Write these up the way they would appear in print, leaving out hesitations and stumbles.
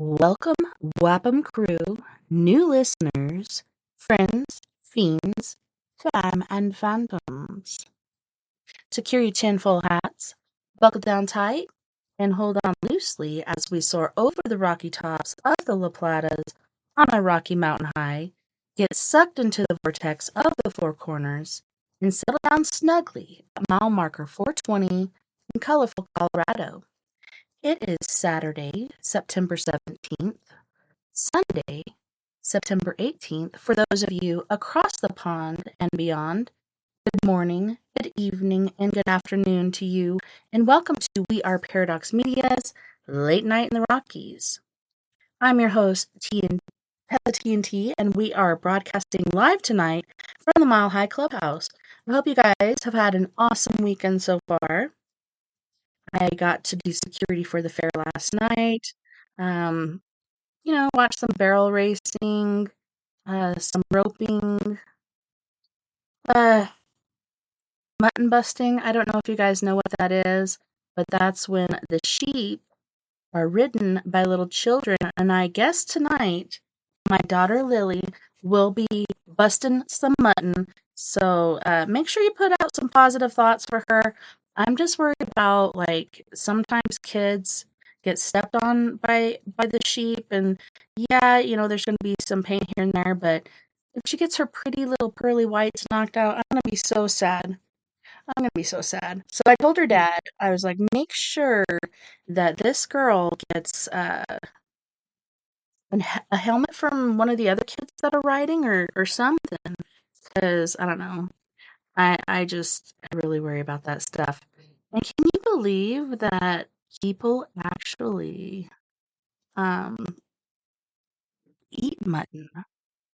Welcome, Wapham crew, new listeners, friends, fiends, fam, and phantoms. Secure your tinfoil hats, buckle down tight, and hold on loosely as we soar over the rocky tops of the La Platas on a rocky mountain high, get sucked into the vortex of the Four Corners, and settle down snugly at mile marker 420 in colorful Colorado. It is Saturday, September 17th. Sunday, September 18th, for those of you across the pond and beyond. Good morning, good evening, and good afternoon to you, and welcome to We Are Paradox Media's Late Night in the Rockies. I'm your host, TessaTNT, and we are broadcasting live tonight from the Mile High Clubhouse. I hope you guys have had an awesome weekend so far. I got to do security for the fair last night. Watch some barrel racing, some roping, uh, mutton busting. I don't know if you guys know what that is, but that's when the sheep are ridden by little children. And I guess tonight, my daughter Lily will be busting some mutton. So make sure you put out some positive thoughts for her. I'm just worried about, sometimes kids get stepped on by the sheep, and yeah, there's going to be some pain here and there, but if she gets her pretty little pearly whites knocked out, I'm going to be so sad. I'm going to be so sad. So I told her dad, I was like, make sure that this girl gets a helmet from one of the other kids that are riding, or something, because I don't know. I really worry about that stuff. And can you believe that people actually um eat mutton?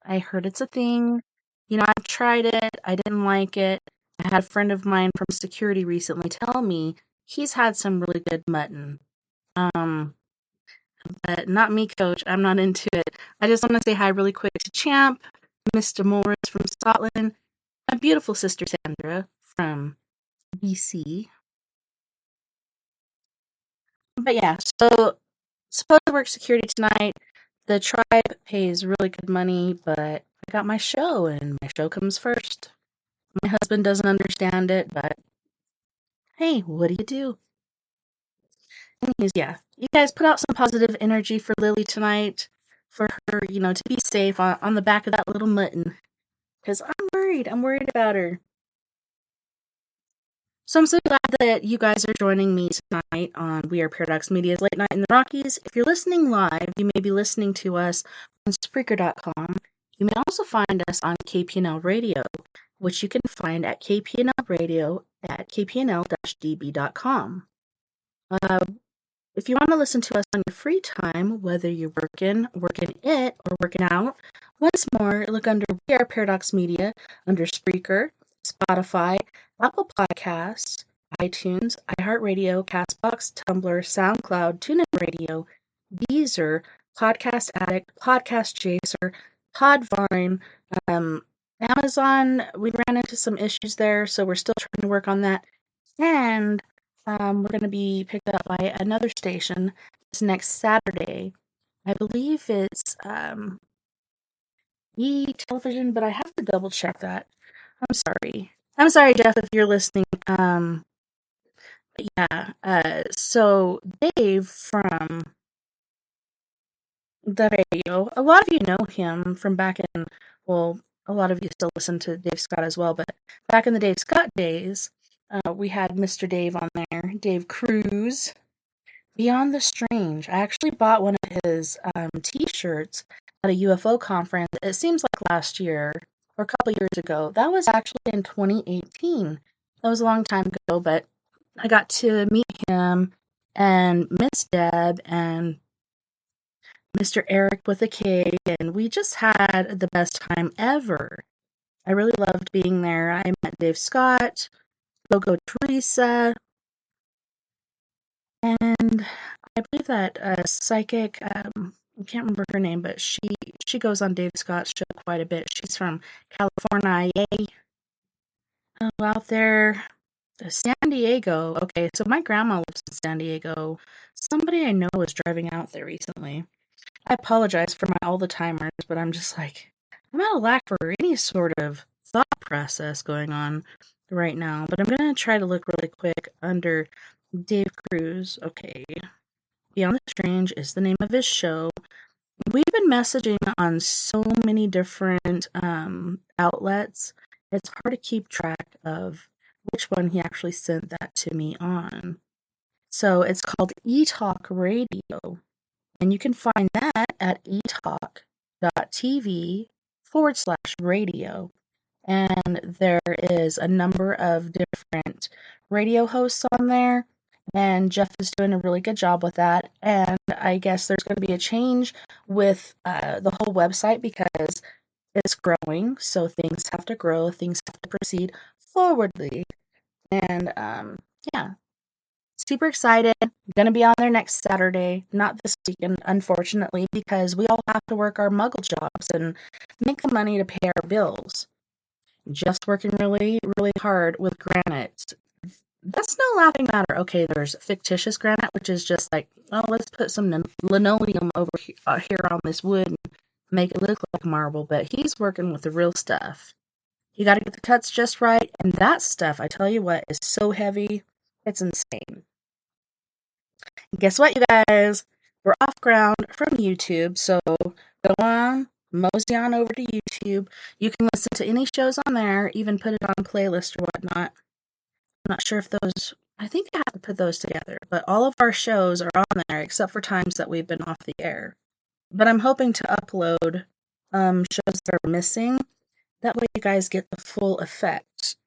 I heard it's a thing. I've tried it. I didn't like it. I had a friend of mine from security recently tell me he's had some really good mutton. But not me, coach. I'm not into it. I just want to say hi really quick to Champ, Mr. Morris from Scotland, my beautiful sister Sandra from BC. But yeah, so supposed to work security tonight. The tribe pays really good money, but I got my show, and my show comes first. My husband doesn't understand it, but hey, what do you do? Anyways, yeah, you guys put out some positive energy for Lily tonight, for her, to be safe on the back of that little mutton. Because I'm worried. I'm worried about her. So I'm so glad that you guys are joining me tonight on We Are Paradox Media's Late Night in the Rockies. If you're listening live, you may be listening to us on Spreaker.com. You may also find us on KPNL Radio, which you can find at KPNL Radio at kpnl-db.com. If you want to listen to us on your free time, whether you're working it, or working out, once more, look under We Are Paradox Media under Spreaker, Spotify, Apple Podcasts, iTunes, iHeartRadio, Castbox, Tumblr, SoundCloud, TuneIn Radio, Deezer, Podcast Addict, Podcast Chaser, Podvine, Amazon. We ran into some issues there, so we're still trying to work on that. And we're going to be picked up by another station this next Saturday. I believe it's E-television, but I have to double check that. I'm sorry. I'm sorry, Jeff, if you're listening. So Dave from the radio, a lot of you know him from back in, well, a lot of you still listen to Dave Scott as well, but back in the Dave Scott days, we had Mr. Dave on there, Dave Cruz. Beyond the Strange. I actually bought one of his t-shirts at a UFO conference. It seems like last year, or a couple years ago. That was actually in 2018. That was a long time ago, but I got to meet him and Miss Deb and Mr. Eric with a K, and we just had the best time ever. I really loved being there. I met Dave Scott, Gogo Teresa, and I believe that psychic, I can't remember her name, but she goes on Dave Scott's show quite a bit. She's from California, yay. Out there, San Diego. Okay, so my grandma lives in San Diego. Somebody I know was driving out there recently. I apologize for my all the timers, but I'm just like, I'm out of lack for any sort of thought process going on right now. But I'm gonna try to look really quick under Dave Cruz. Okay. Beyond the Strange is the name of his show. We've been messaging on so many different outlets. It's hard to keep track of which one he actually sent that to me on. So it's called eTalk Radio, and you can find that at etalk.tv/radio. And there is a number of different radio hosts on there, and Jeff is doing a really good job with that. And I guess there's going to be a change with the whole website because it's growing, so things have to grow, things have to proceed forwardly. And yeah, super excited. Gonna be on there next Saturday, not this weekend, unfortunately, because we all have to work our muggle jobs and make the money to pay our bills. Just working really, really hard with granite. That's no laughing matter. Okay, there's fictitious granite, which is just like, oh, let's put some linoleum over here on this wood and make it look like marble. But he's working with the real stuff. You got to get the cuts just right, and that stuff, I tell you what, is so heavy, it's insane. Guess what, you guys? We're off ground from YouTube, so go on, mosey on over to YouTube. You can listen to any shows on there, even put it on a playlist or whatnot. I'm not sure if those, I think I have to put those together, but all of our shows are on there except for times that we've been off the air. But I'm hoping to upload shows that are missing. That way you guys get the full effect.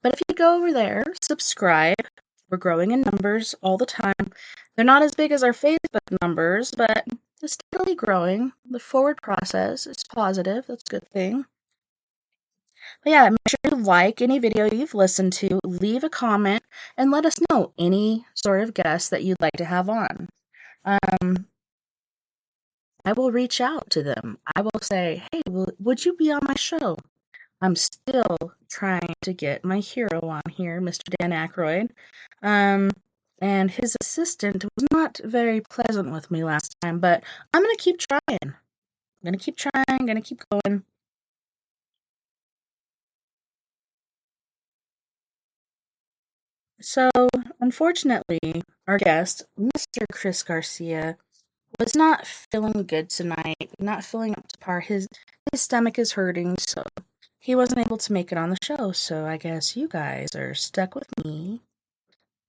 But if you go over there, subscribe. We're growing in numbers all the time. They're not as big as our Facebook numbers, but it's steadily growing. The forward process is positive. That's a good thing. But yeah, make sure you like any video you've listened to, leave a comment, and let us know any sort of guests that you'd like to have on. I will reach out to them. I will say, hey, would you be on my show? I'm still trying to get my hero on here, Mr. Dan Aykroyd. And his assistant was not very pleasant with me last time, but I'm going to keep trying. I'm going to keep trying, I'm going to keep going. So, unfortunately, our guest, Mr. Chris Garcia, was not feeling good tonight, not feeling up to par. His stomach is hurting, so he wasn't able to make it on the show. So I guess you guys are stuck with me.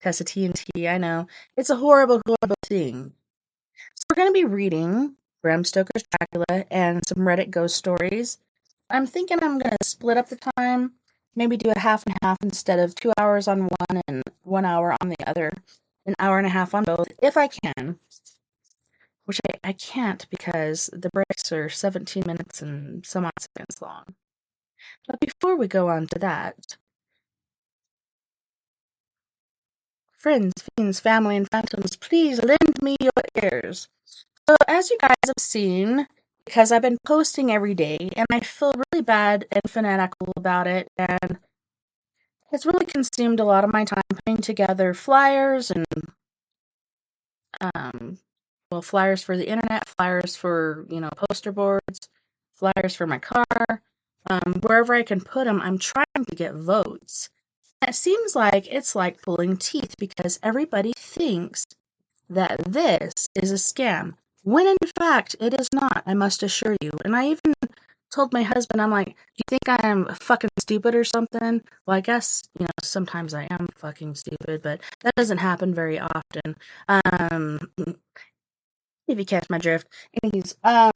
TessaTNT, I know. It's a horrible, horrible thing. So we're going to be reading Bram Stoker's Dracula and some Reddit ghost stories. I'm thinking I'm going to split up the time, maybe do a half and half instead of 2 hours on one and 1 hour on the other, an hour and a half on both, if I can. Which I can't because the breaks are 17 minutes and some odd seconds long. But before we go on to that, friends, fiends, family, and phantoms, please lend me your ears. So, as you guys have seen, because I've been posting every day, and I feel really bad and fanatical about it, and it's really consumed a lot of my time putting together flyers and, flyers for the internet, flyers for, poster boards, flyers for my car, wherever I can put them, I'm trying to get votes. And it seems like it's like pulling teeth because everybody thinks that this is a scam, when in fact it is not, I must assure you. And I even told my husband, I'm like, do you think I am fucking stupid or something? Well, I guess, sometimes I am fucking stupid, but that doesn't happen very often. If you catch my drift. Anyways, I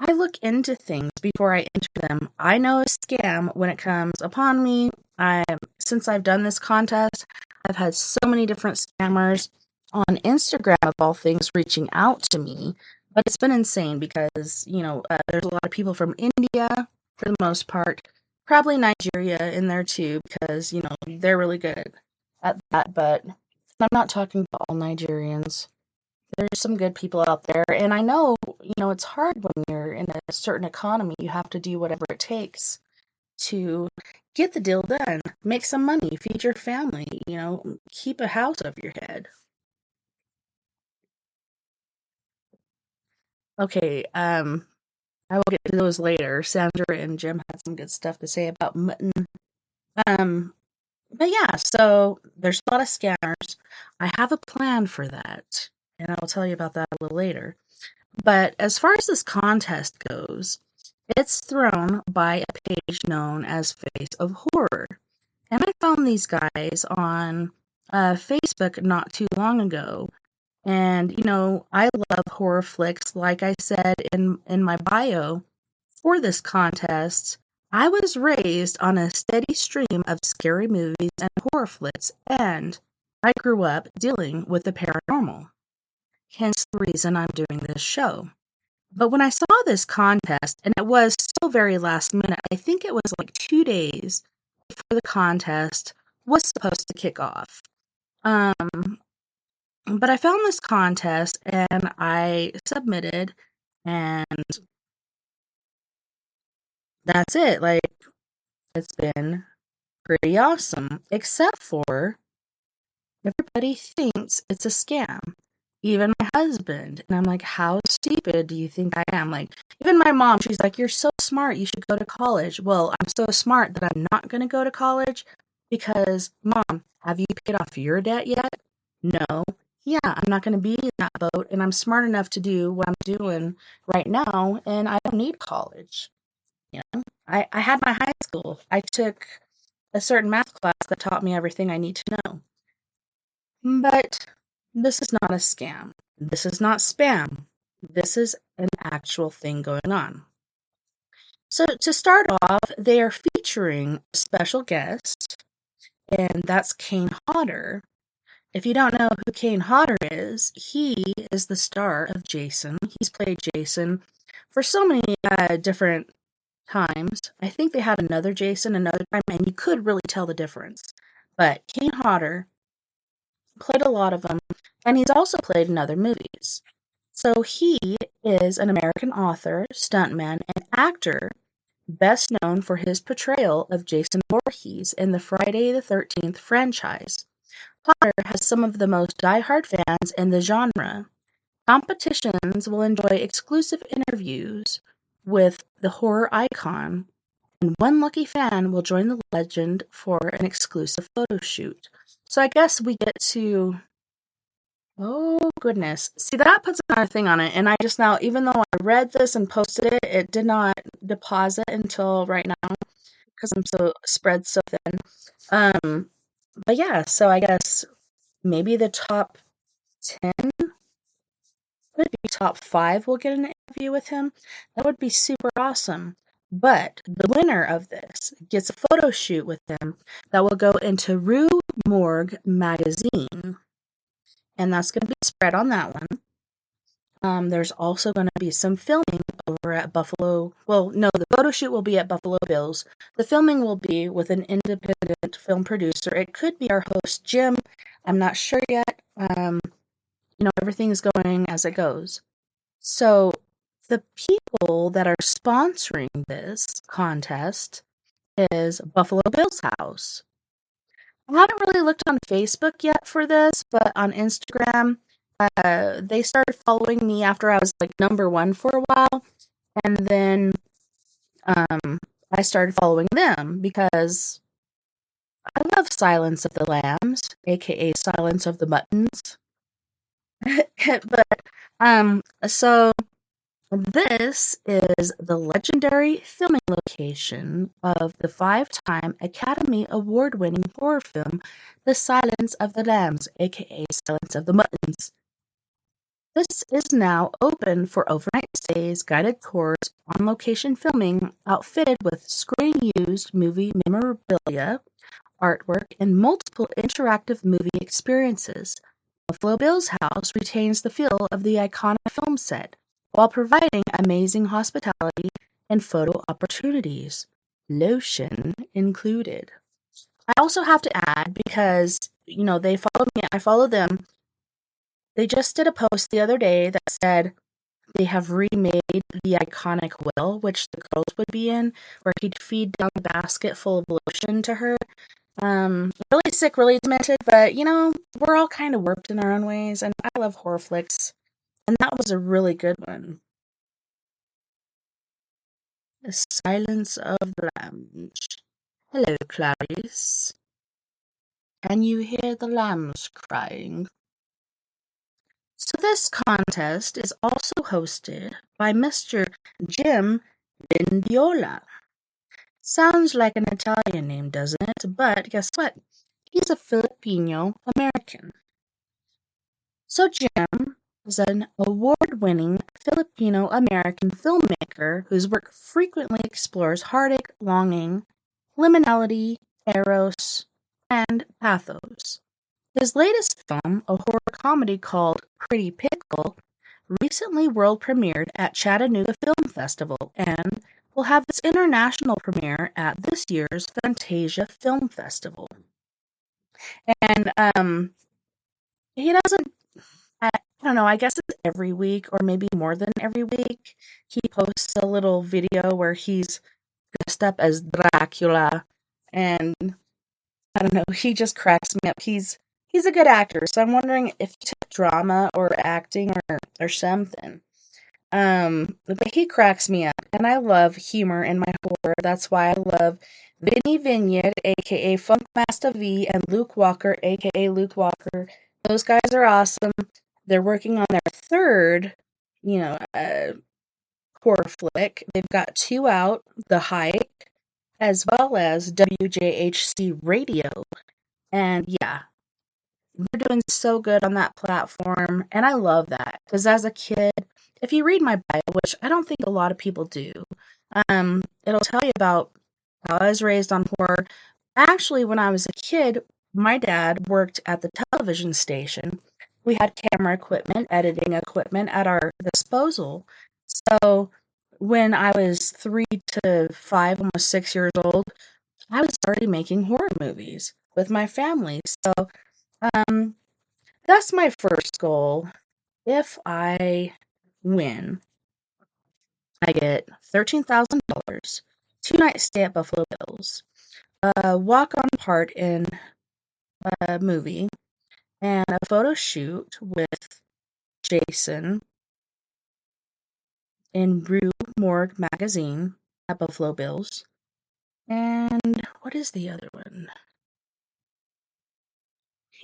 look into things before I enter them. I know a scam when it comes upon me. Since I've done this contest, I've had so many different scammers on Instagram, of all things, reaching out to me. But it's been insane because, there's a lot of people from India, for the most part, probably Nigeria in there too, because, they're really good at that. But I'm not talking about all Nigerians. There's some good people out there, and I know, it's hard when you're in a certain economy. You have to do whatever it takes to get the deal done, make some money, feed your family, keep a house over your head. Okay, I will get to those later. Sandra and Jim had some good stuff to say about mutton. Um, but yeah, so there's a lot of scammers. I have a plan for that, and I'll tell you about that a little later. But as far as this contest goes, it's thrown by a page known as Face of Horror. And I found these guys on Facebook not too long ago. And, I love horror flicks. Like I said in my bio for this contest, I was raised on a steady stream of scary movies and horror flicks, and I grew up dealing with the paranormal. Hence the reason I'm doing this show. But when I saw this contest, and it was still very last minute, I think it was like 2 days before the contest was supposed to kick off. But I found this contest and I submitted, and that's it. Like, it's been pretty awesome, except for everybody thinks it's a scam. Even my husband. And I'm like, how stupid do you think I am? Like, even my mom, she's like, you're so smart, you should go to college. Well, I'm so smart that I'm not going to go to college because, Mom, have you paid off your debt yet? No. Yeah, I'm not going to be in that boat, and I'm smart enough to do what I'm doing right now, and I don't need college. I had my high school. I took a certain math class that taught me everything I need to know. But this is not a scam. This is not spam. This is an actual thing going on. So to start off, they are featuring a special guest, and that's Kane Hodder. If you don't know who Kane Hodder is, he is the star of Jason. He's played Jason for so many different times. I think they had another Jason another time, and you could really tell the difference. But Kane Hodder played a lot of them, and he's also played in other movies. So he is an American author, stuntman, and actor, best known for his portrayal of Jason Voorhees in the Friday the 13th franchise. Potter has some of the most die-hard fans in the genre. Competitions will enjoy exclusive interviews with the horror icon, and one lucky fan will join the legend for an exclusive photo shoot. So I guess we get to... Oh, goodness. See, that puts another thing on it, and I just now, even though I read this and posted it, it did not deposit until right now, because I'm so spread so thin. But yeah, so I guess maybe the top 10, maybe top 5 will get an interview with him. That would be super awesome. But the winner of this gets a photo shoot with him that will go into Rue Morgue magazine. And that's going to be spread on that one. There's also going to be some filming over at Buffalo. Well, no, the photo shoot will be at Buffalo Bills. The filming will be with an independent film producer. It could be our host, Jim. I'm not sure yet. Everything's going as it goes. So the people that are sponsoring this contest is Buffalo Bills House. I haven't really looked on Facebook yet for this, but on Instagram, they started following me after I was like #1 for a while, and then I started following them because I love Silence of the Lambs, aka Silence of the Muttons. So this is the legendary filming location of the 5-time Academy Award-winning horror film, The Silence of the Lambs, aka Silence of the Muttons. This is now open for overnight stays, guided tours, on-location filming, outfitted with screen-used movie memorabilia, artwork, and multiple interactive movie experiences. Buffalo Bill's house retains the feel of the iconic film set, while providing amazing hospitality and photo opportunities, lotion included. I also have to add, because, they follow me, I follow them, they just did a post the other day that said they have remade the iconic well, which the girls would be in, where he'd feed down the basket full of lotion to her. Really sick, really demented, but, we're all kind of warped in our own ways, and I love horror flicks, and that was a really good one. The Silence of the Lambs. Hello, Clarice. Can you hear the lambs crying? So this contest is also hosted by Mr. Jim Vindiola. Sounds like an Italian name, doesn't it? But guess what? He's a Filipino American. So Jim is an award-winning Filipino American filmmaker whose work frequently explores heartache, longing, liminality, eros, and pathos. His latest film, a horror comedy called Pretty Pickle, recently world premiered at Chattanooga Film Festival and will have its international premiere at this year's Fantasia Film Festival. And he doesn't, I don't know, I guess it's every week or maybe more than every week. He posts a little video where he's dressed up as Dracula, and I don't know, he just cracks me up. He's a good actor, so I'm wondering if he took drama or acting or something. But he cracks me up, and I love humor in my horror. That's why I love Vinny Vineyard, aka Funkmaster V, and Luke Walker, aka Luke Walker. Those guys are awesome. They're working on their third, horror flick. They've got two out, The Hike, as well as WJHC Radio. And yeah, they're doing so good on that platform, and I love that because as a kid, if you read my bio, which I don't think a lot of people do, it'll tell you about how I was raised on horror. Actually, when I was a kid, my dad worked at the television station. We had camera equipment, editing equipment at our disposal. So when I was 3 to 5, almost 6 years old, I was already making horror movies with my family. So um, that's my first goal. If I win, I get $13,000, 2 night stay at Buffalo Bills, a walk-on part in a movie, and a photo shoot with Jason in Rue Morgue magazine at Buffalo Bills. And what is the other one?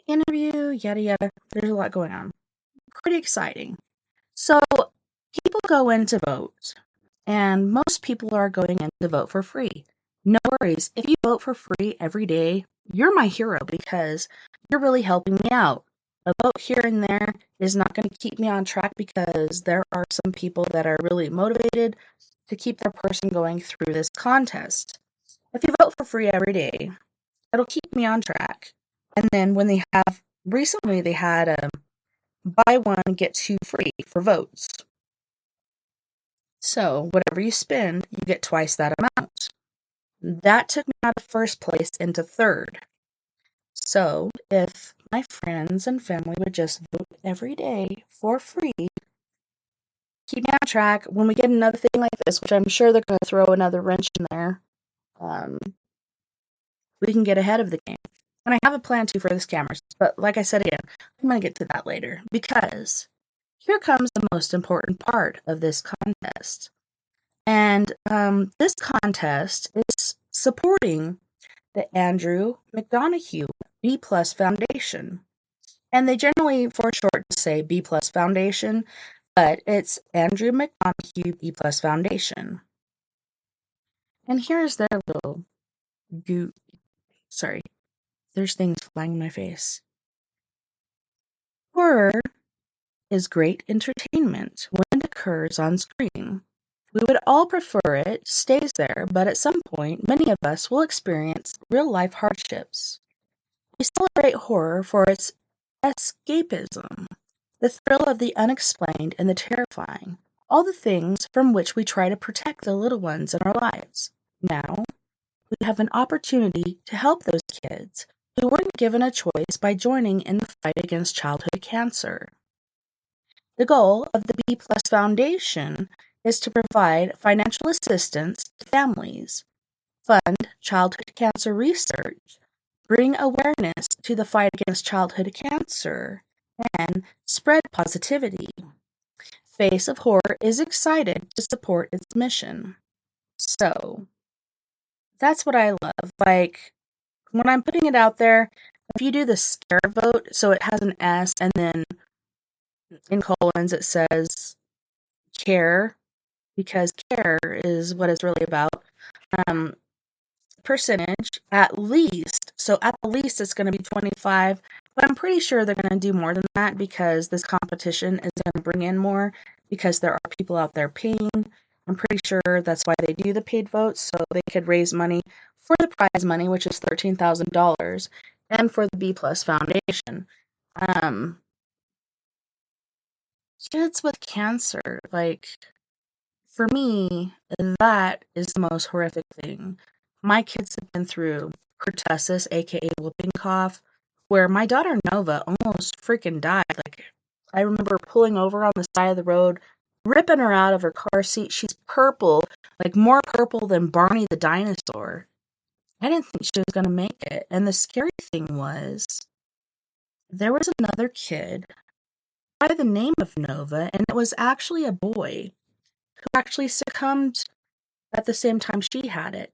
Interview, yada yada. There's a lot going on. Pretty exciting. So people go in to vote, and most people are going in to vote for free. No worries. If you vote for free every day, you're my hero because you're really helping me out. A vote here and there is not going to keep me on track because there are some people that are really motivated to keep their person going through this contest. If you vote for free every day, it'll keep me on track. And then when recently they had a buy one, get two free for votes. So whatever you spend, you get twice that amount. That took me out of first place into third. So if my friends and family would just vote every day for free, keep me on track. When we get another thing like this, which I'm sure they're going to throw another wrench in there, we can get ahead of the game. And I have a plan too for this cameras, but like I said again, I'm going to get to that later because here comes the most important part of this contest. And this contest is supporting the Andrew McDonough B Plus Foundation. And they generally, for short, say B Plus Foundation, but it's Andrew McDonough B Plus Foundation. And here's their little sorry, there's things flying in my face. Horror is great entertainment when it occurs on screen. We would all prefer it stays there, but at some point, many of us will experience real-life hardships. We celebrate horror for its escapism, the thrill of the unexplained and the terrifying, all the things from which we try to protect the little ones in our lives. Now, we have an opportunity to help those kids who weren't given a choice by joining in the fight against childhood cancer. The goal of the B Plus Foundation is to provide financial assistance to families, fund childhood cancer research, bring awareness to the fight against childhood cancer, and spread positivity. Face of Horror is excited to support its mission. So, that's what I love. Like, when I'm putting it out there, if you do the scare vote, so it has an S and then in colons it says care, because care is what it's really about. Um, percentage at least. So at the least it's going to be 25, but I'm pretty sure they're going to do more than that because this competition is going to bring in more because there are people out there paying. I'm pretty sure that's why they do the paid votes, so they could raise money for the prize money, which is $13,000, and for the B Plus Foundation. Um, kids with cancer, like, for me, that is the most horrific thing. My kids have been through pertussis, aka whooping cough, where my daughter Nova almost freaking died. Like, I remember pulling over on the side of the road, ripping her out of her car seat. She's purple, like more purple than Barney the dinosaur. I didn't think she was going to make it. And the scary thing was, there was another kid by the name of Nova, and it was actually a boy who actually succumbed at the same time she had it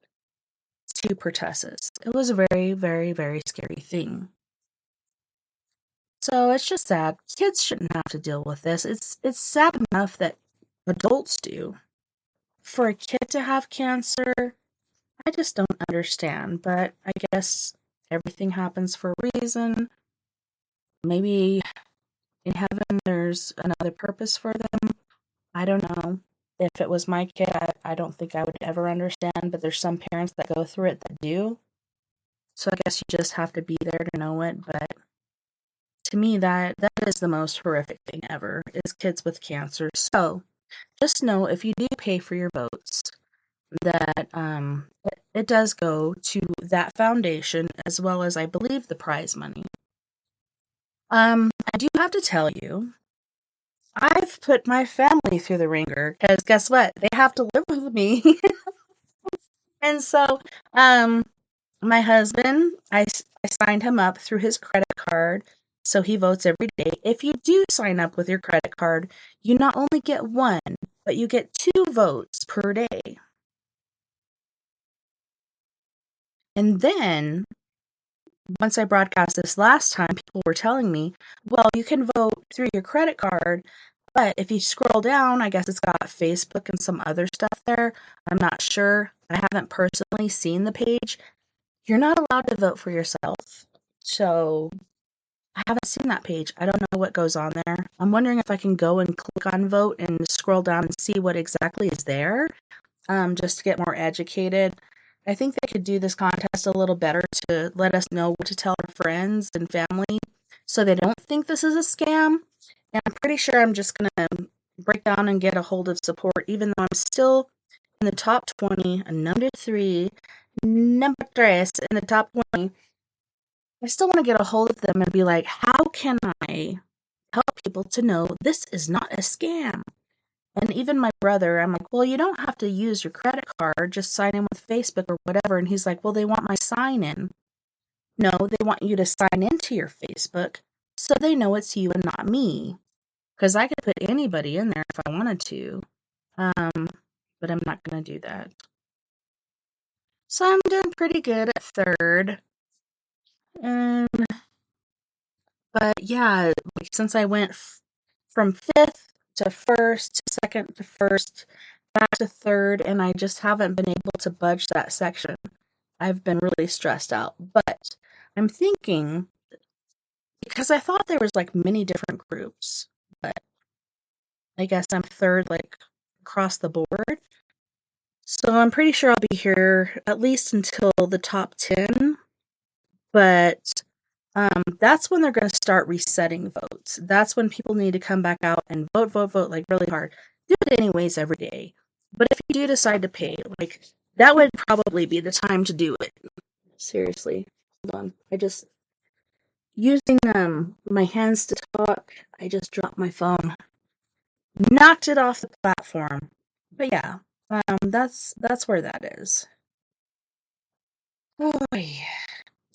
to pertussis. It was a very, very, very scary thing. So it's just sad. Kids shouldn't have to deal with this. It's sad enough that adults do. For a kid to have cancer, I just don't understand. But I guess everything happens for a reason. Maybe in heaven there's another purpose for them. I don't know. If it was my kid, I don't think I would ever understand, but there's some parents that go through it that do. So I guess you just have to be there to know it, but to me that is the most horrific thing ever, is kids with cancer. So just know, if you do pay for your votes, that it does go to that foundation, as well as, I believe, the prize money. I do have to tell you, I've put my family through the ringer, because guess what? They have to live with me. And so, my husband, I signed him up through his credit card, so he votes every day. If you do sign up with your credit card, you not only get one, but you get 2 votes per day. And then, once I broadcast this last time, people were telling me, well, you can vote through your credit card, but if you scroll down, I guess it's got Facebook and some other stuff there. I'm not sure. I haven't personally seen the page. You're not allowed to vote for yourself. So I haven't seen that page. I don't know what goes on there. I'm wondering if I can go and click on vote and scroll down and see what exactly is there, just to get more educated. I think they could do this contest a little better to let us know what to tell our friends and family so they don't think this is a scam. And I'm pretty sure I'm just going to break down and get a hold of support, even though I'm still in the top 20, number 3, number 3 in the top 20. I still want to get a hold of them and be like, how can I help people to know this is not a scam? And even my brother, I'm like, well, you don't have to use your credit card, just sign in with Facebook or whatever. And he's like, well, they want my sign in. No, they want you to sign into your Facebook so they know it's you and not me. Because I could put anybody in there if I wanted to. But I'm not going to do that. So I'm doing pretty good at 3rd. But yeah, like, since I went from 5th to 1st, to 2nd to 1st, back to 3rd, and I just haven't been able to budge that section. I've been really stressed out. But I'm thinking, because I thought there was like many different groups, but I guess I'm 3rd, like, across the board. So I'm pretty sure I'll be here at least until the top 10. But that's when they're going to start resetting votes. That's when people need to come back out and vote, like, really hard. Do it anyways every day. But if you do decide to pay, like, that would probably be the time to do it. Seriously. Hold on. Using my hands to talk, I just dropped my phone. Knocked it off the platform. But yeah, that's where that is. Oh, yeah.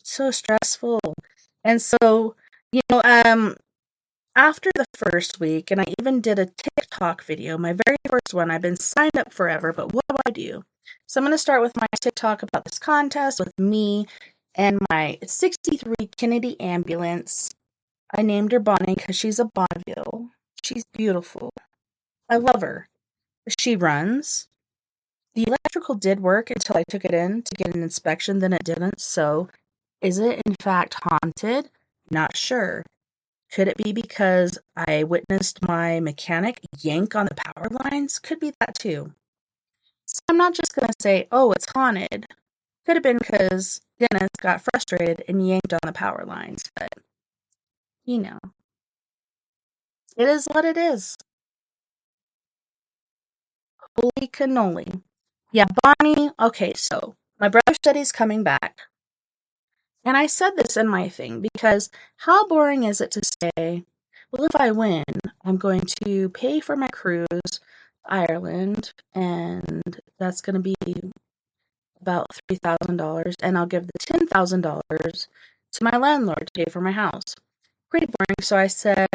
So stressful. And so, after the first week, and I even did a TikTok video, my very first one, I've been signed up forever, but what do? So I'm going to start with my TikTok about this contest with me and my 63 Kennedy ambulance. I named her Bonnie because she's a Bonneville. She's beautiful. I love her. She runs. The electrical did work until I took it in to get an inspection, then it didn't. So, is it in fact haunted? Not sure. Could it be because I witnessed my mechanic yank on the power lines? Could be that too. So I'm not just going to say, oh, it's haunted. Could have been because Dennis got frustrated and yanked on the power lines. But, you know, it is what it is. Holy cannoli. Yeah, Bonnie. Okay, so my brother said he's coming back. And I said this in my thing because how boring is it to say, well, if I win, I'm going to pay for my cruise to Ireland, and that's going to be about $3,000, and I'll give the $10,000 to my landlord to pay for my house. Pretty boring. So I said,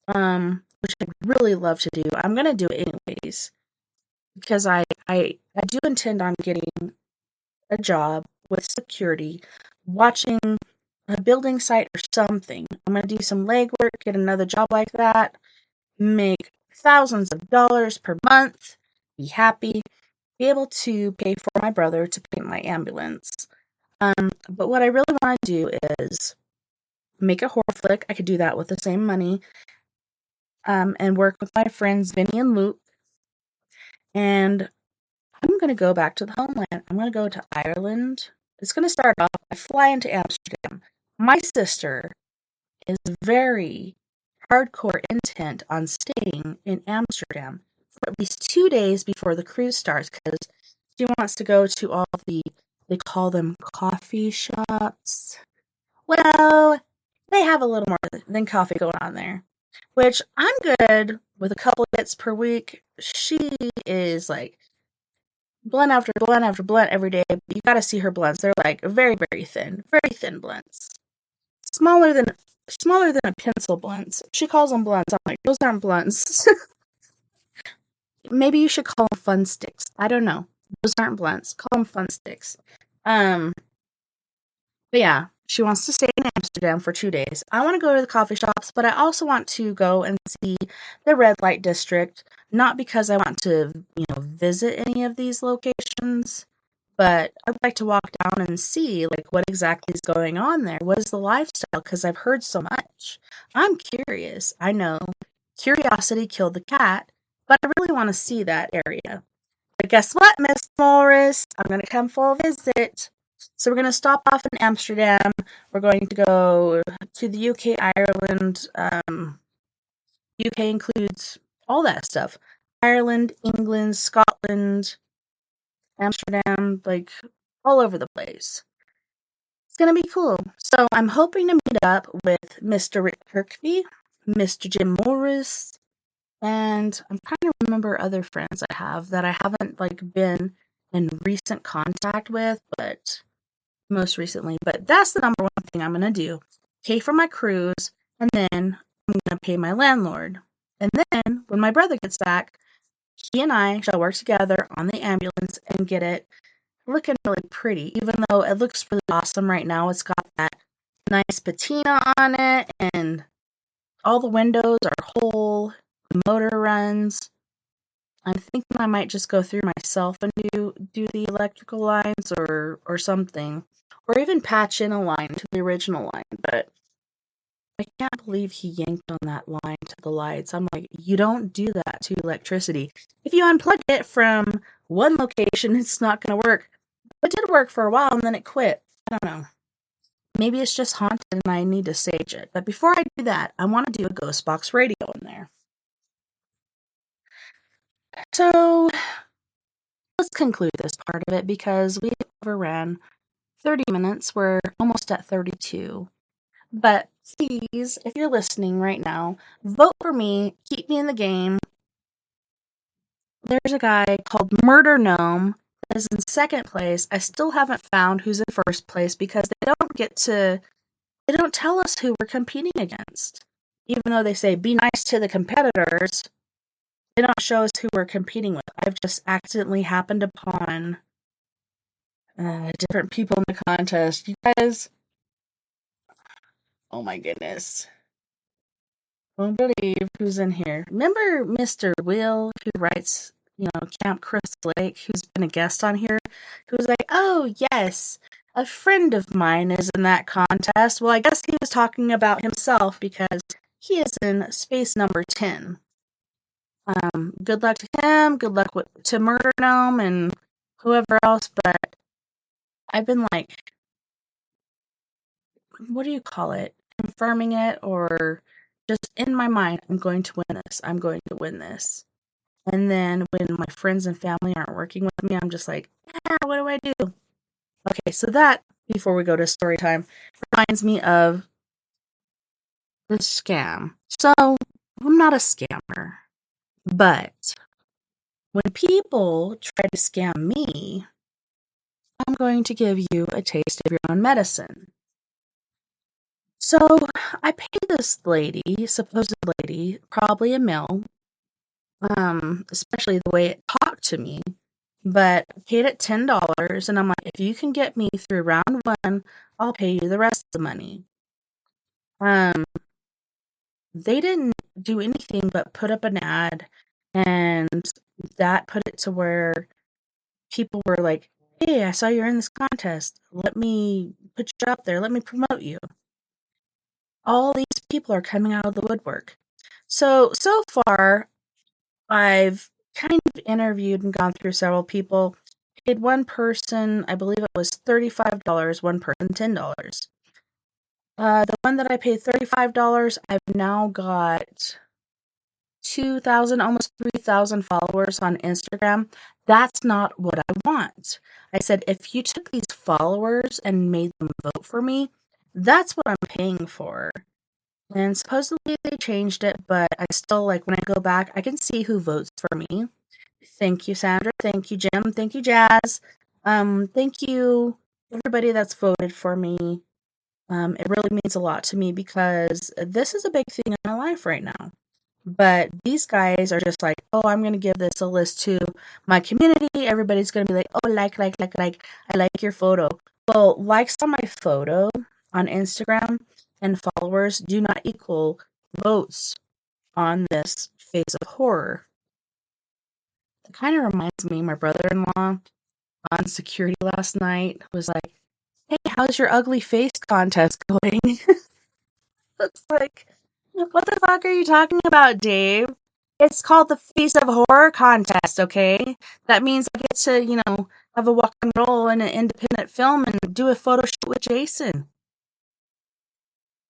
which I'd really love to do. I'm going to do it anyways because I do intend on getting a job with security, watching a building site or something. I'm going to do some legwork, get another job like that, make thousands of dollars per month, be happy, be able to pay for my brother to paint my ambulance. But what I really want to do is make a horror flick. I could do that with the same money, and work with my friends Vinny and Luke. And I'm going to go back to the homeland. I'm going to go to Ireland. It's going to start off, I fly into Amsterdam. My sister is very hardcore intent on staying in Amsterdam for at least 2 days before the cruise starts because she wants to go to all the, they call them coffee shops. Well, they have a little more than coffee going on there, which I'm good with a couple hits per week. She is like blunt after blunt after blunt every day. You gotta see her blunts. They're like very, very thin blunts. Smaller than a pencil blunts. She calls them blunts. I'm like, those aren't blunts. Maybe you should call them fun sticks. I don't know. Those aren't blunts. Call them fun sticks. But yeah, she wants to stay in Amsterdam for 2 days. I want to go to the coffee shops, but I also want to go and see the red light district. Not because I want to, visit any of these locations, but I'd like to walk down and see, like, what exactly is going on there. What is the lifestyle? Because I've heard so much. I'm curious. I know curiosity killed the cat, but I really want to see that area. But guess what, Miss Morris? I'm going to come for a visit. So we're going to stop off in Amsterdam. We're going to go to the UK, Ireland. UK includes all that stuff. Ireland, England, Scotland, Amsterdam, like all over the place. It's going to be cool. So I'm hoping to meet up with Mr. Rick Kirkby, Mr. Jim Morris, and I'm trying to remember other friends I have that I haven't been in recent contact with, but most recently. But that's the number one thing I'm going to do. Pay for my cruise, and then I'm going to pay my landlord. And then, when my brother gets back, he and I shall work together on the ambulance and get it looking really pretty. Even though it looks really awesome right now, it's got that nice patina on it, and all the windows are whole, the motor runs. I'm thinking I might just go through myself and do the electrical lines or something. Or even patch in a line to the original line. But I can't believe he yanked on that line to the lights. I'm like, you don't do that to electricity. If you unplug it from one location, it's not going to work. It did work for a while and then it quit. I don't know. Maybe it's just haunted and I need to sage it. But before I do that, I want to do a ghost box radio in there. So let's conclude this part of it because we overran 30 minutes. We're almost at 32. But please, if you're listening right now, vote for me. Keep me in the game. There's a guy called Murder Gnome that is in second place. I still haven't found who's in first place because they don't tell us who we're competing against. Even though they say be nice to the competitors, they don't show us who we're competing with. I've just accidentally happened upon different people in the contest. You guys, oh my goodness. Won't believe who's in here. Remember Mr. Will, who writes, Camp Crystal Lake, who's been a guest on here, who was like, oh, yes, a friend of mine is in that contest. Well, I guess he was talking about himself because he is in space number 10. Good luck to him. Good luck to Murder Gnome and whoever else. But I've been like, what do you call it? Confirming it, or just in my mind, I'm going to win this. I'm going to win this. And then when my friends and family aren't working with me, I'm just like, what do I do? Okay, so that, before we go to story time, reminds me of the scam. So, I'm not a scammer, but when people try to scam me, I'm going to give you a taste of your own medicine. So, I paid this lady, supposed lady, probably a male, especially the way it talked to me, but I paid it $10, and I'm like, if you can get me through round 1, I'll pay you the rest of the money. They didn't do anything but put up an ad, and that put it to where people were like, hey, I saw you're in this contest. Let me put you out there. Let me promote you. All these people are coming out of the woodwork. So far, I've kind of interviewed and gone through several people. Paid one person, I believe it was $35, one person $10. The one that I paid $35, I've now got 2,000, almost 3,000 followers on Instagram. That's not what I want. I said, if you took these followers and made them vote for me, that's what I'm paying for. And supposedly they changed it, but I still, like, when I go back, I can see who votes for me. Thank you, Sandra. Thank you, Jim. Thank you, Jazz. Thank you, everybody that's voted for me. It really means a lot to me because this is a big thing in my life right now. But these guys are just like, oh, I'm going to give this a list to my community. Everybody's going to be like, oh, like, I like your photo. Well, likes on my photo on Instagram and followers do not equal votes on this face of horror. It kind of reminds me, my brother-in-law on security last night was like, hey, how's your ugly face contest going? It's like, what the fuck are you talking about, Dave? It's called the Face of Horror contest, okay? That means I get to, have a walk and roll in an independent film and do a photo shoot with Jason.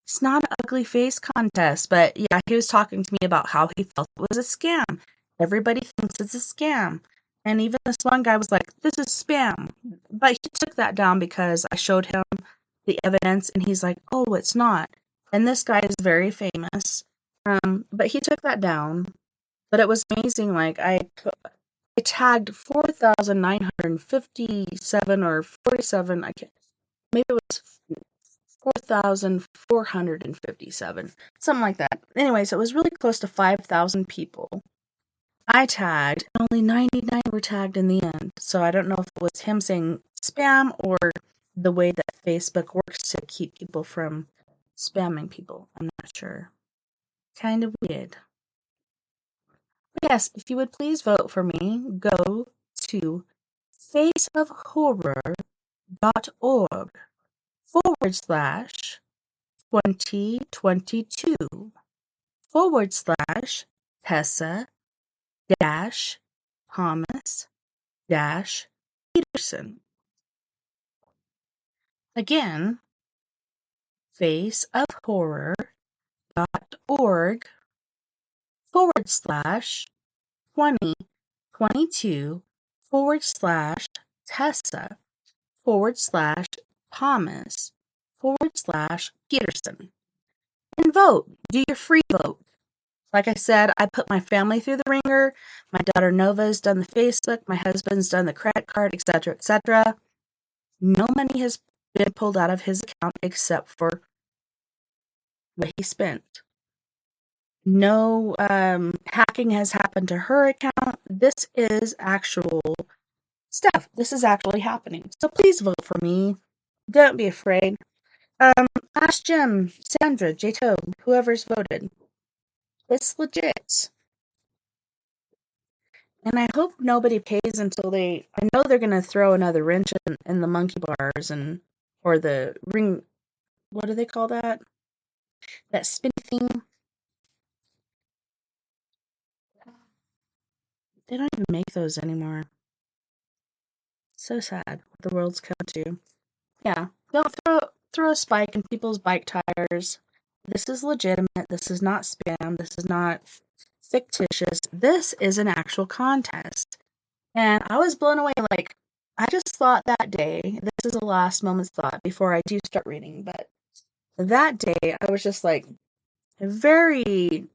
It's not an ugly face contest, but yeah, he was talking to me about how he felt it was a scam. Everybody thinks it's a scam. And even this one guy was like, this is spam. But he took that down because I showed him the evidence and he's like, oh, it's not. And this guy is very famous. But he took that down. But it was amazing. Like, I tagged 4,957 or 47. Maybe it was 4,457. Something like that. Anyways, it was really close to 5,000 people I tagged, and only 99 were tagged in the end. So I don't know if it was him saying spam or the way that Facebook works to keep people from spamming people. I'm not sure. Kind of weird. But yes, if you would please vote for me, go to faceofhorror.org/2022/Tessa Thomas Peterson. Again, faceofhorror.org/2022/Tessa/Thomas/Peterson. And vote. Do your free vote. Like I said, I put my family through the ringer. My daughter Nova's done the Facebook. My husband's done the credit card, etc., etc. No money has been pulled out of his account except for what he spent. No hacking has happened to her account. This is actual stuff. This is actually happening. So please vote for me. Don't be afraid. Ask Jim, Sandra, J-To, whoever's voted. It's legit. And I hope nobody pays until I know they're going to throw another wrench in the monkey bars or the ring, what do they call that? That spinny thing. They don't even make those anymore. So sad what the world's come to. Yeah, don't throw a spike in people's bike tires. This is legitimate. This is not spam. This is not fictitious. This is an actual contest. And I was blown away. Like, I just thought that day, this is a last moment's thought before I do start reading, but that day I was just like very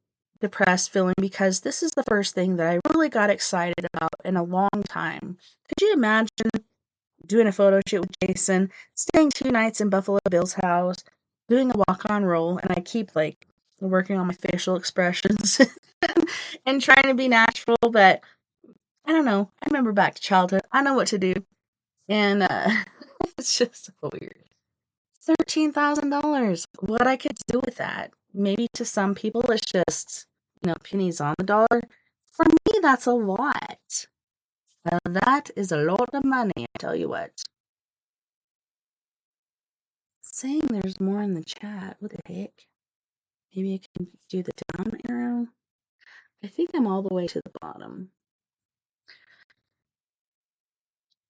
depressed feeling because this is the first thing that I really got excited about in a long time. Could you imagine doing a photo shoot with Jason, staying 2 nights in Buffalo Bill's house, doing a walk-on roll, and I keep like working on my facial expressions and trying to be natural, but I don't know. I remember back to childhood. I know what to do. And it's just so weird. $13,000. What I could do with that. Maybe to some people it's just, pennies on the dollar. For me, that's a lot. That is a lot of money, I tell you what. Saying there's more in the chat. What the heck? Maybe I can do the down arrow. I think I'm all the way to the bottom.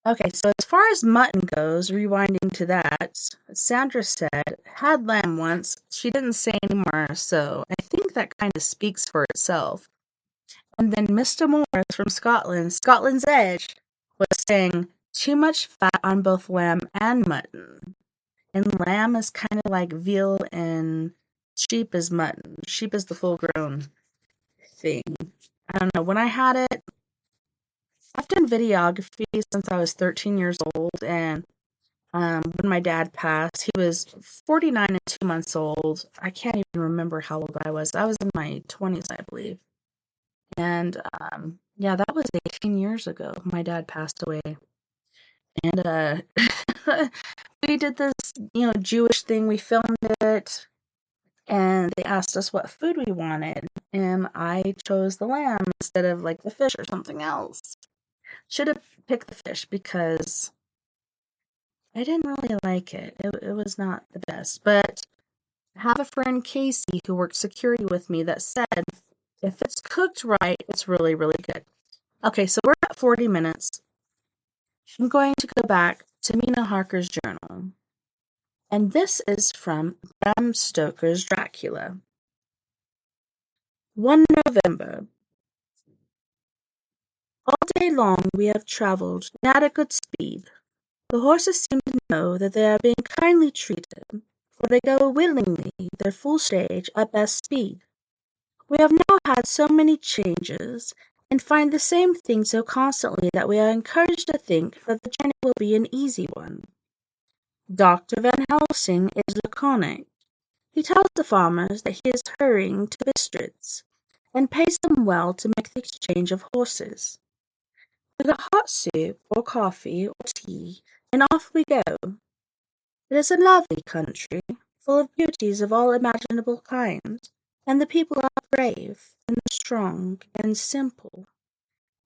Okay, so as far as mutton goes, rewinding to that, Sandra said, had lamb once. She didn't say anymore, so I think that kind of speaks for itself. And then Mr. Morris from Scotland, Scotland's Edge, was saying, too much fat on both lamb and mutton. And lamb is kind of like veal and sheep is mutton. Sheep is the full-grown thing. I don't know. When I had it, I've done videography since I was 13 years old, and when my dad passed, he was 49 and 2 months old. I can't even remember how old I was. I was in my 20s, I believe. And yeah, that was 18 years ago. My dad passed away. And we did this, Jewish thing. We filmed it, and they asked us what food we wanted, and I chose the lamb instead of like the fish or something else. Should have picked the fish because I didn't really like it. It was not the best. But I have a friend, Casey, who works security with me that said if it's cooked right, it's really, really good. Okay, so we're at 40 minutes. I'm going to go back to Mina Harker's journal. And this is from Bram Stoker's Dracula. 1 November. All day long we have travelled at a good speed. The horses seem to know that they are being kindly treated, for they go willingly their full stage at best speed. We have now had so many changes, and find the same thing so constantly that we are encouraged to think that the journey will be an easy one. Dr. Van Helsing is laconic. He tells the farmers that he is hurrying to Bistritz, and pays them well to make the exchange of horses. We get hot soup, or coffee, or tea, and off we go. It is a lovely country, full of beauties of all imaginable kinds, and the people are brave, and strong, and simple,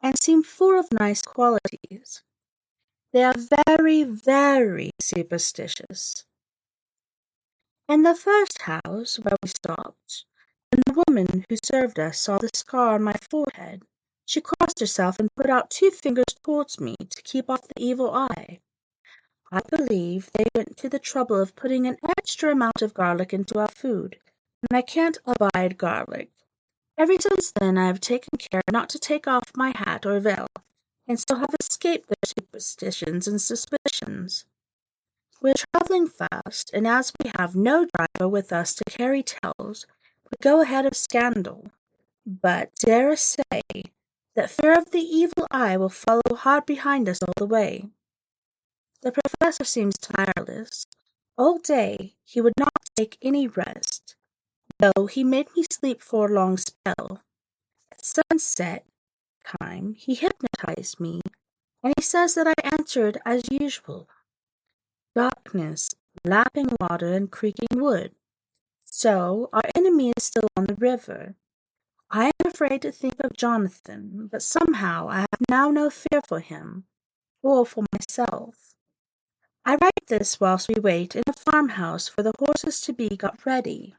and seem full of nice qualities. They are very, very superstitious. In the first house where we stopped, when the woman who served us saw the scar on my forehead, she crossed herself and put out 2 fingers towards me to keep off the evil eye. I believe they went to the trouble of putting an extra amount of garlic into our food, and I can't abide garlic. Ever since then I have taken care not to take off my hat or veil, and so have escaped their superstitions and suspicions. We are travelling fast, and as we have no driver with us to carry tales, we go ahead of scandal. But dare I say that fear of the evil eye will follow hard behind us all the way. The professor seems tireless. All day he would not take any rest, though he made me sleep for a long spell. At sunset time he hypnotized me, and he says that I answered as usual. Darkness, lapping water and creaking wood. So our enemy is still on the river. I am afraid to think of Jonathan, but somehow I have now no fear for him, or for myself. I write this whilst we wait in a farmhouse for the horses to be got ready.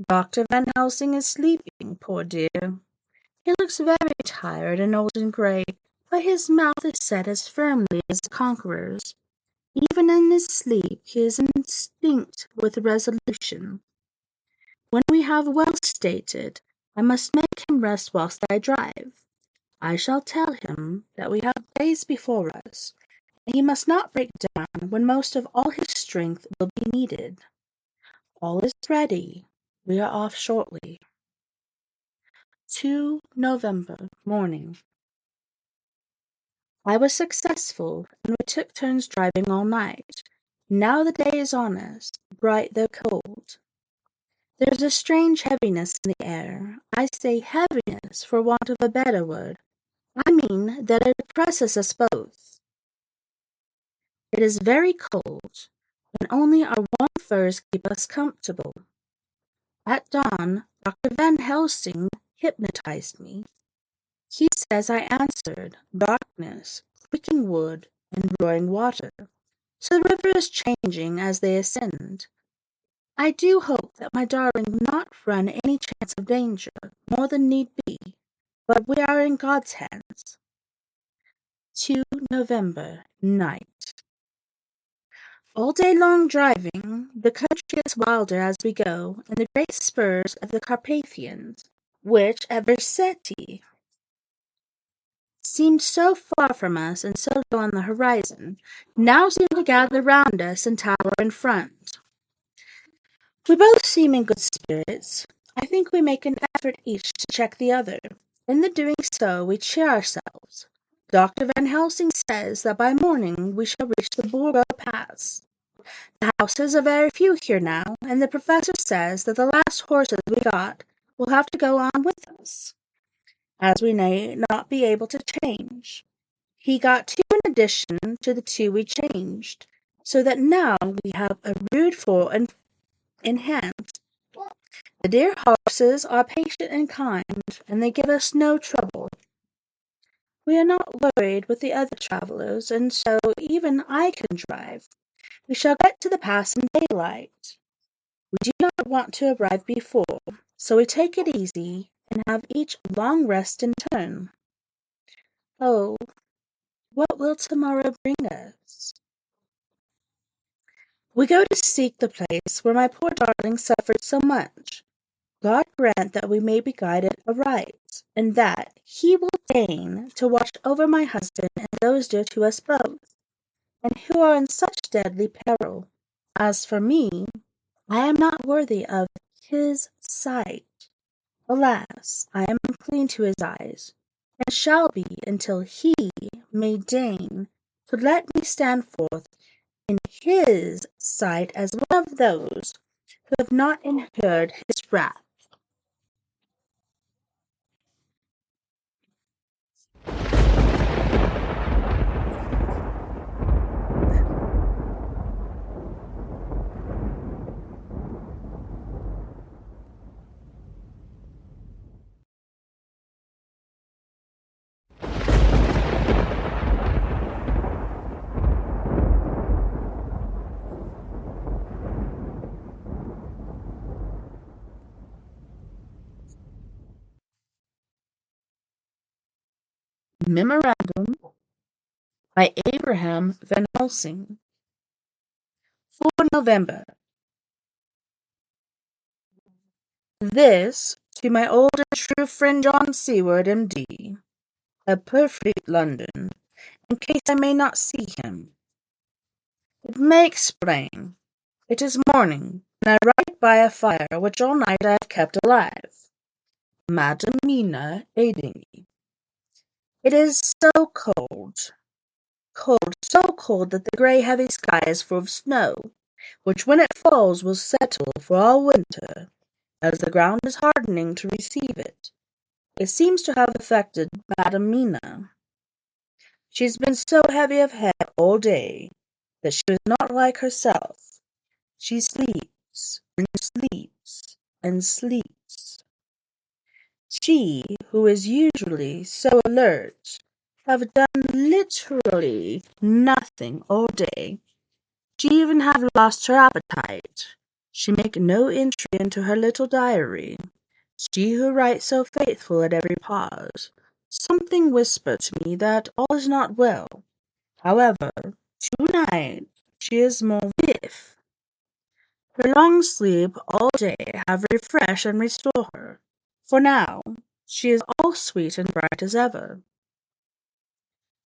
Dr. Van Helsing is sleeping, poor dear. He looks very tired and old and grey, but his mouth is set as firmly as a conqueror's. Even in his sleep he is instinct with resolution. When we have well stated, I must make him rest whilst I drive. I shall tell him that we have days before us, and he must not break down when most of all his strength will be needed. All is ready. We are off shortly. 2 November morning. I was successful, and we took turns driving all night. Now the day is on us, bright though cold. There is a strange heaviness in the air. I say heaviness for want of a better word. I mean that it oppresses us both. It is very cold, and only our warm furs keep us comfortable. At dawn, Dr. Van Helsing hypnotized me. He says I answered darkness, creaking wood, and roaring water. So the river is changing as they ascend. I do hope that my darling will not run any chance of danger, more than need be, but we are in God's hands. 2 November, night. All day long driving, the country gets wilder as we go, and the great spurs of the Carpathians, which at Sept seemed so far from us and so low on the horizon, now seem to gather round us and tower in front. We both seem in good spirits. I think we make an effort each to check the other. In the doing so, we cheer ourselves. Dr. Van Helsing says that by morning we shall reach the Borgo Pass. The houses are very few here now, and the professor says that the last horses we got will have to go on with us, as we may not be able to change. He got 2 in addition to the 2 we changed, so that now we have a rude 4 in hand. The dear horses are patient and kind, and they give us no trouble. We are not worried with the other travellers, and so even I can drive. We shall get to the pass in daylight. We do not want to arrive before, so we take it easy and have each a long rest in turn. Oh, what will tomorrow bring us? We go to seek the place where my poor darling suffered so much. God grant that we may be guided aright, and that he will deign to watch over my husband and those dear to us both, and who are in such deadly peril. As for me, I am not worthy of his sight. Alas, I am unclean to his eyes, and shall be until he may deign to let me stand forth in his sight as one of those who have not incurred his wrath. Memorandum by Abraham Van Helsing. 4 November. This to my old and true friend John Seward, M.D., of Purfleet, London, in case I may not see him. It may explain. It is morning, and I write by a fire which all night I have kept alive, Madam Mina aiding me. It is so cold, so cold that the grey heavy sky is full of snow, which when it falls will settle for all winter, as the ground is hardening to receive it. It seems to have affected Madam Mina. She's been so heavy of head all day that she was not like herself. She sleeps and sleeps and sleeps. She, who is usually so alert, have done literally nothing all day. She even have lost her appetite. She make no entry into her little diary. She who writes so faithful at every pause. Something whispered to me that all is not well. However, tonight she is more vif. Her long sleep all day have refreshed and restored her, for now she is all sweet and bright as ever.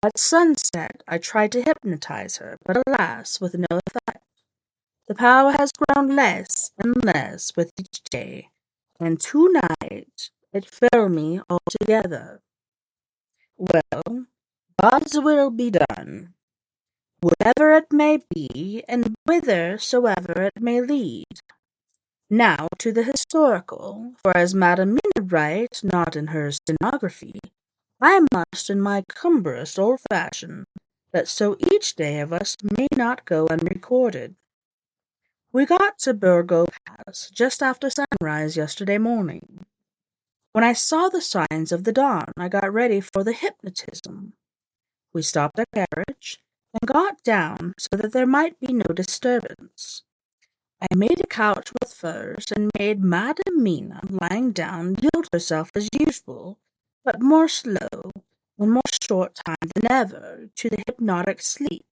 At sunset I tried to hypnotize her, but alas, with no effect. The power has grown less and less with each day, and tonight it failed me altogether. Well, God's will be done, whatever it may be, and whithersoever it may lead. Now to the historical, for as Madam Mina writes not in her stenography, I must in my cumbrous old fashion, that so each day of us may not go unrecorded. We got to Burgo Pass just after sunrise yesterday morning. When I saw the signs of the dawn, I got ready for the hypnotism. We stopped our carriage and got down so that there might be no disturbance. I made a couch with furs and made Madam Mina, lying down, yield herself as usual, but more slow and more short time than ever, to the hypnotic sleep.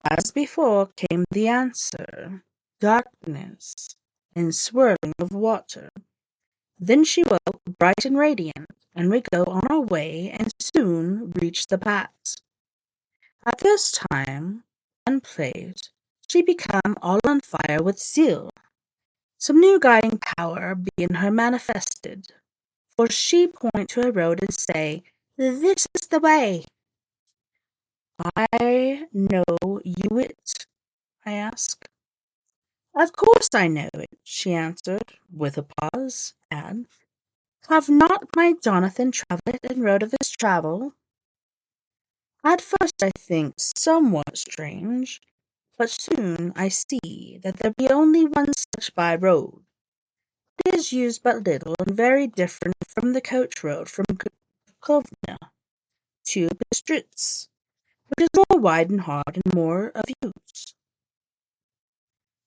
As before came the answer, darkness and swirling of water. Then she woke, bright and radiant, and we go on our way and soon reach the pass. At this time and place she became all on fire with zeal. Some new guiding power being her manifested, for she point to a road and say, "This is the way." "I know you it?" I asked. "Of course I know it," she answered, with a pause, and "have not my Jonathan travelled it and wrote of his travel?" At first I think somewhat strange, but soon I see that there be only one such by road. It is used but little and very different from the coach road from Kovna to Bistritz, which is more wide and hard and more of use.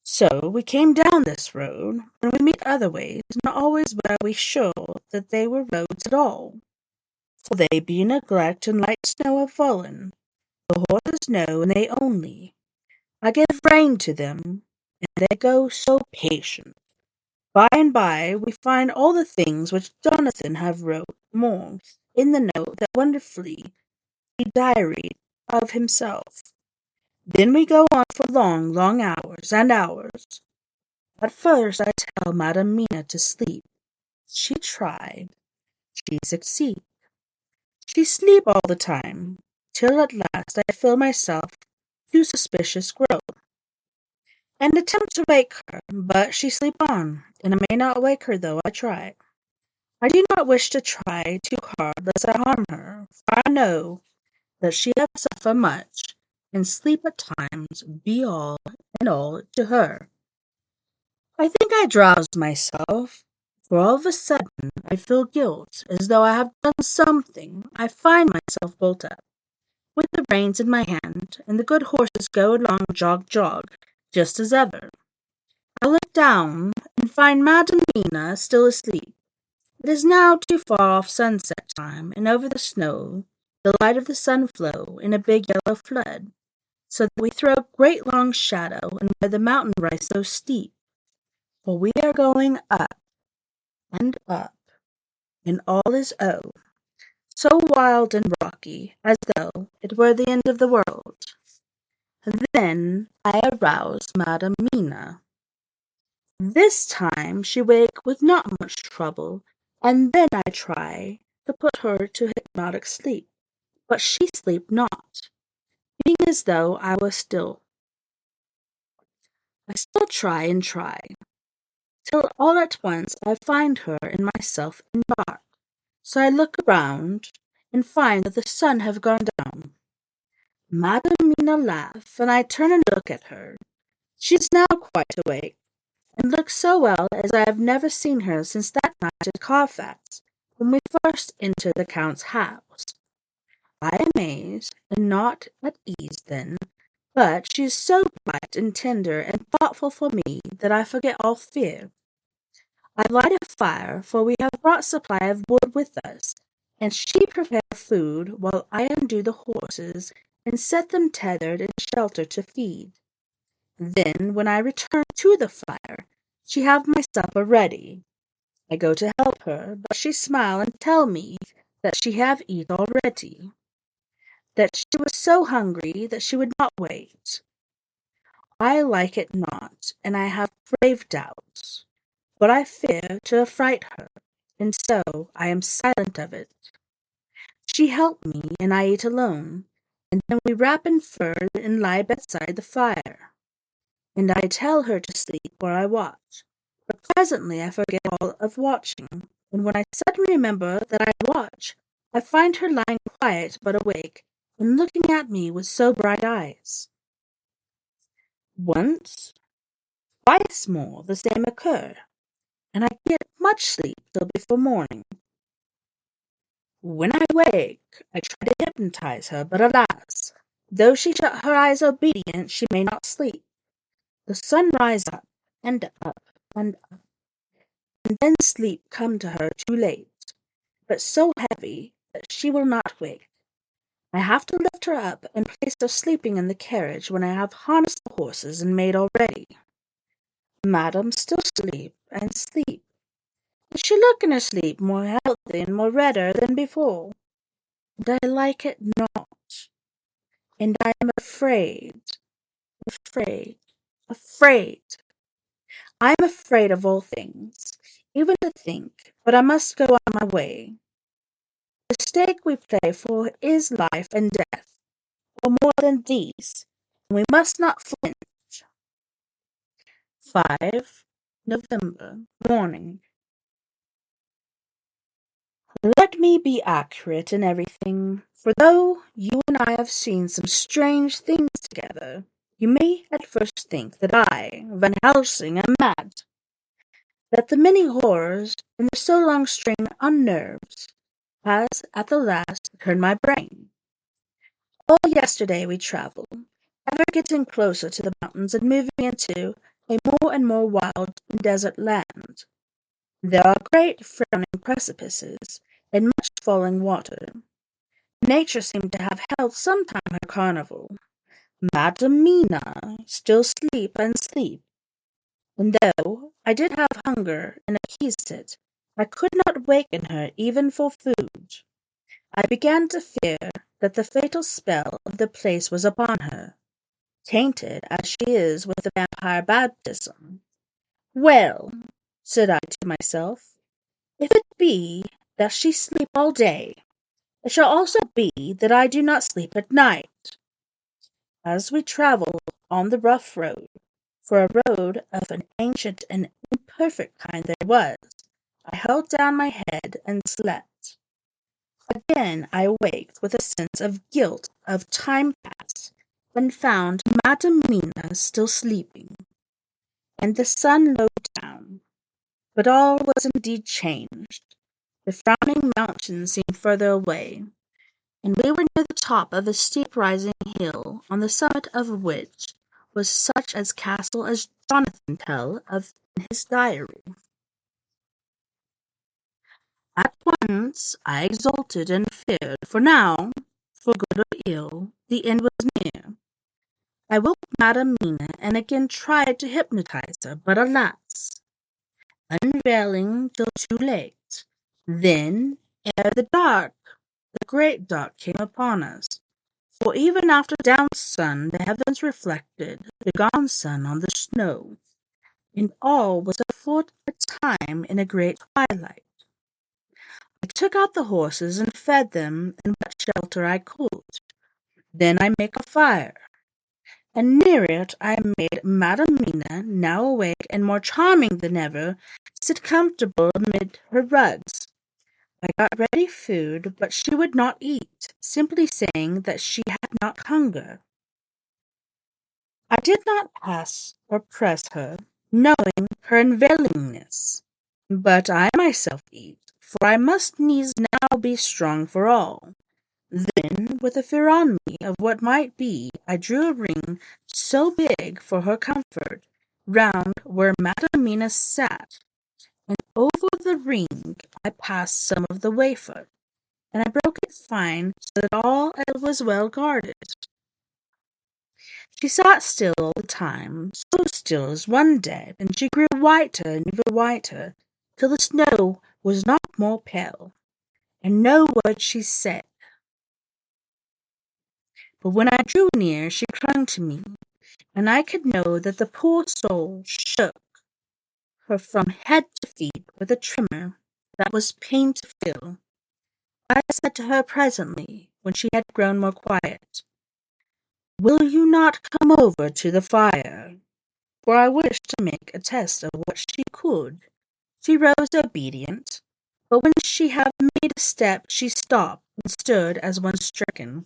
So we came down this road, and we meet other ways, not always were we sure that they were roads at all, for they be neglect and light snow have fallen. The horses know, and they only. I give rein to them, and they go so patient. By and by we find all the things which Jonathan have wrote more in the note that wonderfully he diaried of himself. Then we go on for long, long hours and hours. At first I tell Madam Mina to sleep. She tried. She succeeded. She sleep all the time, till at last I feel myself too suspicious grow, and attempt to wake her, but she sleep on, and I may not wake her though I try. I do not wish to try too hard lest I harm her, for I know that she hath suffered much, and sleep at times be all and all to her. I think I drowse myself, for all of a sudden I feel guilt, as though I have done something. I find myself bolt up, with the reins in my hand, and the good horses go along jog jog, just as ever. I look down, and find Madam Mina still asleep. It is now too far off sunset time, and over the snow the light of the sun flow in a big yellow flood, so that we throw a great long shadow, and where the mountain rise so steep, for we are going up, and all is so wild and rocky, as though it were the end of the world. Then I arouse Madam Mina. This time she wake with not much trouble, and then I try to put her to hypnotic sleep, but she sleep not, being as though I was still. I still try and try, till all at once I find her and myself embarked. So I look around, and find that the sun have gone down. Madam Mina laughed, and I turn and look at her. She is now quite awake, and looks so well as I have never seen her since that night at Carfax, when we first entered the Count's house. I am amazed, and not at ease then, but she is so bright and tender and thoughtful for me that I forget all fear. I light a fire, for we have brought supply of wood with us, and she prepares food while I undo the horses and set them tethered in shelter to feed. Then, when I return to the fire, she have my supper ready. I go to help her, but she smile and tell me that she have eat already, that she was so hungry that she would not wait. I like it not, and I have grave doubts, but I fear to affright her, and so I am silent of it. She help me, and I eat alone, and then we wrap in furs and lie beside the fire, and I tell her to sleep while I watch. But presently I forget all of watching, and when I suddenly remember that I watch, I find her lying quiet but awake, and looking at me with so bright eyes. Once, twice more the same occur, and I get much sleep till before morning. When I wake, I try to hypnotize her, but alas, though she shut her eyes obedient, she may not sleep. The sun rise up, and up, and up, and then sleep come to her too late, but so heavy that she will not wake. I have to lift her up and place her sleeping in the carriage when I have harnessed the horses and made all ready. Madam still sleep and sleep, but she look in her sleep more healthy and more redder than before, and I like it not, and I am afraid, afraid, afraid. I am afraid of all things, even to think, but I must go on my way. The stake we play for is life and death, or more than these, and we must not flinch. 5 November, morning. Let me be accurate in everything, for though you and I have seen some strange things together, you may at first think that I, Van Helsing, am mad, that the many horrors and the so long strain on nerves has at the last turned my brain. All yesterday we travelled, ever getting closer to the mountains and moving into a more and more wild and desert land. There are great frowning precipices, and much falling water. Nature seemed to have held sometime her carnival. Madam Mina still sleep and sleep, and though I did have hunger and appeased it, I could not waken her even for food. I began to fear that the fatal spell of the place was upon her, tainted as she is with the vampire baptism. Well, said I to myself, if it be that she sleep all day, it shall also be that I do not sleep at night. As we travelled on the rough road, for a road of an ancient and imperfect kind there was, I held down my head and slept. Again I awaked with a sense of guilt of time past, and found Madam Mina still sleeping, and the sun low down. But all was indeed changed. The frowning mountains seemed further away, and we were near the top of a steep rising hill, on the summit of which was such a castle as Jonathan tell of in his diary. At once I exulted and feared, for now, for good or ill, the end was near. I woke Madam Mina and again tried to hypnotize her, but alas, unveiling till too late. Then, ere the great dark came upon us, for even after down sun the heavens reflected the gone sun on the snow, and all was afoot a time in a great twilight. I took out the horses and fed them in what shelter I could. Then I make a fire, and near it I made Madam Mina, now awake and more charming than ever, sit comfortable amid her rugs. I got ready food, but she would not eat, simply saying that she had not hunger. I did not ask or press her, knowing her unwillingness. But I myself eat, for I must needs now be strong for all. Then, with a fear on me of what might be, I drew a ring so big for her comfort, round where Madam Mina sat, and over the ring I passed some of the wafer, and I broke it fine so that all it was well guarded. She sat still all the time, so still as one dead, and she grew whiter and ever whiter, till the snow was not more pale, and no word she said. But when I drew near, she clung to me, and I could know that the poor soul shook her from head to feet with a tremor that was pain to feel. I said to her presently, when she had grown more quiet, "Will you not come over to the fire?" For I wished to make a test of what she could. She rose obedient, but when she had made a step, she stopped and stood as one stricken.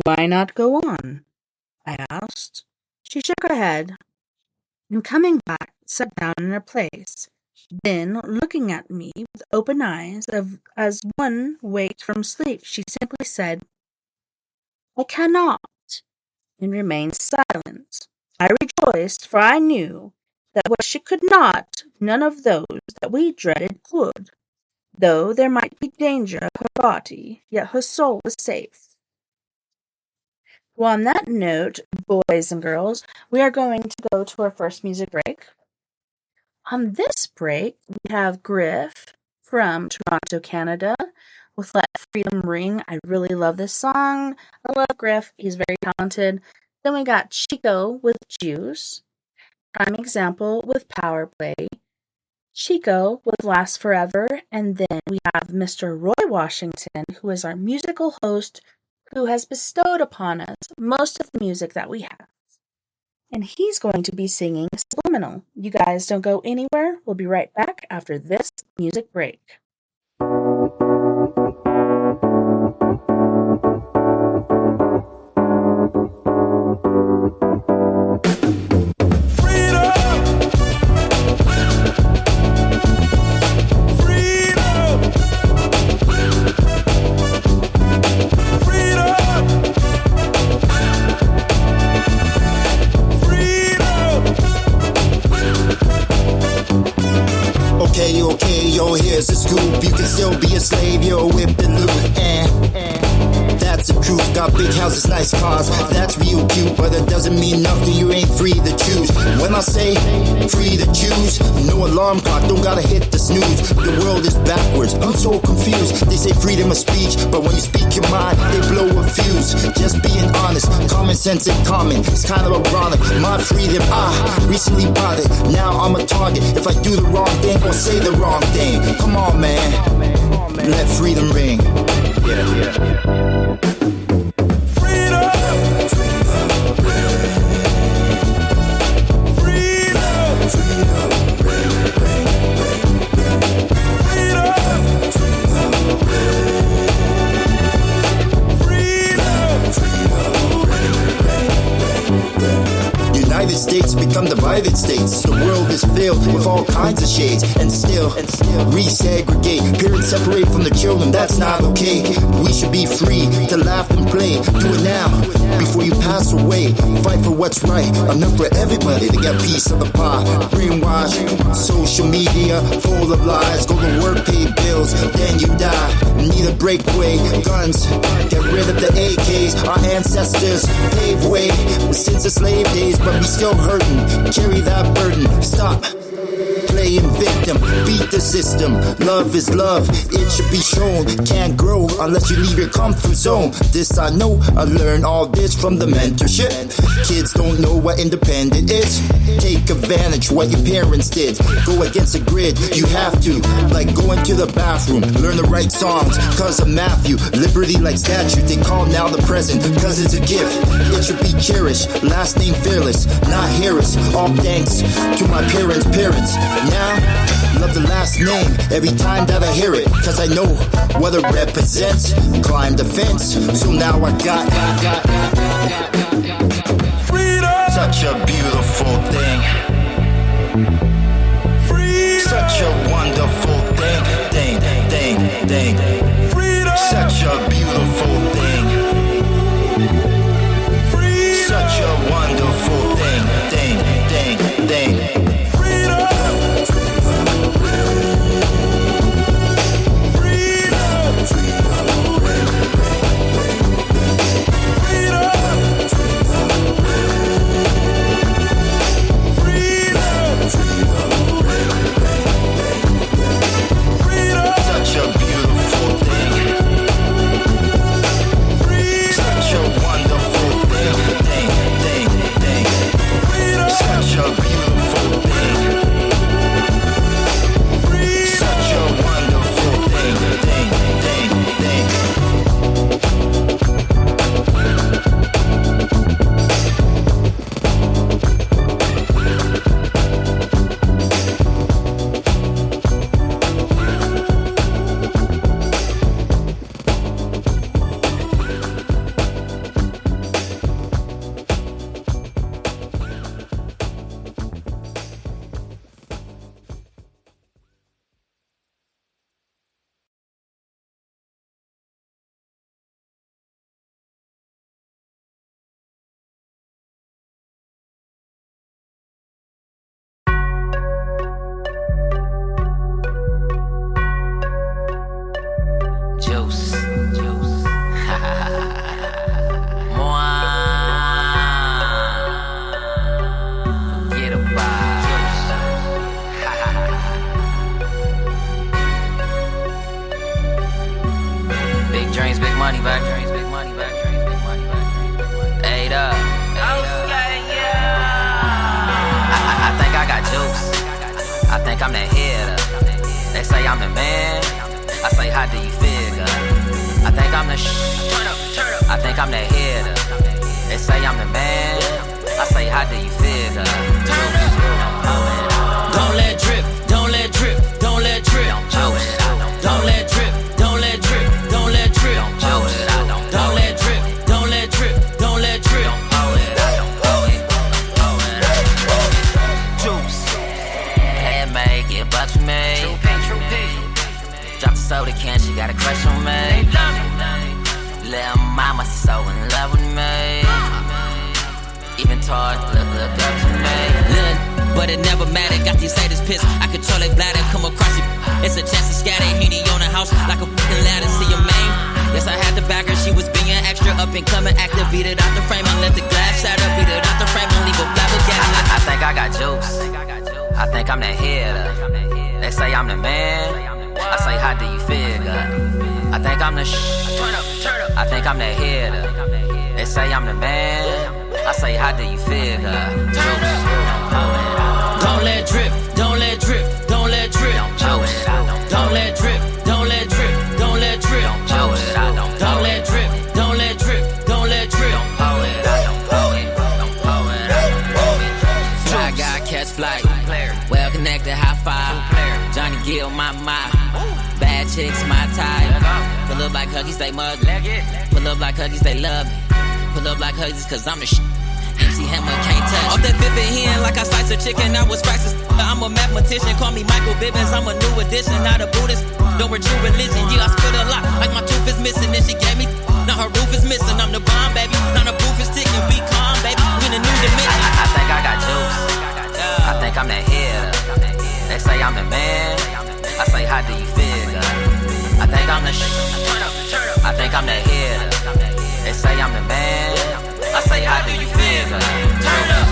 "Why not go on?" I asked. She shook her head, and coming back, sat down in her place. Then, looking at me with open eyes, as one waked from sleep, she simply said, "I cannot," and remained silent. I rejoiced, for I knew that what she could not, none of those that we dreaded could. Though there might be danger of her body, yet her soul was safe. Well, on that note, boys and girls, we are going to go to our first music break. On this break, we have Griff from Toronto, Canada, with Let Freedom Ring. I really love this song. I love Griff. He's very talented. Then we got Chico with Juice, Prime Example with Power Play, Chico with Last Forever, and then we have Mr. Roy Washington, who is our musical host, who has bestowed upon us most of the music that we have. And he's going to be singing Subliminal. You guys don't go anywhere. We'll be right back after this music break. Okay, yo, here's the scoop. You can still be a slave, you're whipped and loop. That's the truth. Got big houses, nice cars. That's real cute, but it doesn't mean nothing. You ain't free to choose. When I say free to choose, no alarm clock, don't gotta hit the snooze. The world is backwards, I'm so confused. They say freedom of speech, but when you speak your mind, they blow a fuse. Just being honest, common sense and common. It's kind of ironic. My freedom, I recently bought it. Now I'm a target if I do the wrong thing or say the wrong thing. Come on, man. Let freedom ring. Yeah. United States become divided states. The world is filled with all kinds of shades, and still resegregate. Parents separate from the children, that's not okay. We should be free to laugh and play. Do it now, before you pass away. Fight for what's right, enough for everybody to get a piece of the pie. Brainwash, social media, full of lies. Go to work, pay bills, then you die. Need a breakaway, guns, get rid of the AKs. Our ancestors paved way since the slave days, but we still hurting. Carry that burden. Stop playing victim. Beat the system. Love is love. It should be shown. Can't grow unless you leave your comfort zone. This I know. I learned all this from the mentorship. Kids don't know what independent is. Take advantage what your parents did. Go against the grid. You have to. Like going to the bathroom. Learn the right songs. Cause of Matthew. Liberty like statue. They call now the present. Cause it's a gift. It should be cherished. Last name fearless. Not Harris. All thanks to my parents' parents. Now, love the last name every time that I hear it, cause I know what it represents. Climb the fence, so now I got freedom. Such a beautiful thing. Freedom. Such a wonderful thing. Freedom. Such a beautiful thing. Freedom. Such a wonderful thing. Freedom. Cause I'm the MC Hammer can't touch. Off that fifth hand like I slice a chicken, I was practicing. I'm a mathematician, call me Michael Bibbins. I'm a new addition, not a Buddhist. Don't true religion, yeah, I spit a lot. Like my tooth is missing and she gave me. Now her roof is missing, I'm the bomb, baby. Now the proof is ticking, be calm, baby. We in a new dimension. I think I got juice. I think I'm that hitter. They say I'm the man. I say, how do you feel? I think I'm the I think I'm that hitter. They say I'm the man. I say, how do you feel? Turn up.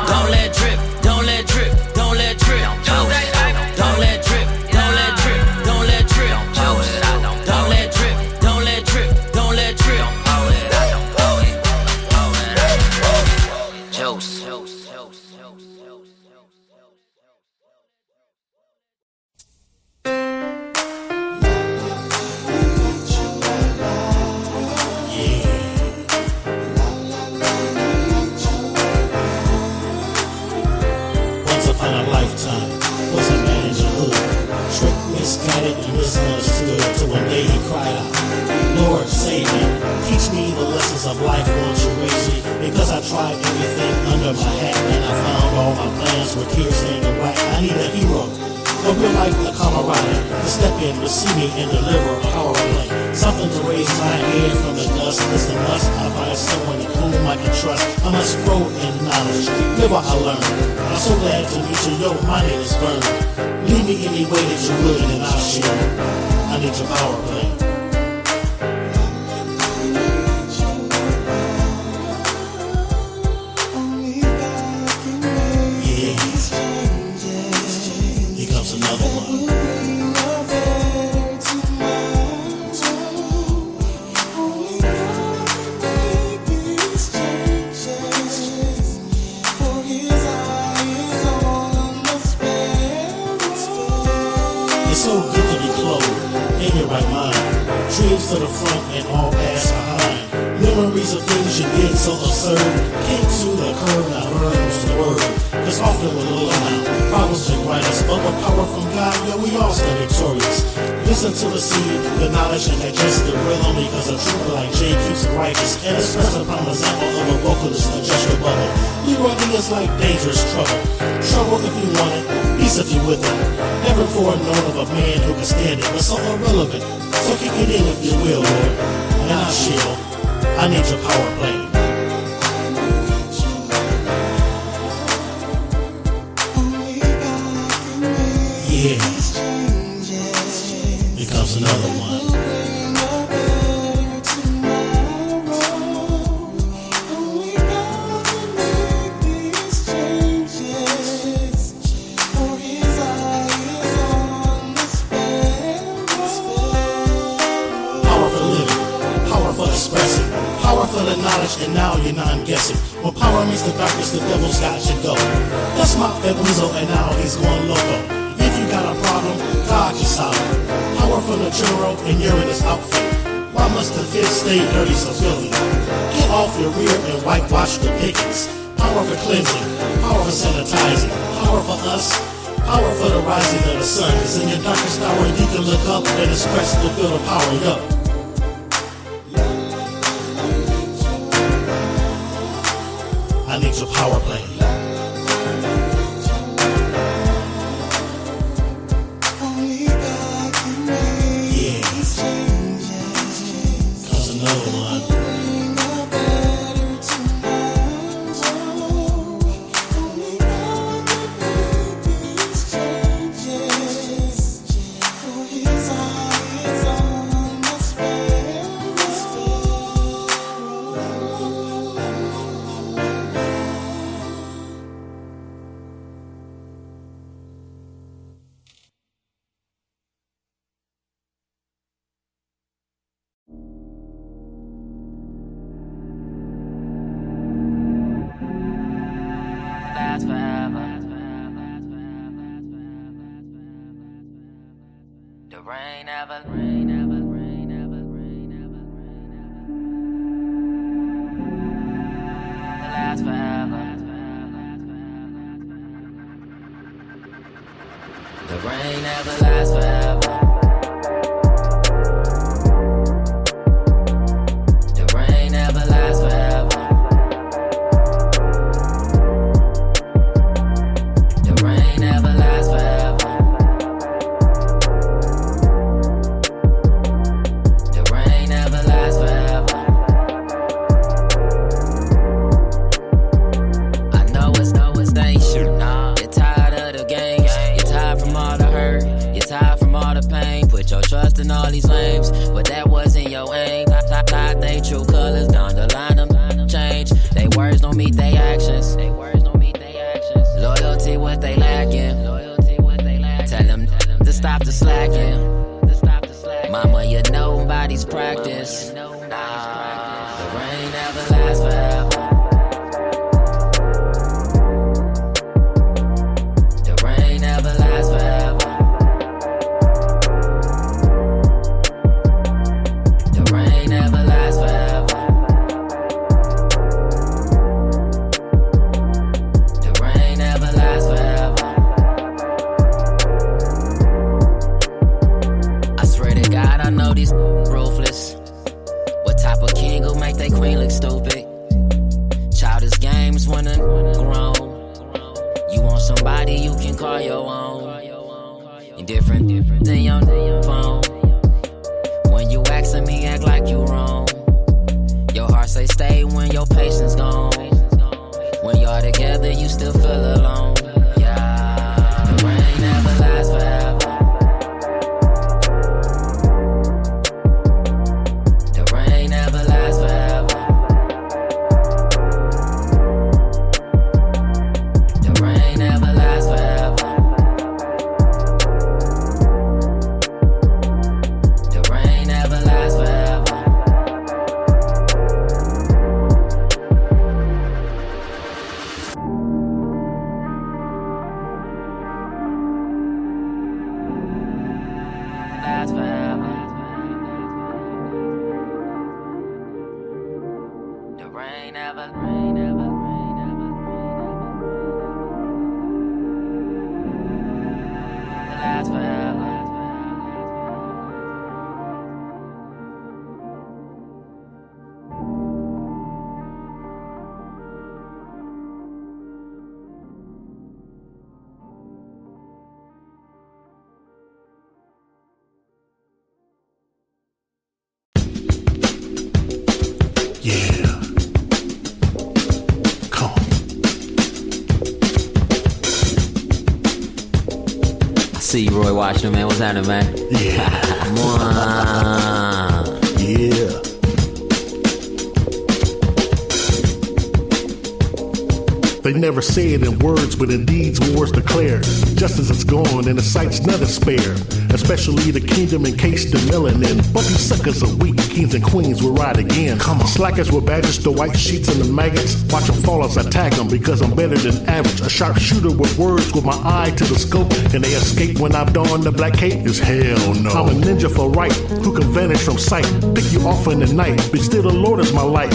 Don't let drip, don't let drip, don't let drip. Don't let drip, don't let drip, don't let drip. Don't let drip, don't let drip, don't let drip. Juice. Once upon a lifetime was a understood till one day he cried out, Lord, save me. Teach me the lessons of life, won't you raise me? Because I tried everything under my hat and I found all my plans were tears in the right. I need a hero, a real life Colorado, to step in, receive me, and deliver a power play. Something to raise my head from the dust. It's a must. I find someone in whom I can trust. I must grow in knowledge, live what I learn. I'm so glad to meet you, yo, my name is Vern. Lead me any way that you're willing and I'll share. I need your power play. To the front and all past behind. Memories of things you did so absurd. Came to the curb, now burns the word. Cause often we're low now, problems they write us. But with power from God, yo, we all stay victorious. Listen to the seed, the knowledge and digest the rhythm. Because a trooper like Jay keeps it righteous. And express upon the example of a vocalist, adjust your bubble. Leroy is like dangerous trouble. Trouble if you want it, peace if you with it. Never before known of a man who can stand it, but so irrelevant. So kick it in if you will, Lord, and I'll shield. I need your power play. Yeah, here comes another one. And now you're non-guessing. When power meets the darkness, the devil's got to go. That's my Weasel, and now he's going loco. If you got a problem, God can solve it. Power from the general, and you're in his outfit. Why must the fifth stay dirty so filthy? Get off your rear and whitewash the pickets. Power for cleansing, power for sanitizing, power for us, power for the rising of the sun. Cause in your darkest hour, you can look up and express to feel the power up. I need your power play. Yeah. Comes another one. I know these ruthless. What type of king will make they queen look stupid? Childish games when I'm grown. You want somebody you can call your own. Indifferent than your phone. When you asking me, act like you wrong. Your heart say stay when your patience gone. When y'all together, you still feel alone. Yeah, the rain never lasts forever. The rain never lasts forever. The rain never lasts forever. The rain never lasts forever. Lasts forever. The rain never, rain never, rain never, lasts forever. Yeah. Come on. I see you, Roy Washington, man. What's happening, man? Yeah. Come on. Yeah. They never say it in words, but in deeds wars declared. Justice is gone and the sight's none is spared. Especially the kingdom encased in melanin. But these suckers are weak, kings and queens will ride again. Come on. Slackers with badges, the white sheets and the maggots. Watch them fall as I tag them because I'm better than average. A sharp shooter with words with my eye to the scope. Can they escape when I don the black cape? Is hell no. I'm a ninja for right, who can vanish from sight. Pick you off in the night, but still the Lord is my light.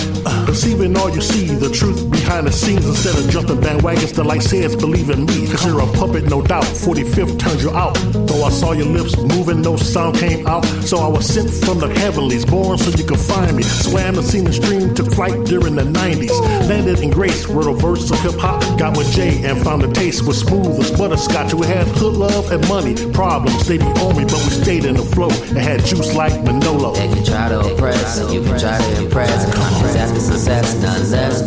Perceiving all you see, the truth behind the scenes. Instead of jumping bandwagons, the light says believe in me. Cause you're a puppet, no doubt. 45th turned you out. Though I saw your lips moving, no sound came out. So I was sent from the heavenlies, born so you could find me. Swam the scene and stream, took flight during the 90s. Landed in Grace, wrote a verse of hip hop. Got with Jay and found the taste was smooth as butterscotch. We had hood love and money problems, they be on me, but we stayed in the flow. It had juice like Manolo. They can try to oppress, you can try to impress. I'm just after success, none less.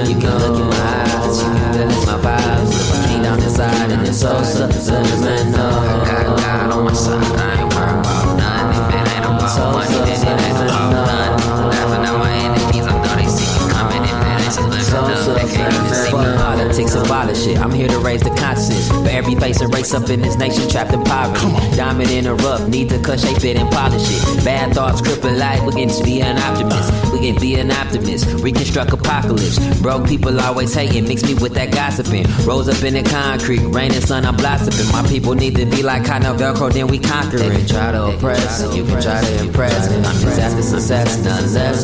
You can look in my eyes, you can feel it, my vibes. Came down inside and it's so subliminal. I got God on my side, I ain't worried about none. If it ain't about money, then it ain't about none. Laughing at my enemies, I know they see me coming. If it ain't subliminal, they can't even see me. Politics abolish it, I'm here to raise the consciousness. For every face and race up in this nation trapped in poverty. Diamond in the rough, need to cut, shape it and polish it. Bad thoughts cripple life, we can be an optimist. We can be an optimist, reconstruct apocalypse. Broke people always hating, mix me with that gossiping. Rose up in the concrete, rain and sun, I'm blossoming. My people need to be like kind of Velcro, then we conquering. They can try to oppress, you can try to impress. I'm just after success, none less.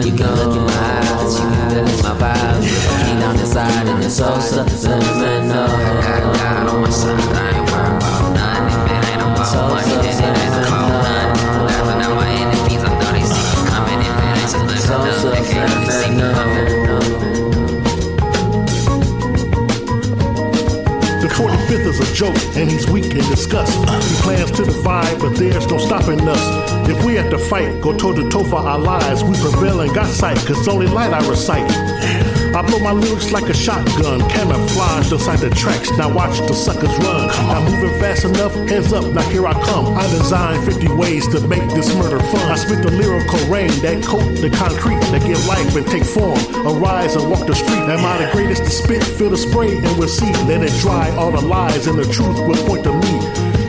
You can look in my eyes, you can feel it, my vibes. Came down inside and it's so subliminal. I got God on my side, I ain't worried about none. If it ain't about money, then it ain't about none. Laughing at my enemies, I know they see me coming. If it ain't subliminal, they can't even see me coming. The 45th is a joke, and he's weak in disgust. He plans to divide, but there's no stopping us. If we have to fight, go toe to toe for our lives, we prevail and got sight, cause only light I recite. I blow my lyrics like a shotgun, camouflaged inside the tracks. Now watch the suckers run. Not moving fast enough, heads up, now here I come. I designed 50 ways to make this murder fun. I spit the lyrical rain that coat the concrete, that give life and take form. Arise and walk the street. Am I the greatest to spit? Feel the spray and we'll see. Let it dry, all the lies and the truth will point to me.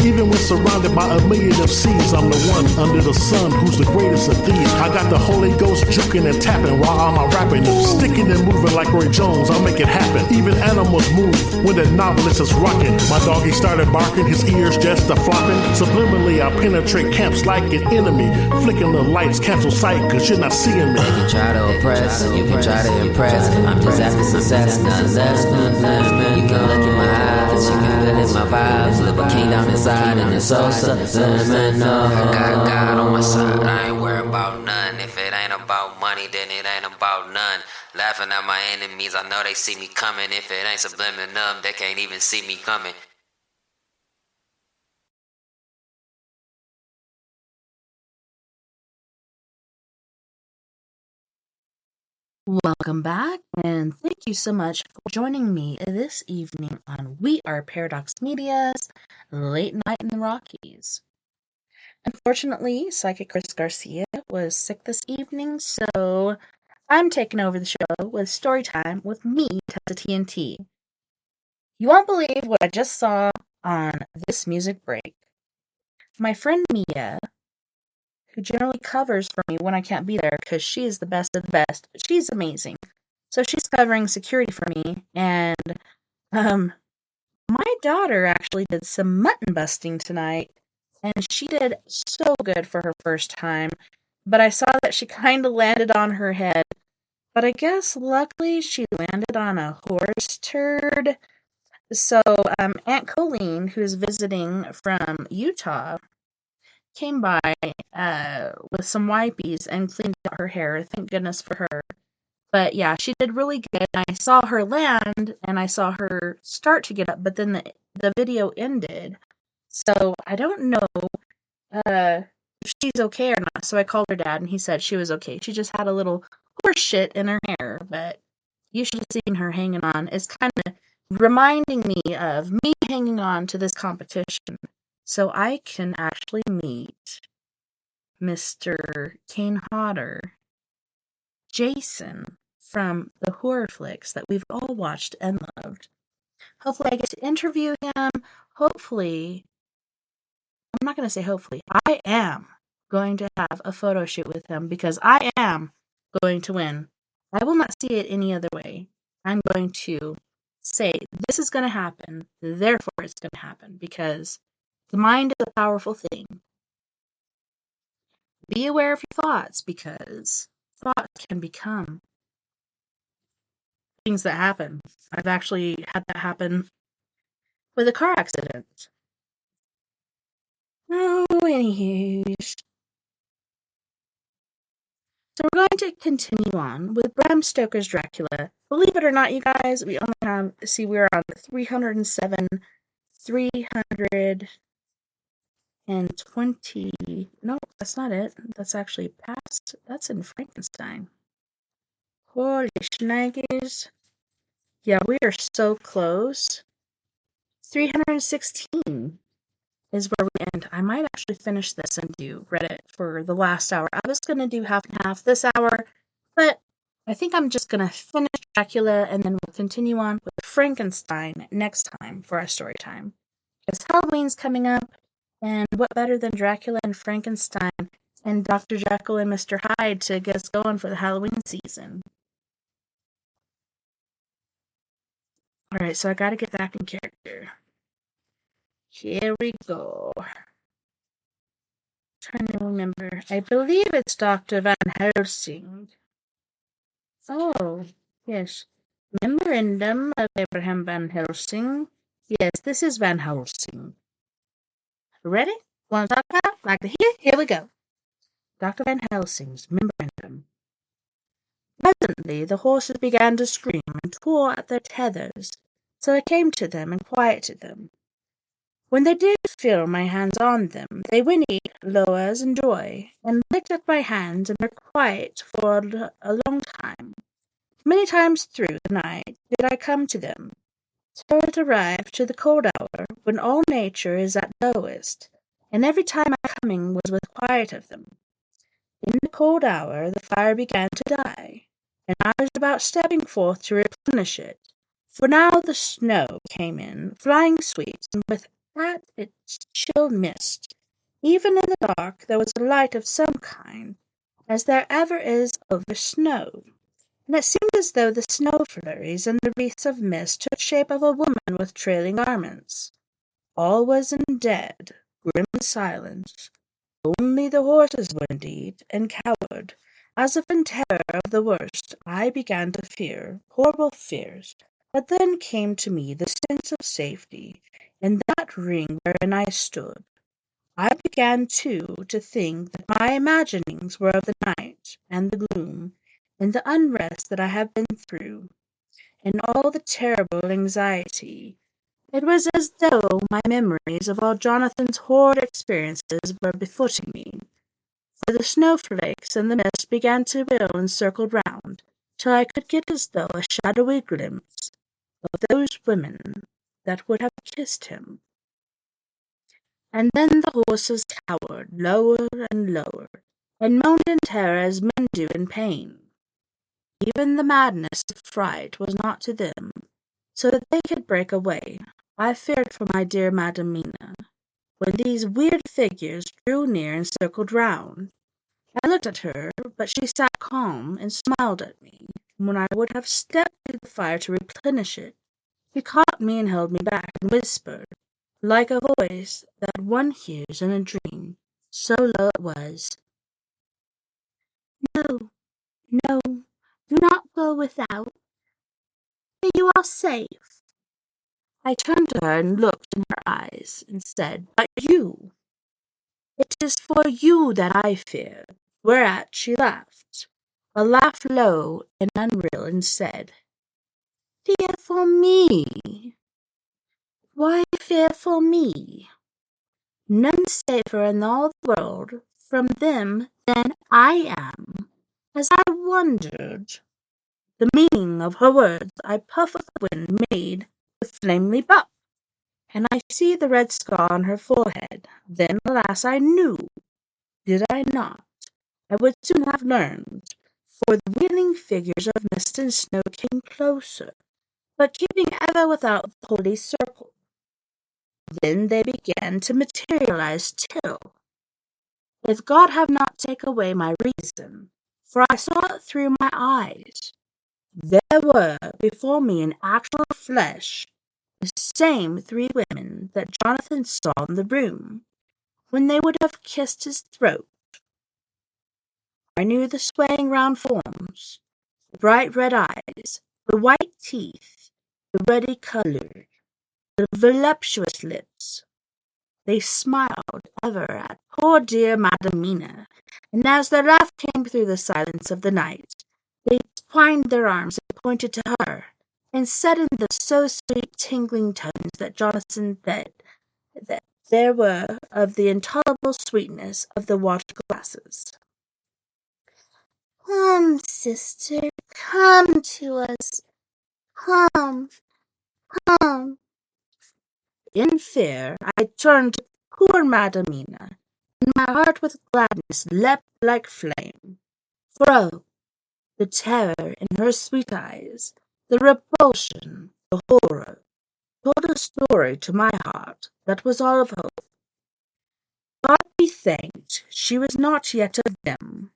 Even when surrounded by a million MCs, I'm the one under the sun who's the greatest of these. I got the Holy Ghost juking and tapping while I'm rapping. Sticking and moving like Roy Jones, I'll make it happen. Even animals move when the novelist is rocking. My doggy started barking, his ears just a flopping. Subliminally, I penetrate camps like an enemy. Flicking the lights, cancel sight, cause you're not seeing me. They can try to oppress, you can try to impress. I'm just after success, none less. You can look in my eyes, you can feel it, my vibes. Live a king down inside. side and it's so subliminal. I got God on my side, I ain't worried about none. If it ain't about money, then it ain't about none. Laughing at my enemies, I know they see me coming. If it ain't subliminal, they can't even see me coming. Welcome back, and thank you so much for joining me this evening on We Are Paradox Media's Late Night in the Rockies. Unfortunately, Psychic Chris Garcia was sick this evening, so I'm taking over the show with Storytime with me, TessaTNT. You won't believe what I just saw on this music break. My friend Mia, who generally covers for me when I can't be there because she is the best of the best. She's amazing. So she's covering security for me, and my daughter actually did some mutton busting tonight, and she did so good for her first time, but I saw that she kind of landed on her head, but I guess luckily she landed on a horse turd. So Aunt Colleen, who's visiting from Utah, came by with some wipies and cleaned out her hair. Thank goodness for her. But yeah, she did really good. I saw her land and I saw her start to get up, but then the video ended. So I don't know if she's okay or not. So I called her dad and he said she was okay. She just had a little horse shit in her hair, but you should have seen her hanging on. It's kind of reminding me of me hanging on to this competition so I can actually meet Mr. Kane Hodder, Jason from the horror flicks that we've all watched and loved. Hopefully I get to interview him. Hopefully, I'm not going to say hopefully, I am going to have a photo shoot with him because I am going to win. I will not see it any other way. I'm going to say, this is going to happen, therefore it's going to happen, because the mind is a powerful thing. Be aware of your thoughts, because thoughts can become things that happen. I've actually had that happen with a car accident. Oh, anywho. So we're going to continue on with Bram Stoker's Dracula. Believe it or not, you guys, we only have, we're on 307, 320, no, that's not it. That's actually past, that's in Frankenstein. Holy shnikes. Yeah, we are so close. 316 is where we end. I might actually finish this and do Reddit for the last hour. I was going to do half and half this hour, but I think I'm just going to finish Dracula and then we'll continue on with Frankenstein next time for our story time. Because Halloween's coming up, and what better than Dracula and Frankenstein and Dr. Jekyll and Mr. Hyde to get us going for the Halloween season. Alright, so I gotta get back in character. Here we go. Trying to remember. I believe it's Dr. Van Helsing. Oh, yes. Memorandum of Abraham Van Helsing. Yes, this is Van Helsing. Ready? Want to talk about? Like to hear? Here we go. Dr. Van Helsing's Memorandum. Presently the horses began to scream and tore at their tethers, so I came to them and quieted them. When they did feel my hands on them, they whinnied lowers in joy, and licked at my hands and were quiet for a long time. Many times through the night did I come to them, till it arrived to the cold hour, when all nature is at lowest, and every time my coming was with quiet of them. In the cold hour the fire began to die, and I was about stepping forth to replenish it, for now the snow came in, flying sweet, and with that its chill mist. Even in the dark there was a light of some kind, as there ever is over snow, and it seemed as though the snow flurries and the wreaths of mist took shape of a woman with trailing garments. All was in dead, grim silence. Only the horses whinnied and cowered, as if in terror of the worst. I began to fear horrible fears, but then came to me the sense of safety, in that ring wherein I stood, I began too to think that my imaginings were of the night and the gloom, and the unrest that I have been through, and all the terrible anxiety. It was as though my memories of all Jonathan's horrid experiences were befooting me, for the snowflakes and the mist began to wheel and circled round, till I could get as though a shadowy glimpse of those women that would have kissed him. And then the horses cowered lower and lower, and moaned in terror as men do in pain. Even the madness of fright was not to them, so that they could break away. I feared for my dear Madamina, when these weird figures drew near and circled round. I looked at her, but she sat calm and smiled at me, and when I would have stepped to the fire to replenish it, she caught me and held me back, and whispered, like a voice that one hears in a dream, so low it was, "No, no, do not go without. You are safe." I turned to her and looked in her eyes, and said, "But you? It is for you that I fear." Whereat she laughed, a laugh low and unreal, and said, "Fear for me? Why fear for me? None safer in all the world from them than I am." As I wondered the meaning of her words, I puff of the wind made the flame leap up, and I see the red scar on her forehead. Then, alas, I knew, did I not, I would soon have learned, for the wheeling figures of mist and snow came closer, but keeping ever without the holy circle. Then they began to materialize till, if God have not taken away my reason, for I saw it through my eyes, there were before me in actual flesh the same three women that Jonathan saw in the room when they would have kissed his throat. I knew the swaying round forms, the bright red eyes, the white teeth, the ruddy colour, the voluptuous lips. They smiled ever at poor dear Madamina, and as their laugh came through the silence of the night, they twined their arms and pointed to her, and said in the so sweet tingling tones that Jonathan said, that there were of the intolerable sweetness of the water glasses. "Come, sister, come to us. Come, come." In fear I turned to poor Madamina, and my heart with gladness leapt like flame. For oh, the terror in her sweet eyes, the repulsion, the horror, told a story to my heart that was all of hope. God be thanked, she was not yet of them.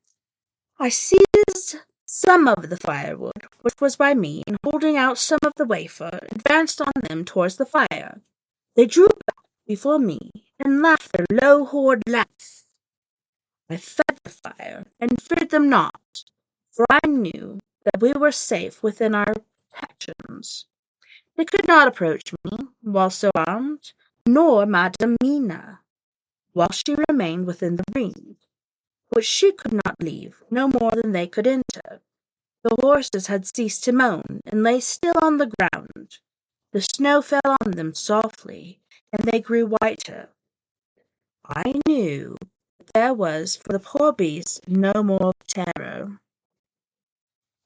I seized some of the firewood which was by me, and holding out some of the wafer, advanced on them towards the fire. They drew back before me, and laughed their low horrid laughs. I fed the fire, and feared them not, for I knew that we were safe within our protections. They could not approach me, while so armed, nor Madamina, while she remained within the ring, which she could not leave, no more than they could enter. The horses had ceased to moan, and lay still on the ground. The snow fell on them softly, and they grew whiter. I knew that there was for the poor beasts no more terror.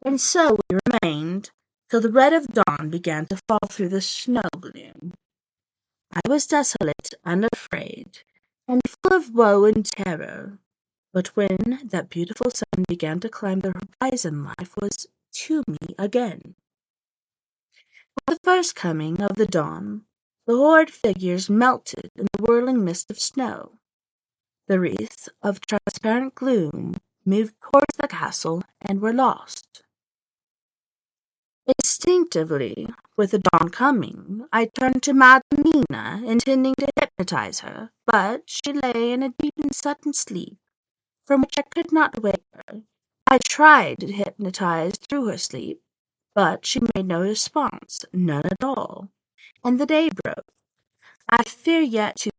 And so we remained, till the red of dawn began to fall through the snow gloom. I was desolate, unafraid, and full of woe and terror. But when that beautiful sun began to climb the horizon, life was to me again. With the first coming of the dawn, the horrid figures melted in the whirling mist of snow. The wreaths of transparent gloom moved towards the castle and were lost. Instinctively, with the dawn coming, I turned to Madamina, intending to hypnotize her, but she lay in a deep and sudden sleep, from which I could not wake her. I tried to hypnotize through her sleep, but she made no response, none at all, and the day broke. I fear yet to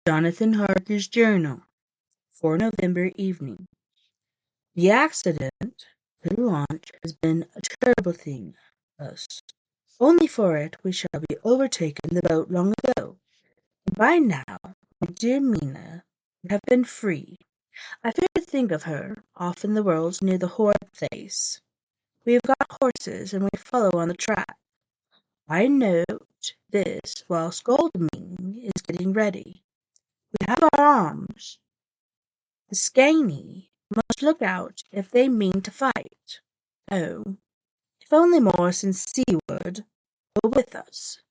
Jonathan Harker's journal for November evening. The accident, the launch, has been a terrible thing for us. Only for it we shall be overtaken the boat long ago. By now, my dear Mina would have been free. I fear to think of her, off in the world near the horrid place. We have got horses, and we follow on the track. I note this whilst Goldming is getting ready. We have our arms. The Skaney must look out if they mean to fight. Oh, if only Morris and Seward were with us.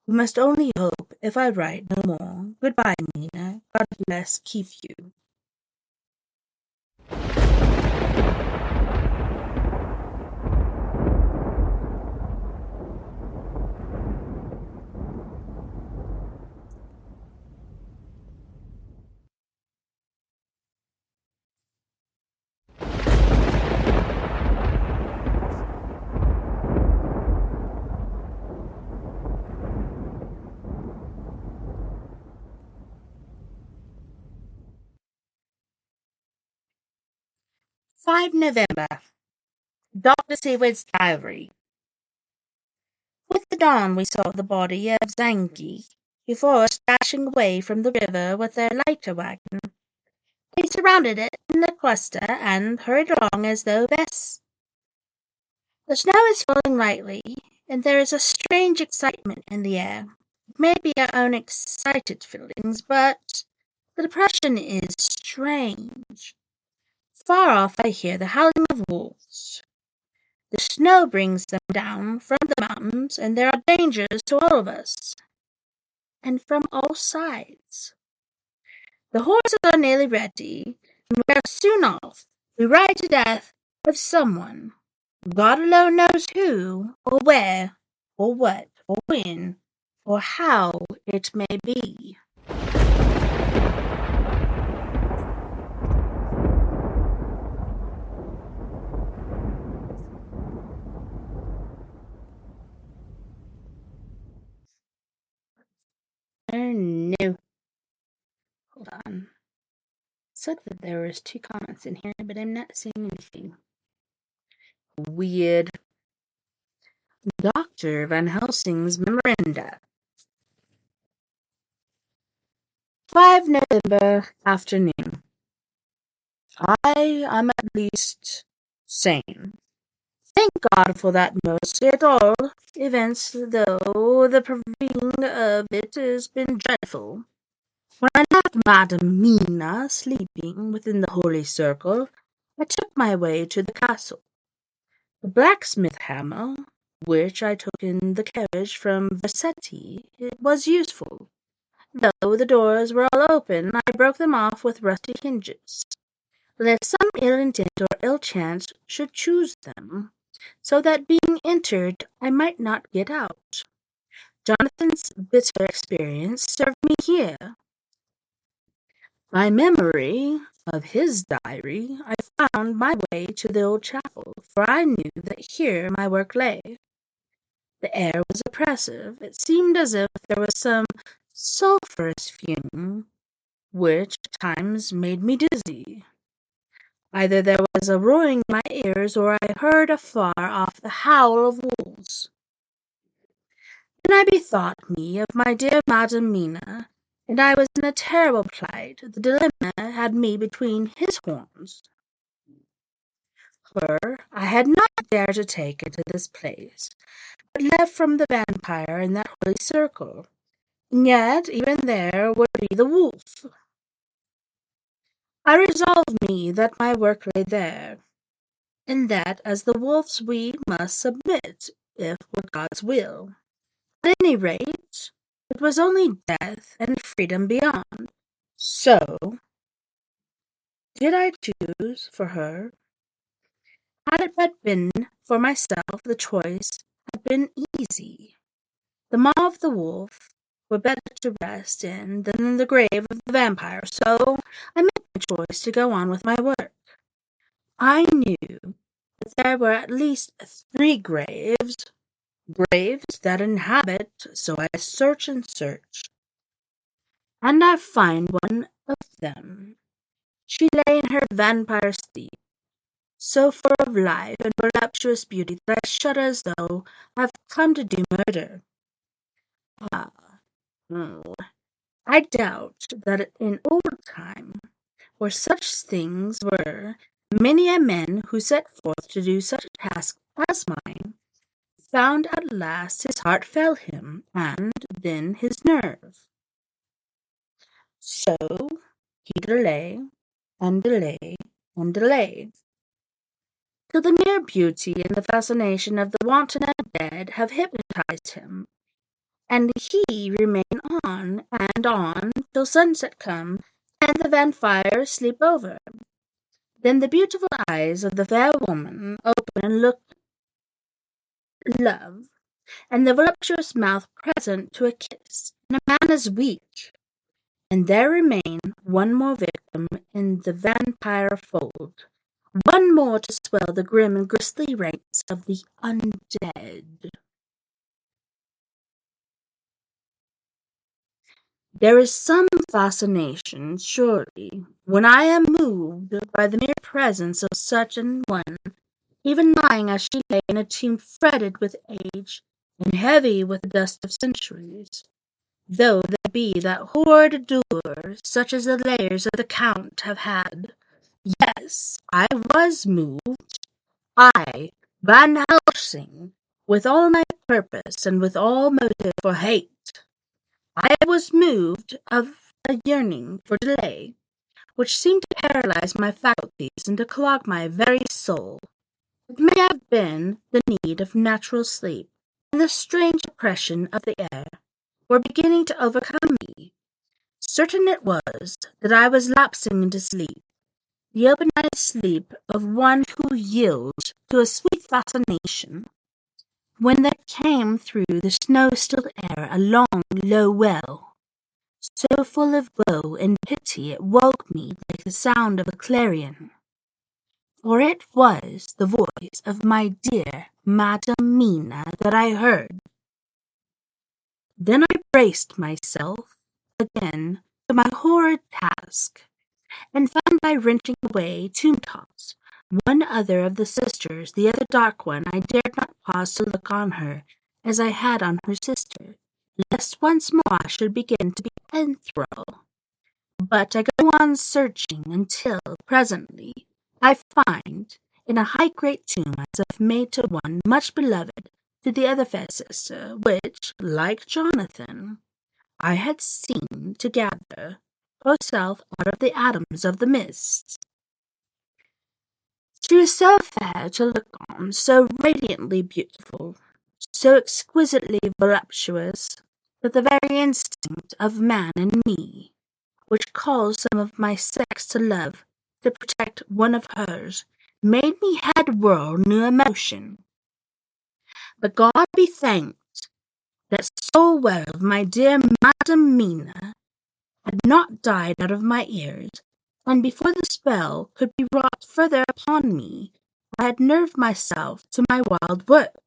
We must only hope if I write no more. Goodbye, Mina. God bless keep you. November 5. Dr. Seward's diary. With the dawn we saw the body of Zangi before us dashing away from the river with their lighter wagon. They surrounded it in a cluster and hurried along as though best. The snow is falling lightly, and there is a strange excitement in the air. It may be our own excited feelings, but the depression is strange. Far off I hear the howling of wolves. The snow brings them down from the mountains, and there are dangers to all of us, and from all sides. The horses are nearly ready, and we are soon off. We ride to death with someone. God alone knows who, or where, or what, or when, or how it may be. No. Hold on. It said that there was 2 comments in here, but I'm not seeing anything. Weird. Dr. Van Helsing's memoranda. 5 November afternoon. I am at least sane. Thank God for that mercy at all events, though the proving of it has been dreadful. When I left Madam Mina sleeping within the holy circle, I took my way to the castle. The blacksmith hammer, which I took in the carriage from Vercetti, was useful. Though the doors were all open, I broke them off with rusty hinges, lest some ill intent or ill chance should choose them, so that being entered I might not get out. Jonathan's bitter experience served me here. By memory of his diary, I found my way to the old chapel, for I knew that here my work lay. The air was oppressive. It seemed as if there was some sulphurous fume, which at times made me dizzy. Either there was a roaring in my ears, or I heard afar off the howl of wolves. Then I bethought me of my dear Madam Mina, and I was in a terrible plight. The dilemma had me between his horns. Her I had not dared to take into this place, but left from the vampire in that holy circle, and yet even there would be the wolf. I resolved me that my work lay there, and that as the wolves we must submit, if were God's will. At any rate, it was only death and freedom beyond. So, did I choose for her? Had it but been for myself, the choice had been easy. The maw of the wolf were better to rest in than in the grave of the vampire, so I made my choice to go on with my work. I knew that there were at least 3 graves that inhabit, so I search and search, and I find one of them. She lay in her vampire sleep, so full of life and voluptuous beauty that I shudder as though I have come to do murder. Ah, no. I doubt that in old time, where such things were, many a man who set forth to do such a task as mine found at last his heart fail him, and then his nerve. So he delay, and delay, and delay, till the mere beauty and the fascination of the wanton and dead have hypnotized him, and he remain on and on till sunset come and the vampires sleep over. Then the beautiful eyes of the fair woman open and look love, and the voluptuous mouth present to a kiss, and a man is weak, and there remain one more victim in the vampire fold, one more to swell the grim and grisly ranks of the undead. There is some fascination, surely, when I am moved by the mere presence of such an one, even lying as she lay in a tomb fretted with age and heavy with the dust of centuries, though there be that horrid doer, such as the layers of the Count have had. Yes, I was moved. I, Van Helsing, with all my purpose and with all motive for hate. I was moved of a yearning for delay, which seemed to paralyze my faculties and to clog my very soul. It may have been the need of natural sleep, and the strange oppression of the air were beginning to overcome me. Certain it was that I was lapsing into sleep, the open-eyed sleep of one who yields to a sweet fascination, when there came through the snow-stilled air a long, low wail, so full of woe and pity it woke me like the sound of a clarion. For it was the voice of my dear Madam Mina that I heard. Then I braced myself again to my horrid task, and found by wrenching away tomb-tops one other of the sisters, the other dark one, I dared not pause to look on her as I had on her sister, lest once more I should begin to be enthralled. But I go on searching until, presently, I find, in a high great tomb as if made to one much beloved to the other fair sister, which, like Jonathan, I had seen to gather herself out of the atoms of the mist. She was so fair to look on, so radiantly beautiful, so exquisitely voluptuous, that the very instinct of man in me, which calls some of my sex to love, to protect one of hers, made me head whirl new emotion. But God be thanked that soul well of my dear Madam Mina had not died out of my ears, and before the spell could be wrought further upon me, I had nerved myself to my wild work.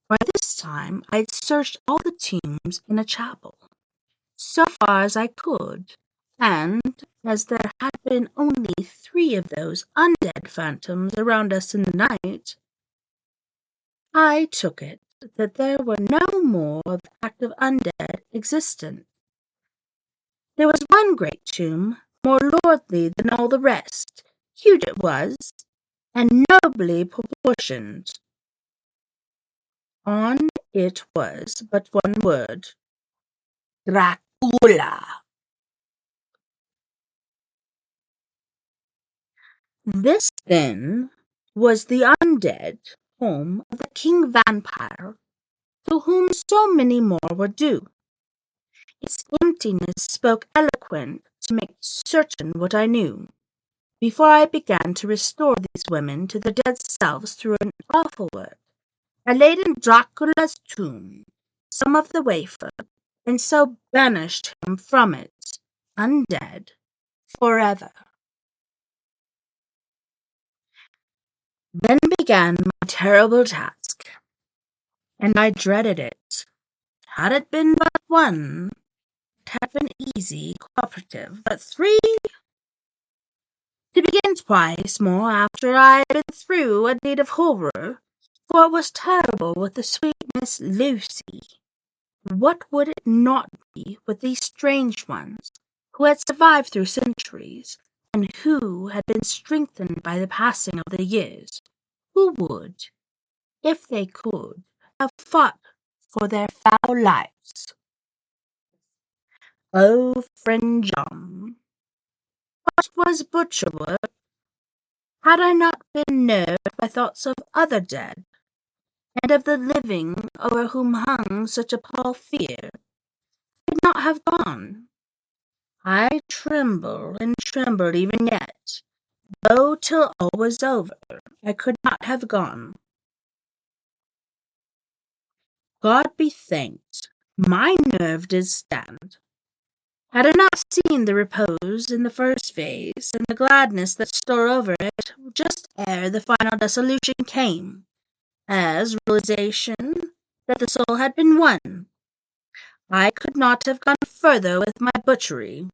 By this time I had searched all the tombs in a chapel, so far as I could, and as there had been only 3 of those undead phantoms around us in the night, I took it that there were no more of active undead existent. There was one great tomb, more lordly than all the rest. Huge it was, and nobly proportioned. On it was but one word, Dracula. This, then, was the undead home of the king vampire, to whom so many more were due. Its emptiness spoke eloquent to make certain what I knew, before I began to restore these women to their dead selves through an awful work. I laid in Dracula's tomb some of the wafer, and so banished him from it, undead, forever. Then began my terrible task, and I dreaded it. Had it been but one, it had been easy, cooperative, but three? To begin twice more after I had been through a deed of horror, for it was terrible with the sweet Miss Lucy. What would it not be with these strange ones, who had survived through centuries, and who had been strengthened by the passing of the years, who would, if they could, have fought for their foul lives? Oh, friend John, what was butcher work? Had I not been nerved by thoughts of other dead, and of the living over whom hung such a pall fear, I could not have gone. I tremble and trembled even yet, though till all was over, I could not have gone. God be thanked, my nerve did stand. Had I not seen the repose in the first phase, and the gladness that stole over it just ere the final dissolution came, as realization that the soul had been won, I could not have gone further with my butchery.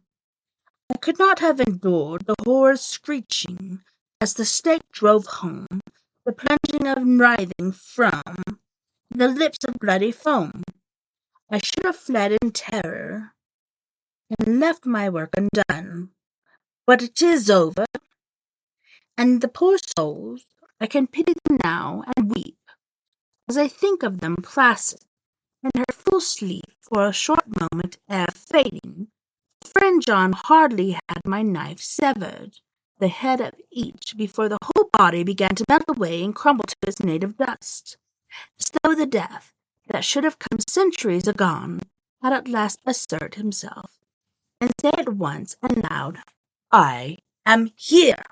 I could not have endured the horror's screeching as the stake drove home, the plunging of writhing from the lips of bloody foam. I should have fled in terror and left my work undone. But it is over, and the poor souls, I can pity them now and weep, as I think of them placid in her full sleep for a short moment ere fading. Friend John hardly had my knife severed the head of each before the whole body began to melt away and crumble to its native dust, as though the death that should have come centuries agone had at last asserted himself, and say at once and loud, I am here.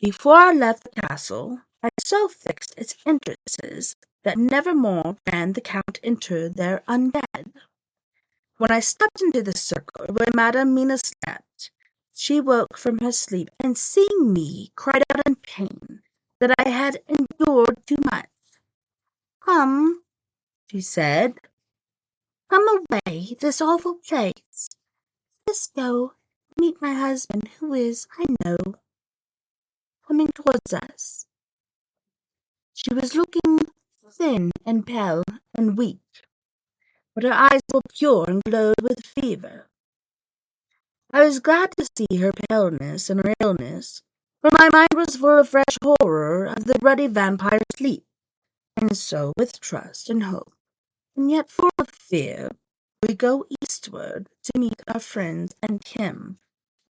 Before I left the castle, I so fixed its entrances that never more ran the Count enter there undead. When I stepped into the circle where Madame Mina slept, she woke from her sleep, and seeing me, cried out in pain that I had endured too much. Come, she said, come away this awful place. Let us go meet my husband, who is, I know, coming towards us. She was looking thin and pale and weak, but her eyes were pure and glowed with fever. I was glad to see her paleness and her illness, for my mind was full of fresh horror of the ruddy vampire's sleep, and so, with trust and hope, and yet full of fear, we go eastward to meet our friends and kin,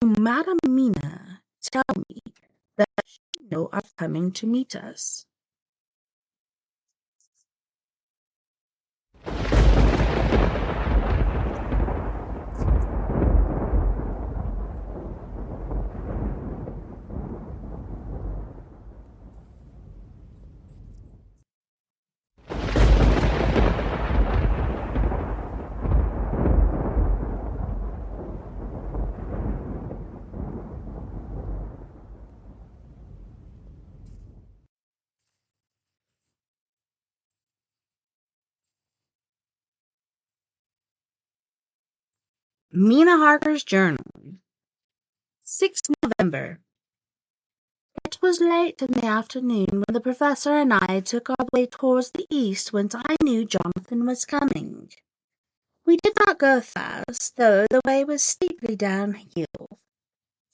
whom Madame Mina tell me that she know are coming to meet us. Mina Harker's Journal, 6 November. It was late in the afternoon when the professor and I took our way towards the east, whence I knew Jonathan was coming. We did not go fast, though the way was steeply downhill,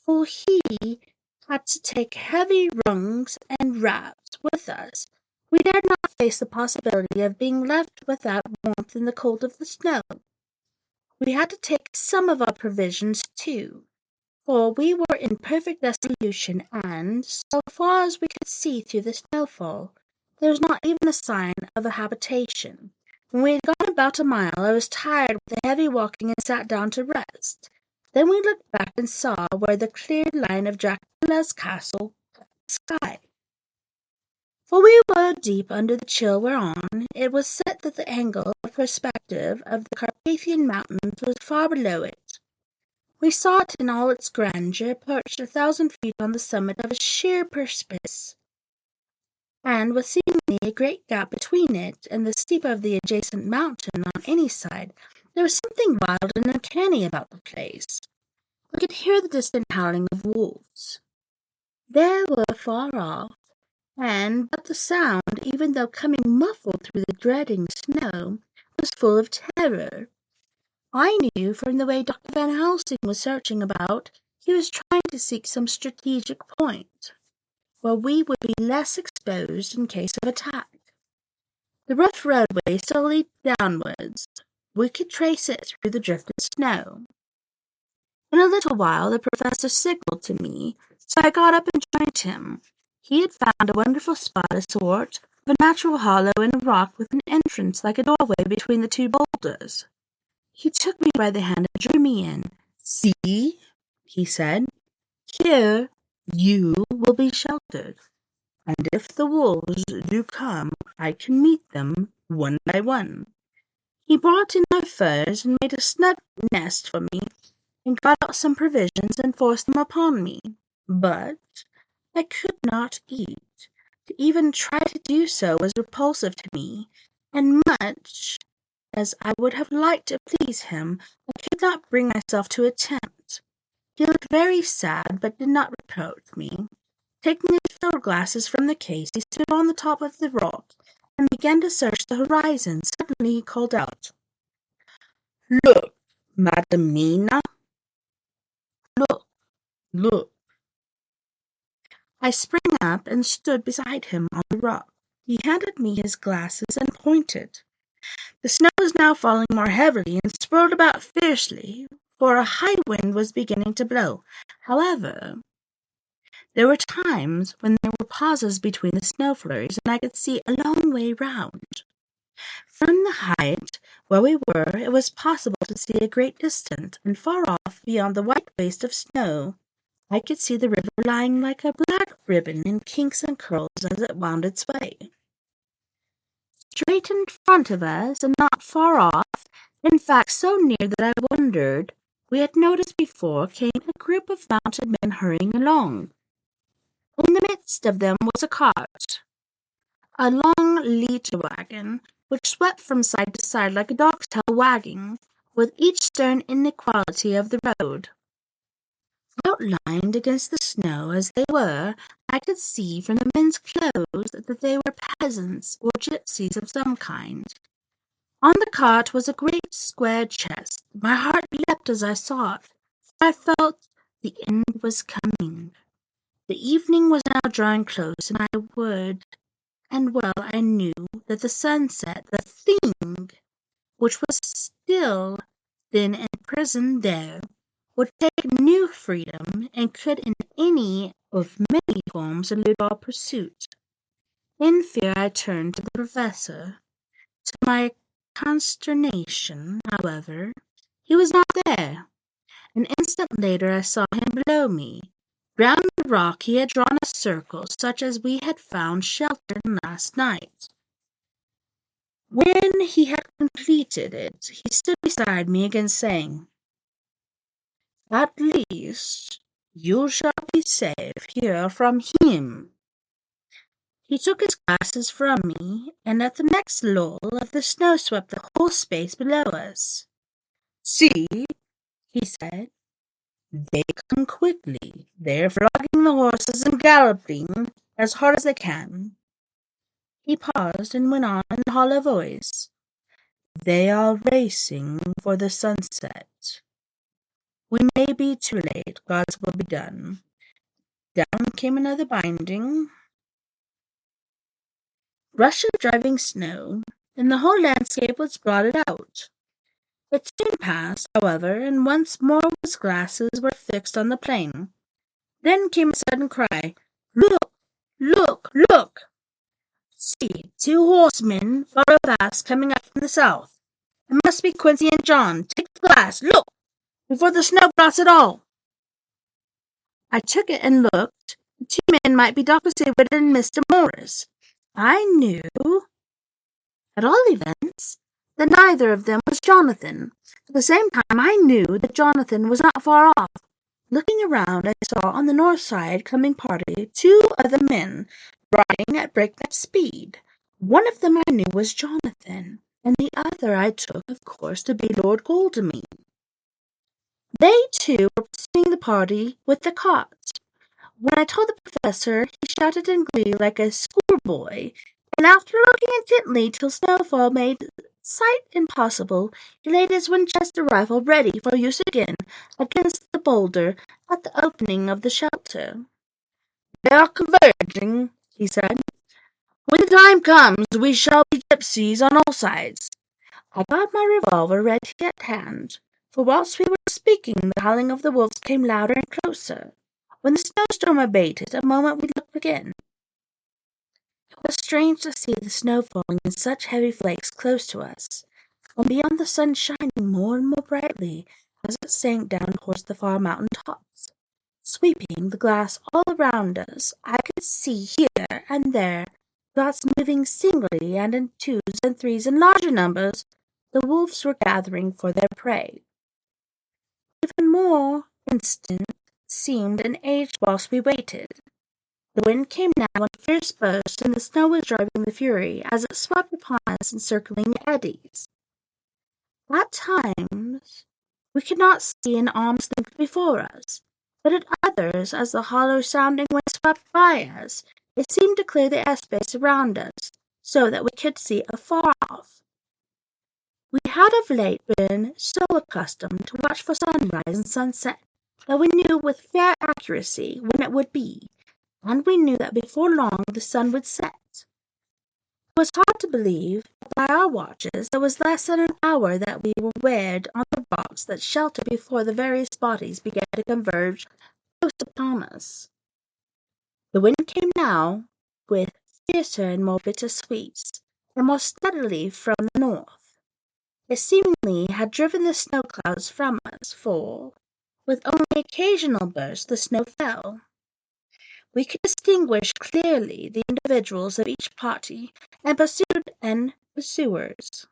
for he had to take heavy rungs and wraps with us. We dared not face the possibility of being left without warmth in the cold of the snow. We had to take some of our provisions too, for we were in perfect desolation, and, so far as we could see through the snowfall, there was not even a sign of a habitation. When we had gone about a mile, I was tired with the heavy walking and sat down to rest. Then we looked back and saw where the clear line of Dracula's castle cut the sky. For we were deep under the chill whereon it was set that the angle of perspective of the Carpathian mountains was far below it. We saw it in all its grandeur, perched 1,000 feet on the summit of a sheer precipice, and with seemingly a great gap between it and the steep of the adjacent mountain on any side. There was something wild and uncanny about the place. We could hear the distant howling of wolves. They were far off, but the sound, even though coming muffled through the dreading snow, was full of terror. I knew from the way Dr. Van Helsing was searching about, he was trying to seek some strategic point, where we would be less exposed in case of attack. The rough roadway still led downwards. We could trace it through the drifted snow. In a little while the professor signaled to me, so I got up and joined him. He had found a wonderful spot, a sort of a natural hollow in a rock with an entrance like a doorway between the two boulders. He took me by the hand and drew me in. "See," he said, "here you will be sheltered, and if the wolves do come, I can meet them one by one." He brought in my furs and made a snug nest for me, and got out some provisions and forced them upon me. But I could not eat. To even try to do so was repulsive to me, and much as I would have liked to please him, I could not bring myself to attempt. He looked very sad, but did not reproach me. Taking his field glasses from the case, he stood on the top of the rock and began to search the horizon. Suddenly he called out, "Look, Madam Mina! Look, look!" I sprang up and stood beside him on the rock. He handed me his glasses and pointed. The snow was now falling more heavily and swirled about fiercely, for a high wind was beginning to blow. However, there were times when there were pauses between the snow flurries, and I could see a long way round. From the height where we were, it was possible to see a great distance, and far off, beyond the white waste of snow, I could see the river lying like a black ribbon in kinks and curls as it wound its way. Straight in front of us, and not far off, in fact so near that I wondered we had noticed before, came a group of mounted men hurrying along. In the midst of them was a cart, a long leech wagon, which swept from side to side like a dog's tail wagging, with each stern inequality of the road. Outlined against the snow as they were, I could see from the men's clothes that they were peasants or gypsies of some kind. On the cart was a great square chest. My heart leapt as I saw it, for I felt the end was coming. The evening was now drawing close, and I knew that the sunset, the thing which was still then imprisoned there, would take new freedom, and could in any of many forms elude all pursuit. In fear I turned to the professor. To my consternation, however, he was not there. An instant later I saw him below me. Round the rock he had drawn a circle, such as we had found shelter in last night. When he had completed it, he stood beside me again, saying, "At least you shall be safe here from him." He took his glasses from me, and at the next lull of the snow swept the whole space below us. "See," he said, They come quickly. They're flogging the horses and galloping as hard as they can." He paused and went on in a hollow voice. "They are racing for the sunset. We may be too late. God's will be done." Down came another binding. Rush of driving snow, and the whole landscape was blotted out. It soon passed, however, and once more his glasses were fixed on the plain. Then came a sudden cry. "Look! Look! Look! See, 2 horsemen follow fast, coming up from the south. It must be Quincy and John. Take the glass. Look! Before the snow blots it all." I took it and looked. The 2 men might be Dr. Seward and Mr. Morris. I knew, at all events, that neither of them was Jonathan. At the same time, I knew that Jonathan was not far off. Looking around, I saw on the north side coming party 2 other men, riding at breakneck speed. One of them I knew was Jonathan, and the other I took, of course, to be Lord Godalming. They, too, were pursuing the party with the carts. When I told the professor, he shouted in glee like a schoolboy, and after looking intently till snowfall made sight impossible, he laid his Winchester rifle ready for use again against the boulder at the opening of the shelter. "They are converging," he said. "When the time comes, we shall be gypsies on all sides." I got my revolver ready at hand, for whilst we were speaking, the howling of the wolves came louder and closer. When the snowstorm abated, a moment we looked again. It was strange to see the snow falling in such heavy flakes close to us, and beyond the sun shining more and more brightly as it sank down towards the far mountain tops. Sweeping the glass all around us, I could see here and there dots moving singly and in 2s and 3s and larger numbers. The wolves were gathering for their prey. Even more instant seemed an age whilst we waited. The wind came now in a fierce burst, and the snow was driving the fury as it swept upon us in circling eddies. At times we could not see an arm's length before us, but at others, as the hollow sounding wind swept by us, it seemed to clear the airspace around us, so that we could see afar off. We had of late been so accustomed to watch for sunrise and sunset that we knew with fair accuracy when it would be, and we knew that before long the sun would set. It was hard to believe that by our watches there was less than an hour that we were wed on the rocks that shelter before the various bodies began to converge close upon us. The wind came now with fiercer and more bitter sweeps, and more steadily from the north. It seemingly had driven the snow clouds from us, for, with only occasional bursts, the snow fell. We could distinguish clearly the individuals of each party, and pursued and pursuers.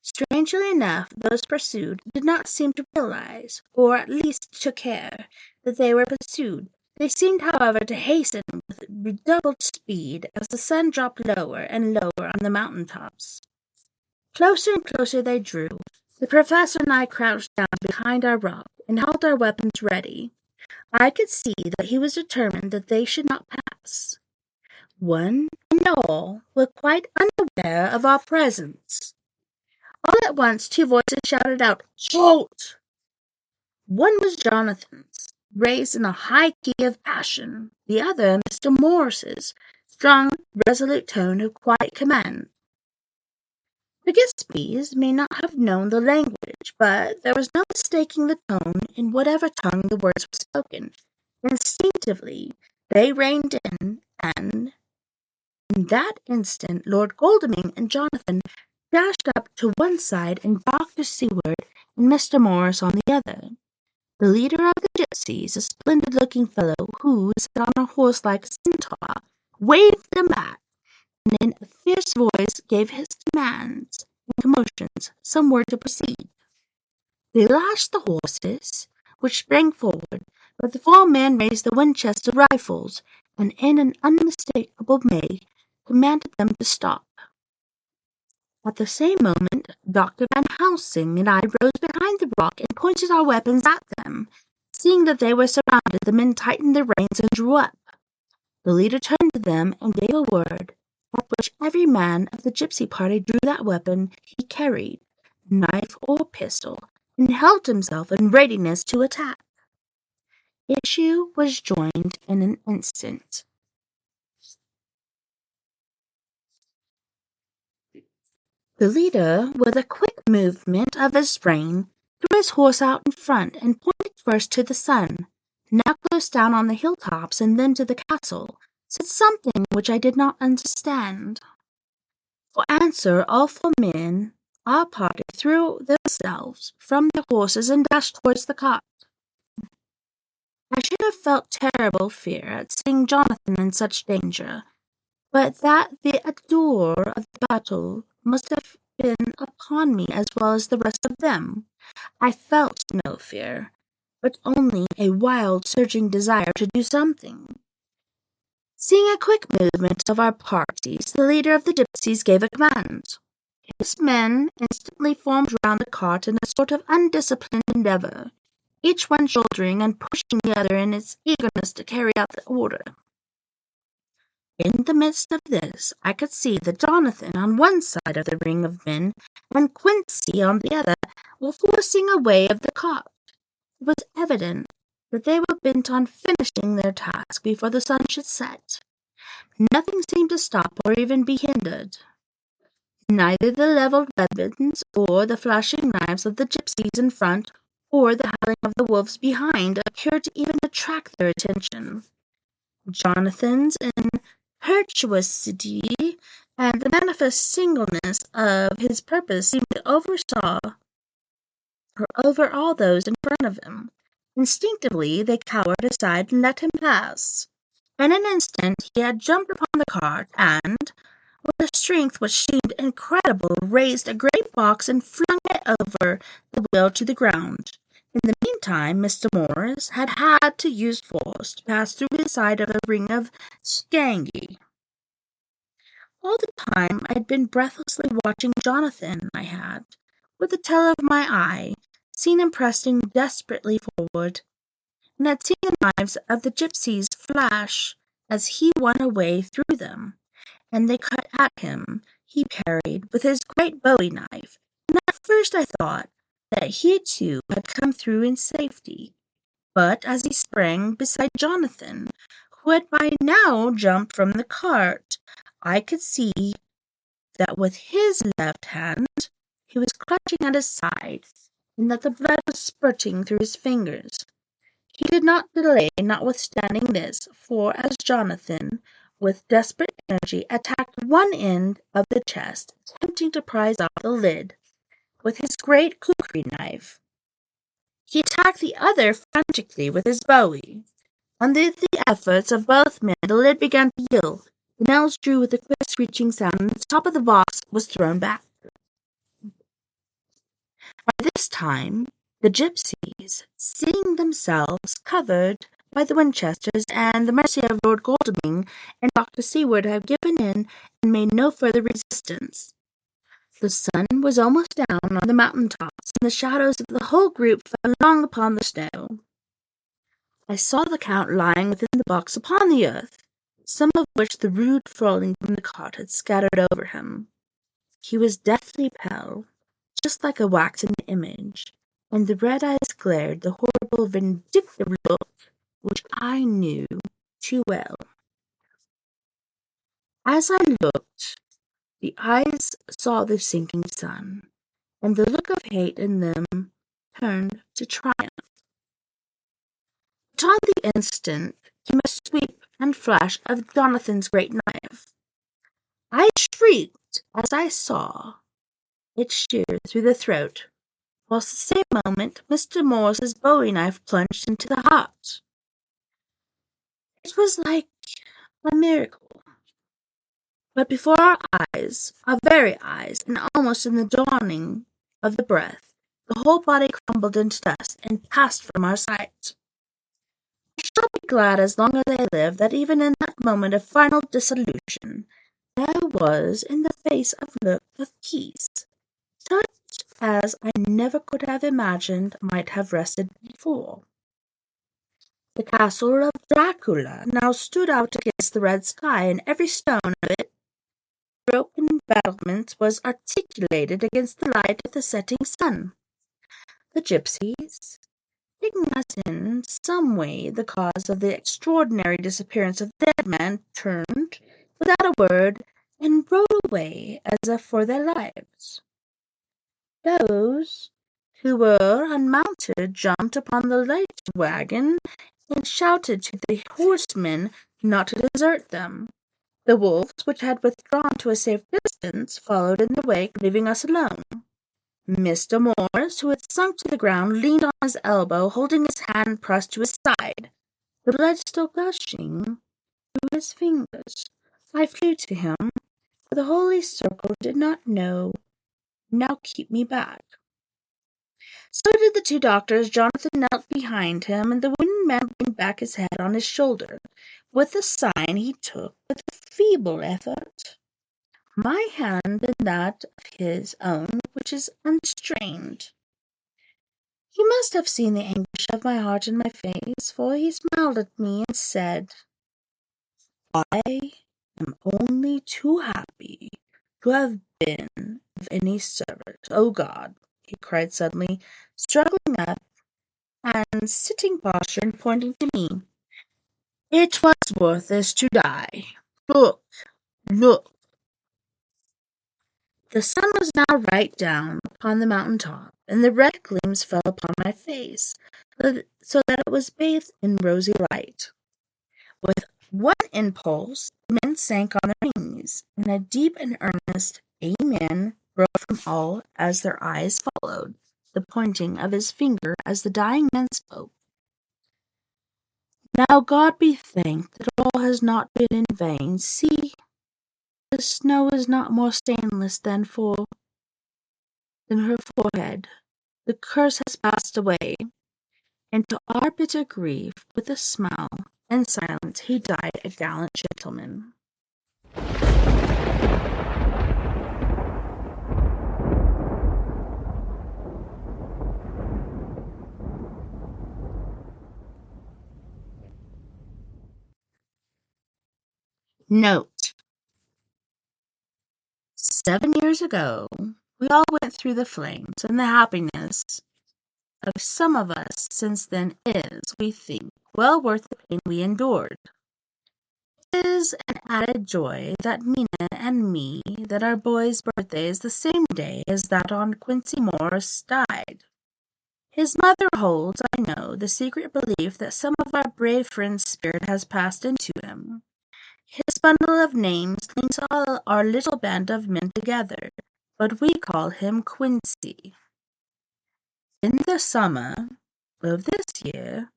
Strangely enough, those pursued did not seem to realize, or at least to care, that they were pursued. They seemed, however, to hasten with redoubled speed as the sun dropped lower and lower on the mountain tops. Closer and closer they drew. The professor and I crouched down behind our rock and held our weapons ready. I could see that he was determined that they should not pass. One and all were quite unaware of our presence. All at once 2 voices shouted out, "Halt!" One was Jonathan's, raised in a high key of passion; the other Mr. Morris's, strong, resolute tone of quiet command. The Gillespees may not have known the language, but there was no mistaking the tone in whatever tongue the words were spoken. Instinctively they reined in, and in that instant Lord Godalming and Jonathan dashed up to one side and Dr. Seward and Mr. Morris on the other. The leader of the gypsies, a splendid-looking fellow who sat on a horse like a centaur, waved them back, and in a fierce voice gave his demands and commotions some word to proceed. They lashed the horses, which sprang forward, but the 4 men raised their Winchester rifles, and in an unmistakable way commanded them to stop. At the same moment, Dr. Van Helsing and I rose behind the rock and pointed our weapons at them. Seeing that they were surrounded, the men tightened their reins and drew up. The leader turned to them and gave a word, at which every man of the gypsy party drew that weapon he carried, knife or pistol, and held himself in readiness to attack. Issue was joined in an instant. The leader, with a quick movement of his brain, threw his horse out in front and pointed first to the sun, now close down on the hilltops and then to the castle, said something which I did not understand. For answer, all 4 men, our party, threw themselves from their horses and dashed towards the cart. I should have felt terrible fear at seeing Jonathan in such danger, but that the ardor of the battle must have been upon me as well as the rest of them. I felt no fear, but only a wild, surging desire to do something. Seeing a quick movement of our parties, the leader of the gypsies gave a command. His men instantly formed round the cart in a sort of undisciplined endeavour, each one shouldering and pushing the other in its eagerness to carry out the order. In the midst of this, I could see that Jonathan on one side of the ring of men and Quincy on the other were forcing a way of the cart. It was evident that they were bent on finishing their task before the sun should set. Nothing seemed to stop or even be hindered. Neither the levelled weapons or the flashing knives of the gypsies in front or the howling of the wolves behind appeared to even attract their attention. Jonathan's impetuosity and the manifest singleness of his purpose seemed to overawe those in front of him. Instinctively they cowered aside and let him pass. In an instant he had jumped upon the cart and, with a strength which seemed incredible, raised a great box and flung it over the wheel to the ground. In the meantime, Mr. Morris had had to use force to pass through his side of a ring of skangy. All the time I had been breathlessly watching Jonathan. I had, with the tail of my eye, seen him pressing desperately forward, and had seen the knives of the gypsies flash as he won a way through them, and they cut at him. He parried with his great bowie knife, and at first I thought that he too had come through in safety. But as he sprang beside Jonathan, who had by now jumped from the cart, I could see that with his left hand he was clutching at his side, and that the blood was spurting through his fingers. He did not delay, notwithstanding this, for as Jonathan, with desperate energy, attacked one end of the chest, attempting to prise off the lid with his great kukri knife, he attacked the other frantically with his bowie. Under the efforts of both men, the lid began to yield. The nails drew with a quick screeching sound, and the top of the box was thrown back. By this time, the gypsies, seeing themselves covered by the Winchesters and the mercy of Lord Godalming and Dr. Seward, had given in and made no further resistance. The sun was almost down on the mountain tops, and the shadows of the whole group fell long upon the snow. I saw the Count lying within the box upon the earth, some of which the rude falling from the cart had scattered over him. He was deathly pale, just like a waxen image, and the red eyes glared the horrible vindictive look which I knew too well. As I looked, the eyes saw the sinking sun, and the look of hate in them turned to triumph. But on the instant came a sweep and flash of Jonathan's great knife. I shrieked as I saw it shear through the throat, whilst the same moment Mr. Morris's bowie knife plunged into the heart. It was like a miracle. But before our eyes, our very eyes, and almost in the dawning of the breath, the whole body crumbled into dust and passed from our sight. I shall be glad as long as I live that even in that moment of final dissolution there was in the face a look of peace, such as I never could have imagined might have rested before. The castle of Dracula now stood out against the red sky, and every stone of its broken battlements was articulated against the light of the setting sun. The gypsies, thinking us in some way the cause of the extraordinary disappearance of the dead man, turned, without a word, and rode away as if for their lives. Those who were unmounted jumped upon the light wagon and shouted to the horsemen not to desert them. The wolves, which had withdrawn to a safe distance, followed in their wake, leaving us alone. Mr. Morris, who had sunk to the ground, leaned on his elbow, holding his hand pressed to his side, the blood still gushing through his fingers. I flew to him, for the holy circle did not know. Now keep me back. So did the two doctors. Jonathan knelt behind him, and the wounded man leaned back his head on his shoulder. With a sign he took, with a feeble effort, my hand in that of his own, which is unstrained. He must have seen the anguish of my heart in my face, for he smiled at me and said, I am only too happy to have been of any service. Oh God, he cried suddenly, struggling up and sitting posture and pointing to me. It was worth this to die. Look, look. The sun was now right down upon the mountain top, and the red gleams fell upon my face, so that it was bathed in rosy light. With one impulse, the men sank on their knees, and a deep and earnest Amen broke from all as their eyes followed the pointing of his finger as the dying man spoke. Now God be thanked that all has not been in vain. See, the snow is not more stainless than her forehead. The curse has passed away, and to our bitter grief, with a smile and silence, he died a gallant gentleman. Note: 7 years ago, we all went through the flames, and the happiness of some of us since then is, we think, well worth the pain we endured. It is an added joy that Mina and me, that our boy's birthday is the same day as that on Quincy Morris died. His mother holds, I know, the secret belief that some of our brave friend's spirit has passed into him. His bundle of names links all our little band of men together, but we call him Quincy. In the summer of this year,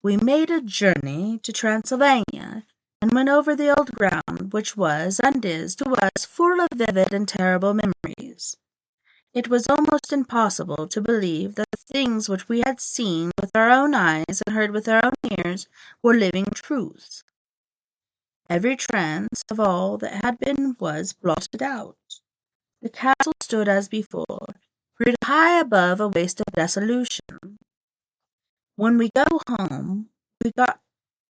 we made a journey to Transylvania, and went over the old ground, which was, and is, to us, full of vivid and terrible memories. It was almost impossible to believe that the things which we had seen with our own eyes and heard with our own ears were living truths. Every trace of all that had been was blotted out. The castle stood as before, reared high above a waste of desolation. When we go home, we got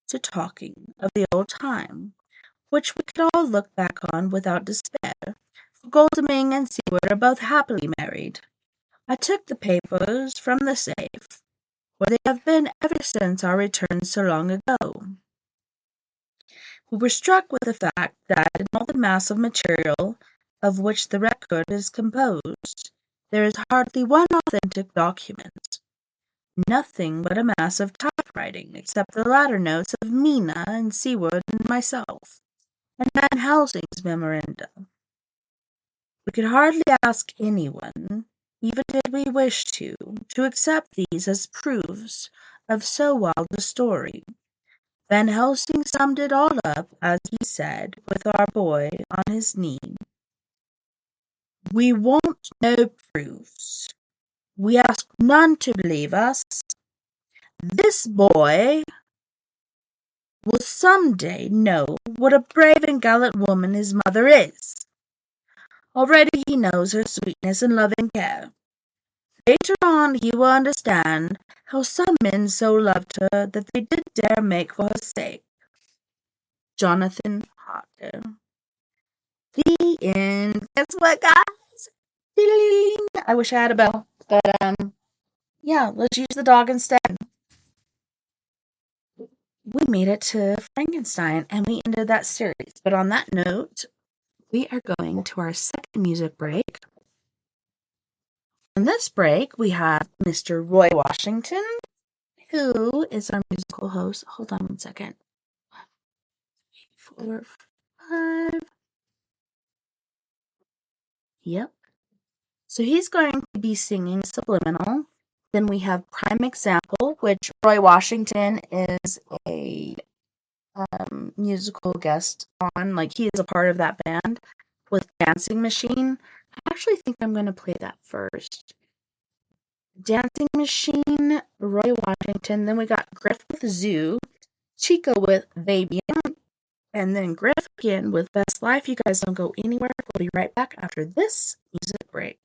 to talking of the old time, which we could all look back on without despair, for Goldeming and Seward are both happily married. I took the papers from the safe, where they have been ever since our return so long ago. We were struck with the fact that in all the mass of material of which the record is composed, there is hardly one authentic document. Nothing but a mass of typewriting, except the latter notes of Mina and Seward and myself, and Van Helsing's memoranda. We could hardly ask anyone, even did we wish to accept these as proofs of so wild a story. Van Helsing summed it all up, as he said, with our boy on his knee. We want no proofs. We ask none to believe us. This boy will some day know what a brave and gallant woman his mother is. Already he knows her sweetness and loving care. Later on he will understand how some men so loved her that they did dare make for her sake. Jonathan Harker. The end. Guess what, guys? Ding! I wish I had a bell, but yeah, let's use the dog instead. We made it to Frankenstein, and we ended that series. But on that note, we are going to our second music break. On this break, we have Mr. Roy Washington, who is our musical host. Hold on 1 second. 4, 5. Yep. So he's going to be singing Subliminal. Then we have Prime Example, which Roy Washington is a musical guest on. Like, he is a part of that band with Dancing Machine. I actually think I'm going to play that first. Dancing Machine, Roy Washington. Then we got Griff with Zoo, Chica with Baby, and then Griff again with Best Life. You guys don't go anywhere. We'll be right back after this music break.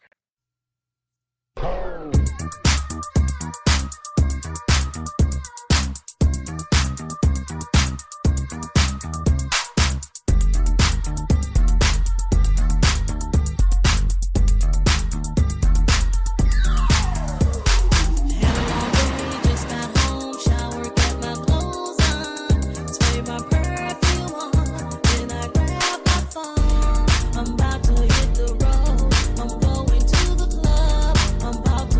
I'm about to hit the road. I'm going to the club. I'm about to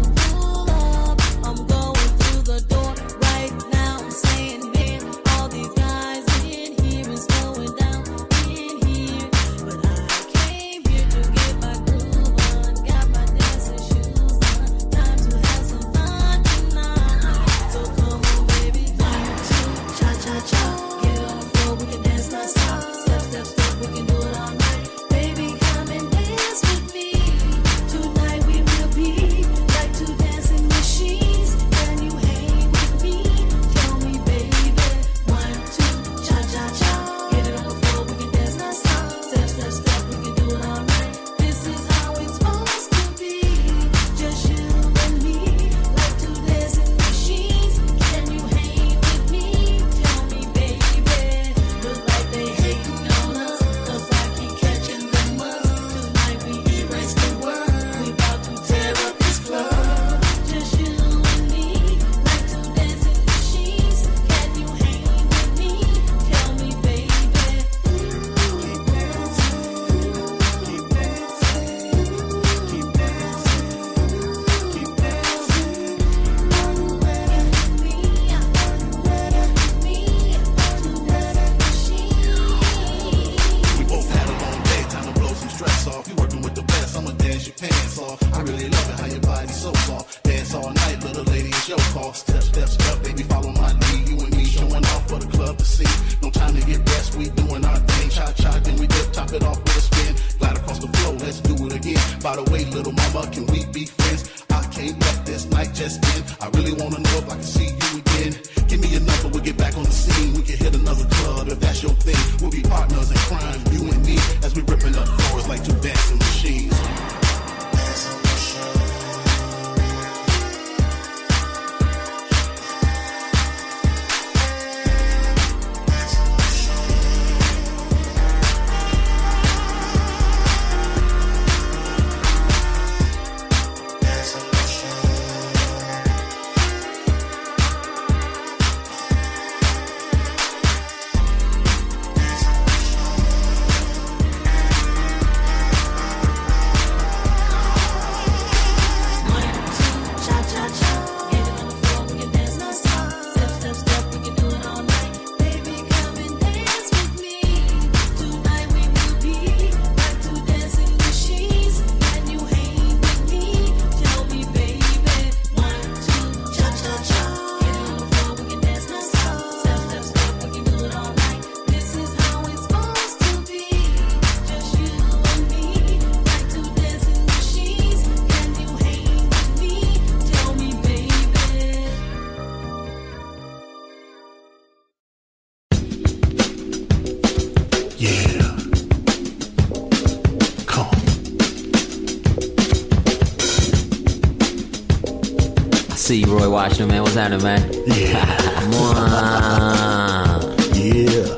see you, Roy Washington, man. What's happening, man? Yeah. Come on. Yeah.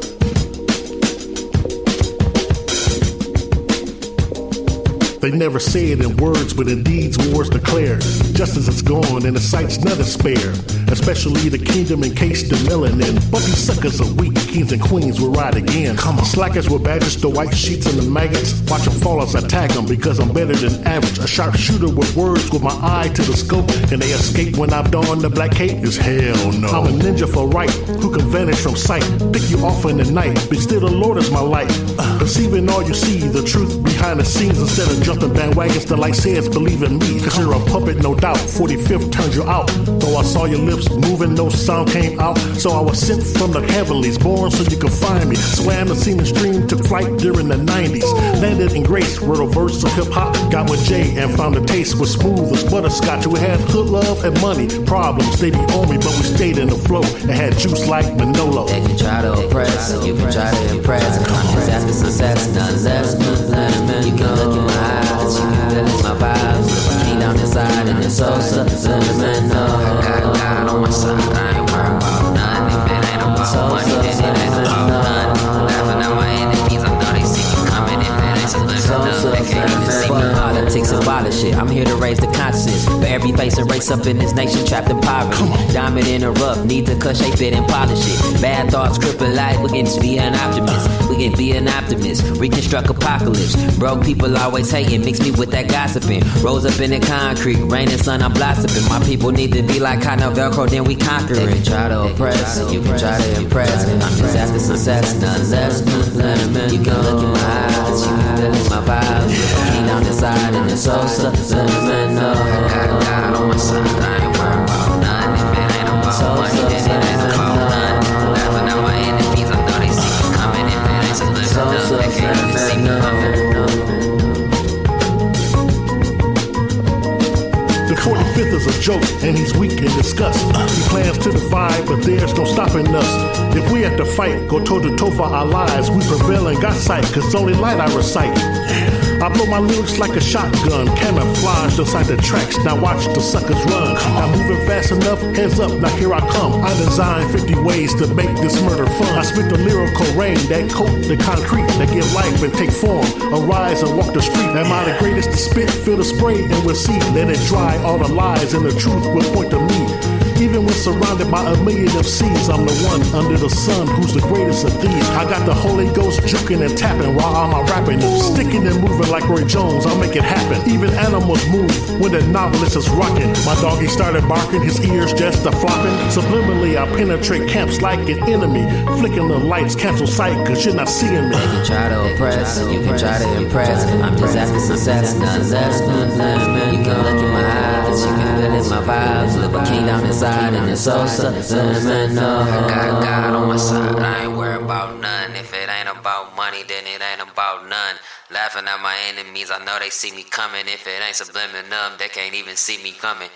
They never say it in words, but in deeds wars declared. Justice is gone and the sight's none is spared. Especially the kingdom encased in melanin. But these suckers are weak, kings and queens will ride again. Come on. Slackers with badges, the white sheets and the maggots. Watch them fall as I tag them because I'm better than average. A sharpshooter with words with my eye to the scope. Can they escape when I've donned the black cape? Is hell no. I'm a ninja for right, who can vanish from sight. Pick you off in the night, but still the Lord is my light. Perceiving all you see, the truth behind the scenes instead of jumping bandwagons, the light says believe in me. Cause you're a puppet, no doubt. 45th turned you out. Though I saw your lips moving, no sound came out. So I was sent from the heavenlies, born so you could find me. Swam the seeming stream, took flight during the 90s. Landed in grace, wrote a verse of hip hop. Got with Jay and found the taste was smooth as butterscotch. We had hood love and money. Problems, they be on me, but we stayed in the flow. It had juice like Manolo. They can try to oppress, you can try to impress. I'm just after success, none less, none less. You can look in my eyes, you can feel in my vibes. Clean down inside and it's so sentimental. I got God on my side, I ain't worried about none. If it ain't about money, then it ain't about none. Laughing at my enemies, I know they see me coming. If it ain't subliminal, they can't even see me. Politics and violent shit, I'm here to raise the consciousness. For every face and race up in this nation trapped in poverty. Diamond in the rough, need to cut, shape it and polish it. Bad thoughts cripple life, we can be an optimist. We can be an optimist, reconstruct apocalypse. Broke people always hating, mix me with that gossiping. Rose up in the concrete, rain and sun, I'm blossoming. My people need to be like kind of Velcro, then we conquer it. They can try to oppress, you can try to impress. I'm just after success, none less. You can look in my eyes, you can feel in my vibes. Clean down inside and it's so sentimental. I got God on my side, I ain't worried about none. If it ain't about money, then it ain't about none. Laughing at my enemies, I know they see me coming. If it ain't subliminal, they can't even see me coming. The 45th is a joke, and he's weak in disgust. He plans to divide, but there's no stopping us. If we have to fight, go toe to toe for our lives, we prevail and got sight, cause only light I recite. I blow my lyrics like a shotgun, camouflaged inside the tracks. Now watch the suckers run. I'm moving fast enough, heads up, now here I come. I designed 50 ways to make this murder fun. I spit the lyrical rain that coat the concrete, that give life and take form. Arise and walk the street. Am I the greatest to spit? Feel the spray and we'll see. Let it dry, all the lies and the truth will point to me. Even when surrounded by a million MCs, I'm the one under the sun who's the greatest of these. I got the Holy Ghost juking and tapping while I'm rapping. Sticking and moving like Roy Jones, I'll make it happen. Even animals move when the novelist is rocking. My doggy started barking, his ears just a-flopping. Subliminally, I penetrate camps like an enemy. Flicking the lights, cancel sight, cause you're not seeing me. They can try to oppress, you can try to impress. I'm just after success, none less. You can look in my eyes, you can feel in my vibes. Live a king down inside. And it's so sentimental. I got God on my side, I ain't worried about none. If it ain't about money, then it ain't about none. Laughing at my enemies, I know they see me coming. If it ain't subliminal, they can't even see me coming.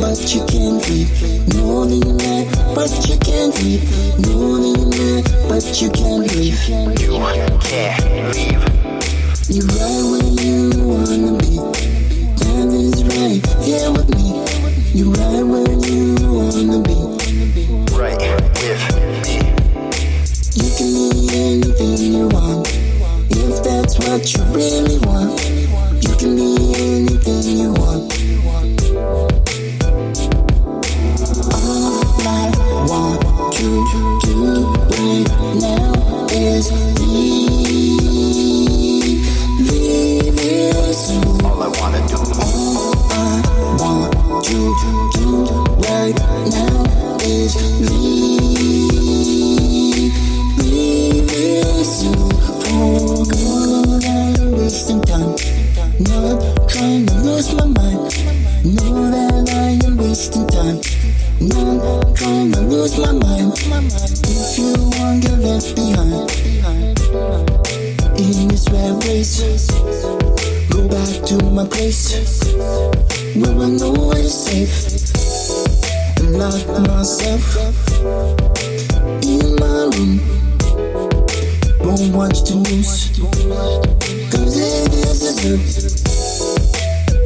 But you can't reap. No, you man, but you can't reap. No, you man, but you can't leave. You can't leave. You right where you wanna be. That is right here with me. You right where you wanna be. Right with me. You can be anything you want. If that's what you really want. You can be anything you want. Want to do right now is leave you soon. All I wanna do. All I want to do right now is leave you soon. For good, I'm wasting time. Not trying to lose my mind. Know that I am wasting time. Not trying to lose my mind. If you want, get left behind. In this rat race, go back to my place where I know it's safe. lock myself in my room. Won't watch the news, cause it is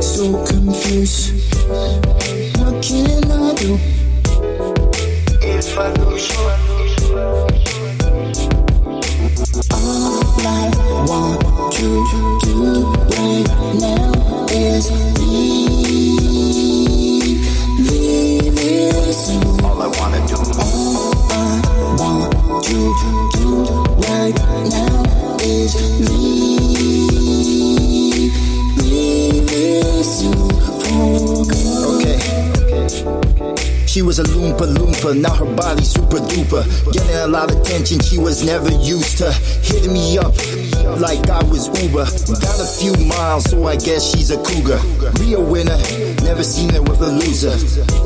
so confused. What can I do if I lose you? All I want to do right now is leave this room. All I wanna do. All I want to do right now is leave this room for good. Okay. She was a loompa loompa, now her body super duper. Getting a lot of attention she was never used to. Hitting me up like I was Uber. Got a few miles, so I guess she's a cougar. Real winner, never seen her with a loser.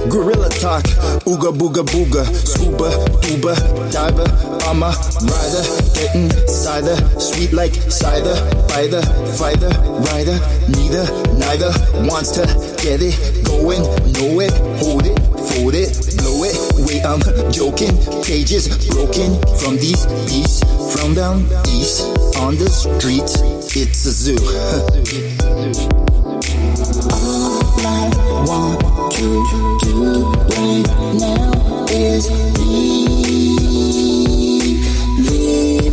Gorilla talk, ooga booga booga. Scuba, tuba, diver, I'm a rider. Getting cider, sweet like cider. Fighter, fighter, rider. Neither wants to get it going. Know it, hold it, fold it, blow it. Wait, I'm joking. Cages broken from these beasts from down east. On the streets, it's a zoo. All I want to do right now is leave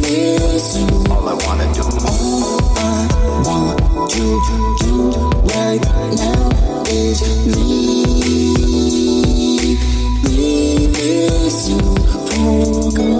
this room. All I wanna do. All I want to do right now is leave this room for good.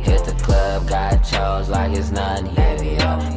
Hit the club, got chose like it's nothing.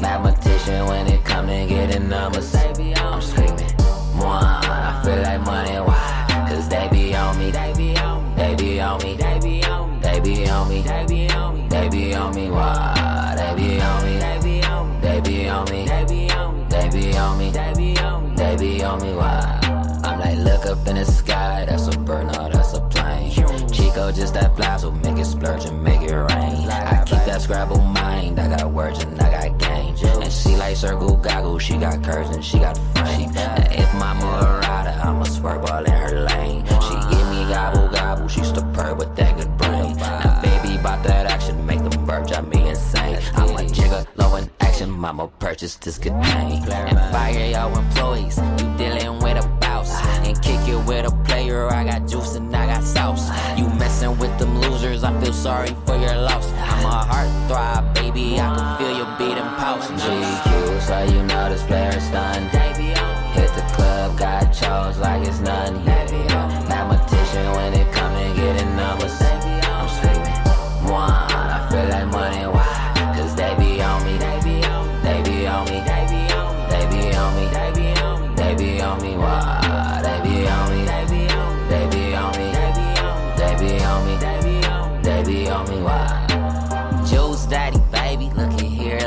Mathematician when it come to getting numbers. I'm screaming, one, I feel like money, why? Cause they be on me, they be on me, they be on me, they be on me, they be on me, they be on me, they be on me, why? They be on me, they be on me, they be on me, they be on me, they be on me, they be on me, they be on me, why? I'm like, look up in the sky, that's a bird, no, that's a plane. Chico just that fly, so make it splurge and make it rain. I keep that Scrabble mind, I got words and I got game. And she like circle goggles, she got curves and she got frame. And if mama a rider, I'ma swerve all in her lane. She give me gobble gobble, she superb with that good brain. Now baby, bout that action, make them bird drive me insane. I'm a jigger, low in action, mama purchase this good thing. And fire y'all employees, you dealing with a boss. And kick it with a player, I got juice and I got sauce. You messing with them losers, I feel sorry for your loss. I'm a heartthrob, baby, I can feel your beating pulse. GQ, so you know this player's done. Hit the club, got chose like it's none. Mathematician when it come to getting numbers. I'm screaming, one, I feel like money, why? Cause they be on me, they be on me, they be on me, they be on me, they be on me, they be on me, they be on me, why? They be on me, they be on me, they be on me, they be on me, they be on me, they be on me, they be on me, why? Juice daddy, baby, looky here,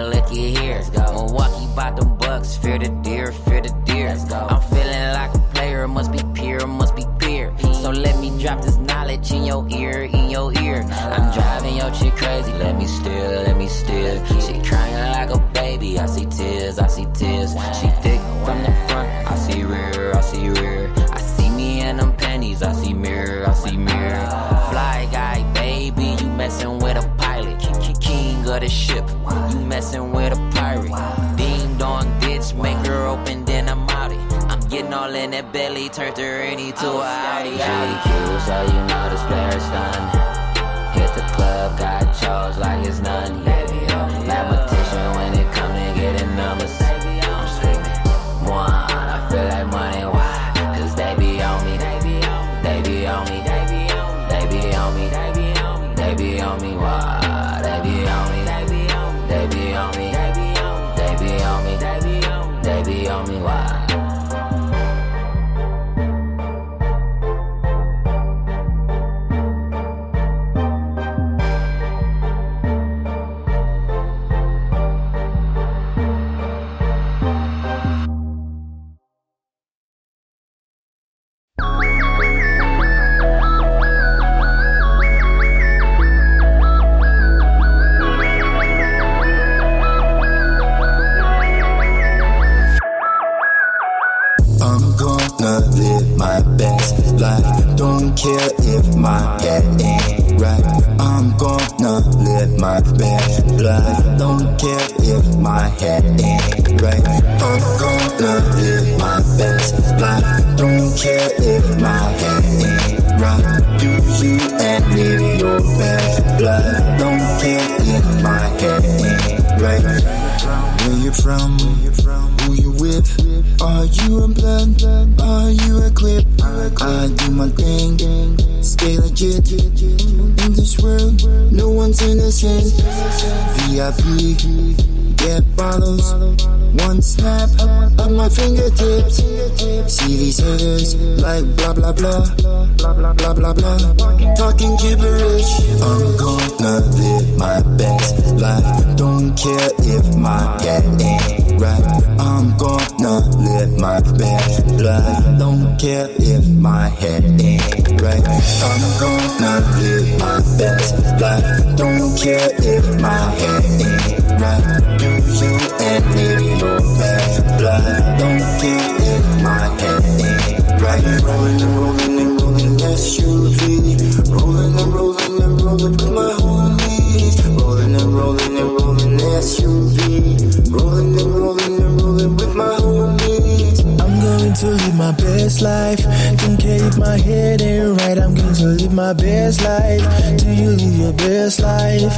Milwaukee bought them bucks, fear the deer, fear the deer. I'm feeling like a player, must be pure, must be peer. So let me drop this knowledge in your ear, in your ear. I'm driving your chick crazy, let me steal, let me steal. She crying like a baby, I see tears, I see tears. She thick from the front, I see rear, I see rear. I see me in them panties, I see mirror, I see mirror. Fly guy, baby, you messing with a pilot. King of the ship, you messing with a pirate. Ding dong ditch, make her open, then I'm out it. I'm getting all in that belly, turned her into a Audi. GQ, so you know this player's done. Hit the club, luck I chose like it's nothing. Mathematician when it come to getting numbers. I'm screaming, one, I feel like money, why? Cause they be on me, they be on me, they be on me, they be on me, why? They be on me, they be on me, they be on me, they be on me, why? Don't care if my head ain't right. I'm gonna live my best life. Don't care if my head ain't right. I'm gonna live my best life. Don't care if my head ain't right. Do you and live your best life. Don't care if my head ain't right. Where you from? Who you with? Are you a blunt? Are you equipped? I do my thing, stay legit. In this world, no one's innocent. VIP, get bottles. One snap of my fingertips. See these haters like blah blah blah, blah blah blah blah, talking gibberish. I'm gonna live my best life. Don't care if my head ain't right. I'm gonna live my best life. Don't care if my head ain't right. I'm gonna live my best life. Don't care if my head ain't right. Do you and live your best life. Don't care if my head ain't right. Rolling and rolling and rolling SUV. Rolling and rolling and rolling with my homies. Rolling and rolling and rolling SUV. Rolling and rolling and rolling with my homies. I'm going to live my best life. Don't care if my head ain't right. I'm going to live my best life. Do you live your best life?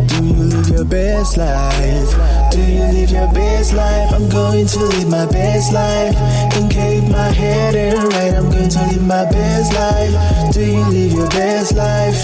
Do you live your best life? Do you live your best life? I'm going to live my best life. Don't care if my head ain't right. I'm going to live my best life. Do you live your best life?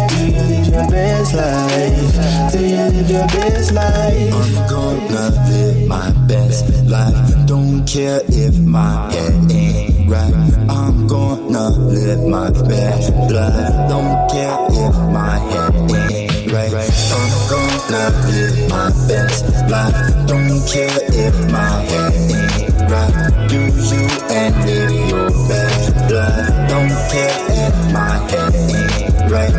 Do you live your best life? Do you live your best life? I'm gonna live my best life. Don't care if my head ain't right. I'm gonna live my best life. Don't care if my head ain't right. I'm gonna live my best life. Don't care if my head ain't right. Do you and live your best life. Don't care if my head ain't right.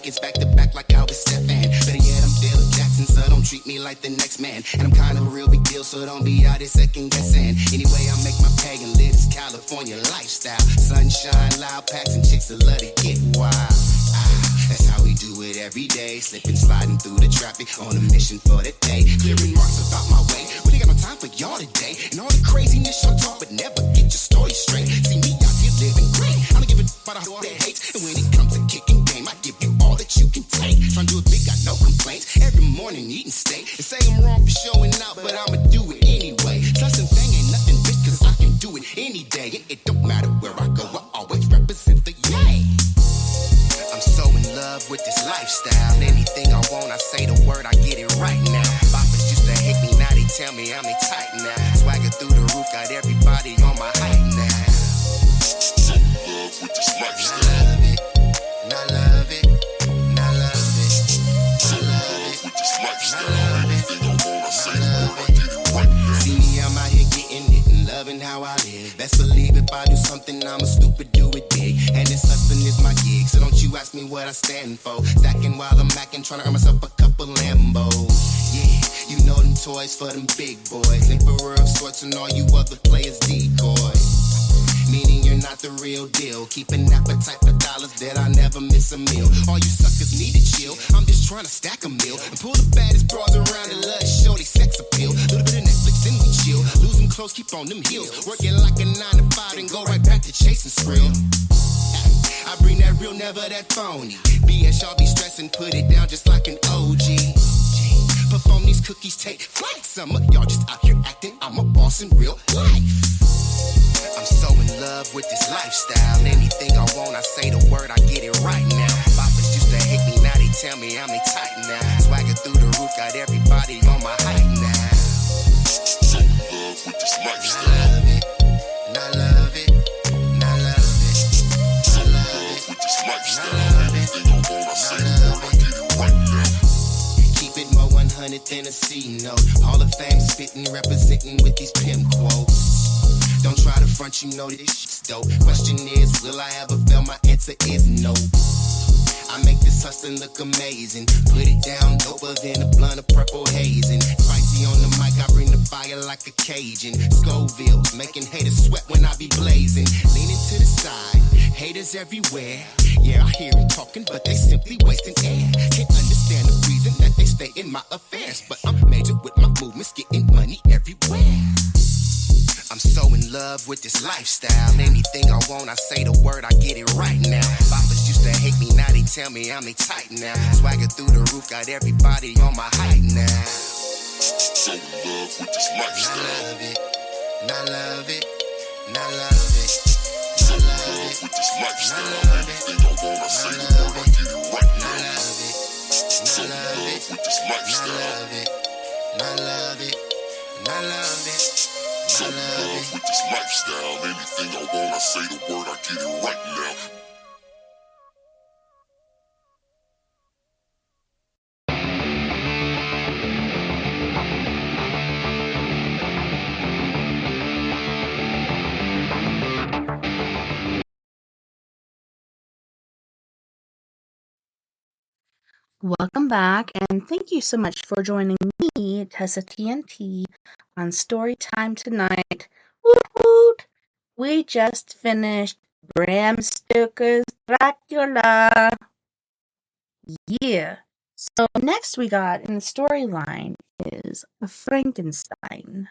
It's back to back like I was Stefan. Better yet, I'm Dale Jackson, so don't treat me like the next man. And I'm kind of a real big deal, so don't be out here second guessing. Anyway, I make my pay and live this California lifestyle. Sunshine, loud packs, and chicks that love to get wild. That's how we do it every day. Slipping, sliding through the traffic on a mission for the day. Clearing marks about my way. Really got no time for y'all today. And all the craziness y'all talk, but never get your story straight. See me out here living great. I don't give a about all that hate. And when it comes to kicking game, I give you all that you can take. Trying to do it big, got no complaints. Every morning eating steak. And say I'm wrong for showing out, but I'ma do it anyway. Plus and thing ain't nothing bitch, cause I can do it any day. And it don't matter where I go, I always represent the yay. I'm so in love with this lifestyle. Anything I want, I say the word, I get it right now. Boppers used to hate me, now they tell me I'm they tight now. Swagger through the roof, got everybody on my height now. So in love with this lifestyle. And I love it, and I love it, and I love it. So in love with this lifestyle. Anything I want, I say the word, I get it right now. See me, I'm out here getting it and loving how I live. Best believe if I do something, I'm a stupid do it big. And ask me what I stand for. Stacking while I'm macking, trying to earn myself a couple Lambos. Yeah, you know them toys for them big boys. Emperor of sorts and all you other players decoys. Meaning you're not the real deal. Keep an appetite for dollars that I never miss a meal. All you suckers need to chill. I'm just trying to stack a meal and pull the baddest bras around and love shorty sex appeal. Little bit of Netflix, then we chill. Lose them clothes, keep on them heels. Working like a 9 to 5 and go right back to chasing skrill. I bring that real, never that phony. BS, y'all be stressing, put it down just like an OG. Perform these cookies, take flight. Some of y'all just out here acting. I'm a boss in real life. I'm so in love with this lifestyle. Anything I want, I say the word, I get it right now. Boppers used to hate me, now they tell me I'm tight now. Swagger through the roof, got everybody on my height now. So in love with this lifestyle. I love it, and I love it, and I love it. So in love with this lifestyle. Anything I want, I say the word, I get it right now. Keep it more 100 than a C note. Hall of Fame spitting, representing with these pimp quotes. Don't try to front, you know this shit's dope. Question is, will I ever fail? My answer is no. I make this hustling look amazing. Put it down, doper than a blunt of purple hazing. Spicy on the mic, I bring the fire like a Cajun. Scoville's making haters sweat when I be blazing. Leaning to the side, haters everywhere. Yeah, I hear them talking, but they simply wasting air. Can't understand the reason that they stay in my affairs. But I'm major with my movements, getting money everywhere. I'm so in love with this lifestyle. Anything I want, I say the word, I get it right now. Boppers used to hate me, now they tell me I'm tight now. Swagger through the roof, got everybody on my height now. So in love with this lifestyle. I love it, and I love it, and I love it. So in love with this lifestyle. Anything I want, I say the word, I get it right now. So in love with this lifestyle. I love it, and I love it, and I love it. So in love with this lifestyle. Anything I want, I say the word, I get it right now. Welcome back, and thank you so much for joining me, TessaTNT, on Storytime tonight. Woot woot! We just finished Bram Stoker's Dracula. Yeah. So next we got in the storyline is Frankenstein,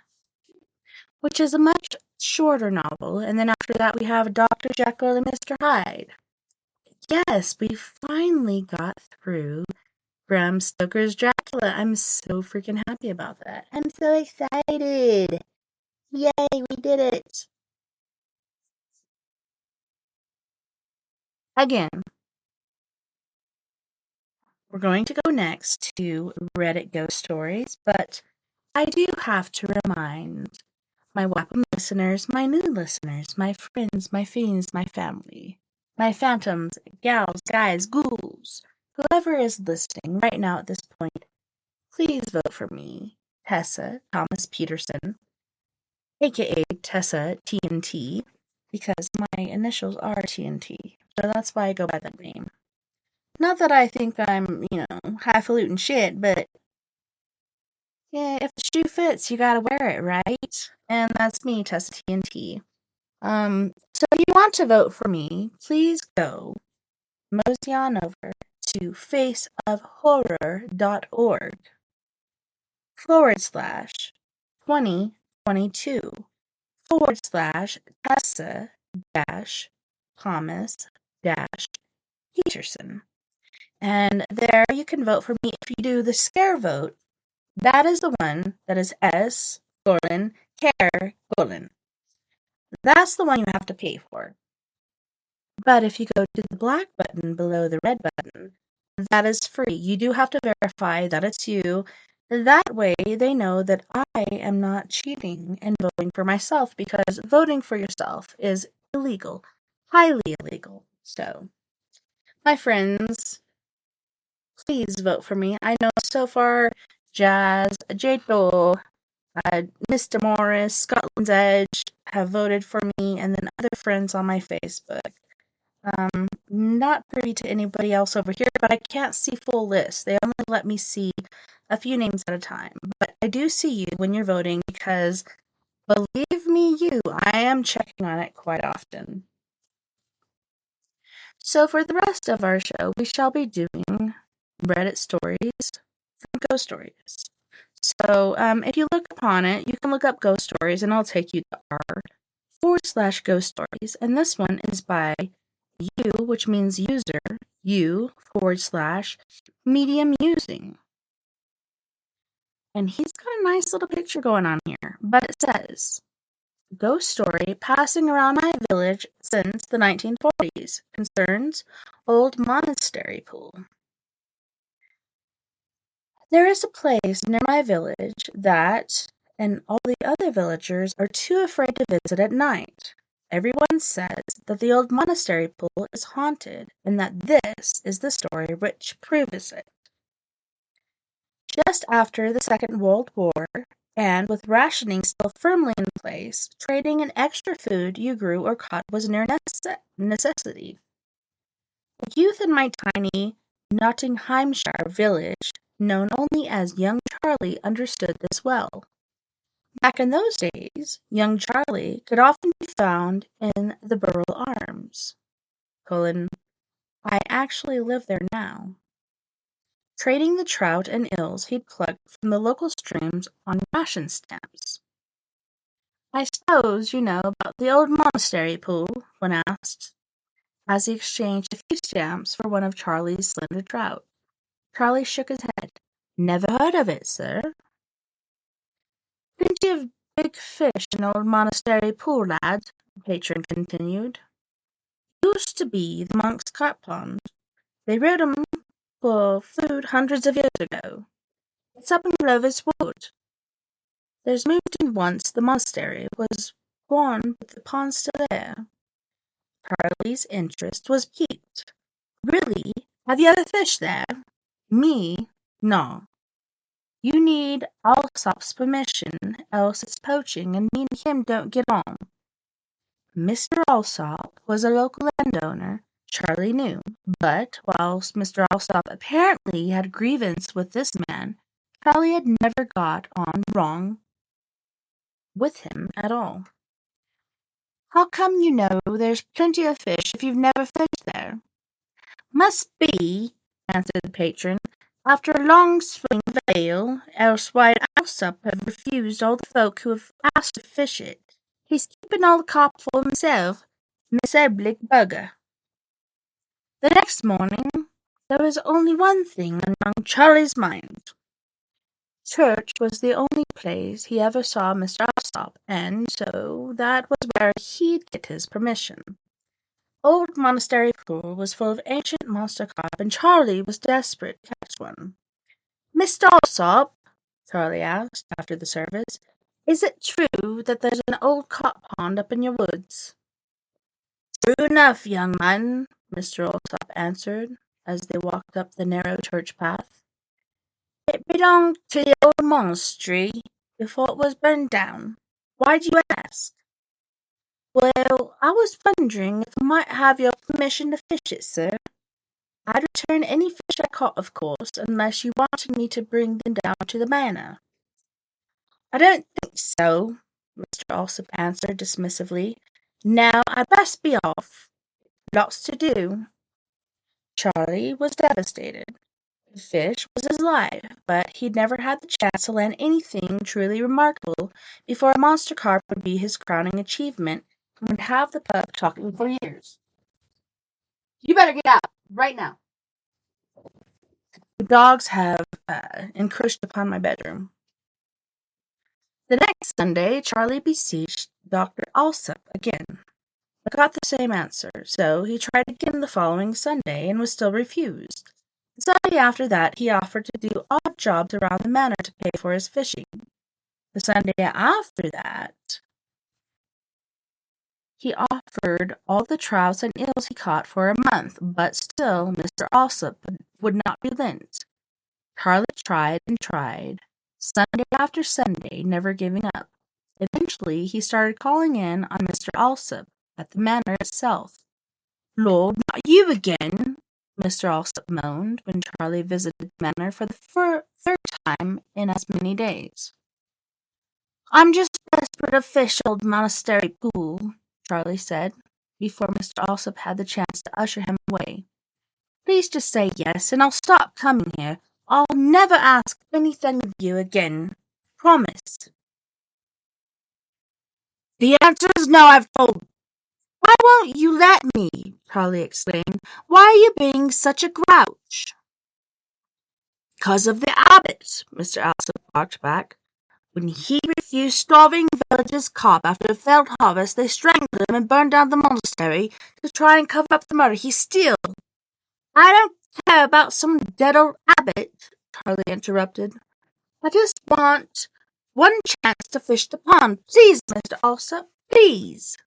which is a much shorter novel, and then after that we have Dr. Jekyll and Mr. Hyde. Yes, we finally got through Bram Stoker's Dracula. I'm so freaking happy about that. I'm so excited. Yay, we did it. Again, we're going to go next to Reddit Ghost Stories, but I do have to remind my Wapham listeners, my new listeners, my friends, my fiends, my family, my phantoms, gals, guys, ghouls, whoever is listening right now at this point, please vote for me, Tessa Thomas Peterson, aka TessaTNT, because my initials are TNT, so that's why I go by that name. Not that I think I'm, highfalutin shit, but yeah, if the shoe fits, you gotta wear it, right? And that's me, TessaTNT. So if you want to vote for me, please go mosey on over to faceofhorror.org /2022 /Tessa Thomas Peterson. And there you can vote for me. If you do the scare vote, that is the one that is S care. That's the one you have to pay for. But if you go to the black button below the red button, that is free. You do have to verify that it's you. That way they know that I am not cheating and voting for myself, because voting for yourself is illegal. Highly illegal. So, my friends, please vote for me. I know so far Jazz, Jato, Mr. Morris, Scotland's Edge have voted for me, and then other friends on my Facebook. Not privy to anybody else over here, but I can't see full lists. They only let me see a few names at a time. But I do see you when you're voting because, believe me, I am checking on it quite often. So for the rest of our show, we shall be doing Reddit stories from Ghost Stories. So if you look upon it, you can look up Ghost Stories, and I'll take you to r/Ghost Stories. And this one is by you, which means user, u/medium using. And he's got a nice little picture going on here. But it says, Ghost story passing around my village since the 1940s. Concerns old monastery pool. There is a place near my village that, and all the other villagers are too afraid to visit at night. Everyone says that the old monastery pool is haunted, and that this is the story which proves it. Just after the Second World War, and with rationing still firmly in place, trading in extra food you grew or caught was near necessity. The youth in my tiny Nottinghamshire village, known only as Young Charlie, understood this well. Back in those days, young Charlie could often be found in the Burrell Arms. I actually live there now. Trading the trout and eels he'd plucked from the local streams on ration stamps. I suppose you know about the old monastery pool, when asked, as he exchanged a few stamps for one of Charlie's slender trout. Charlie shook his head. Never heard of it, sir. Plenty of big fish in old monastery pool, lad, the patron continued. Used to be the monks' carp pond. They reared 'em for food hundreds of years ago. It's up in Glover's Wood. There's moved in once the monastery was gone, but the pond's still there. Charlie's interest was piqued. Really? Have you other fish there? Me? No. You need Alsop's permission, else it's poaching, and me and him don't get on. Mr. Alsop was a local landowner, Charlie knew, but whilst Mr. Alsop apparently had grievance with this man, Charlie had never got on wrong with him at all. How come you know there's plenty of fish if you've never fished there? Must be, answered the patron, after a long spring of ale, else why'd Alsop have refused all the folk who have asked to fish it? He's keeping all the carp for himself, miserable bugger. The next morning, there was only one thing on young Charlie's mind. Church was the only place he ever saw Mr. Alsop, and so that was where he'd get his permission. Old Monastery Pool was full of ancient monster carp, and Charlie was desperate to catch one. Mr. Alsop, Charlie asked after the service, is it true that there's an old carp pond up in your woods? True enough, young man, Mr. Alsop answered, as they walked up the narrow church path. It belonged to the old monastery before it was burned down. Why do you ask? Well, I was wondering if I might have your permission to fish it, sir. I'd return any fish I caught, of course, unless you wanted me to bring them down to the manor. I don't think so, Mr. Alsop answered dismissively. Now I'd best be off. Lots to do. Charlie was devastated. The fish was his life, but he'd never had the chance to land anything truly remarkable before a monster carp would be his crowning achievement and would have the pup talking for years. You better get out, right now. The dogs have encroached upon my bedroom. The next Sunday, Charlie beseeched Dr. Alsop again, but got the same answer, so he tried again the following Sunday and was still refused. The Sunday after that, he offered to do odd jobs around the manor to pay for his fishing. The Sunday after that, he offered all the trouts and eels he caught for a month, but still Mr. Alsop would not relent. Charlie tried and tried, Sunday after Sunday, never giving up. Eventually, he started calling in on Mr. Alsop at the manor itself. Lord, not you again, Mr. Alsop moaned when Charlie visited the manor for the third time in as many days. I'm just desperate to fish old monastery pool, Charlie said, before Mr. Alsop had the chance to usher him away. Please just say yes, and I'll stop coming here. I'll never ask anything of you again. Promise. The answer is no, I've told. Why won't you let me? Charlie exclaimed. Why are you being such a grouch? Because of the abbot, Mr. Alsop barked back. When he refused starving villagers carp after a failed harvest, they strangled him and burned down the monastery to try and cover up the murder. He's still. I don't care about some dead old abbot, Charlie interrupted. I just want one chance to fish the pond. Please, Mr. Alsop, please.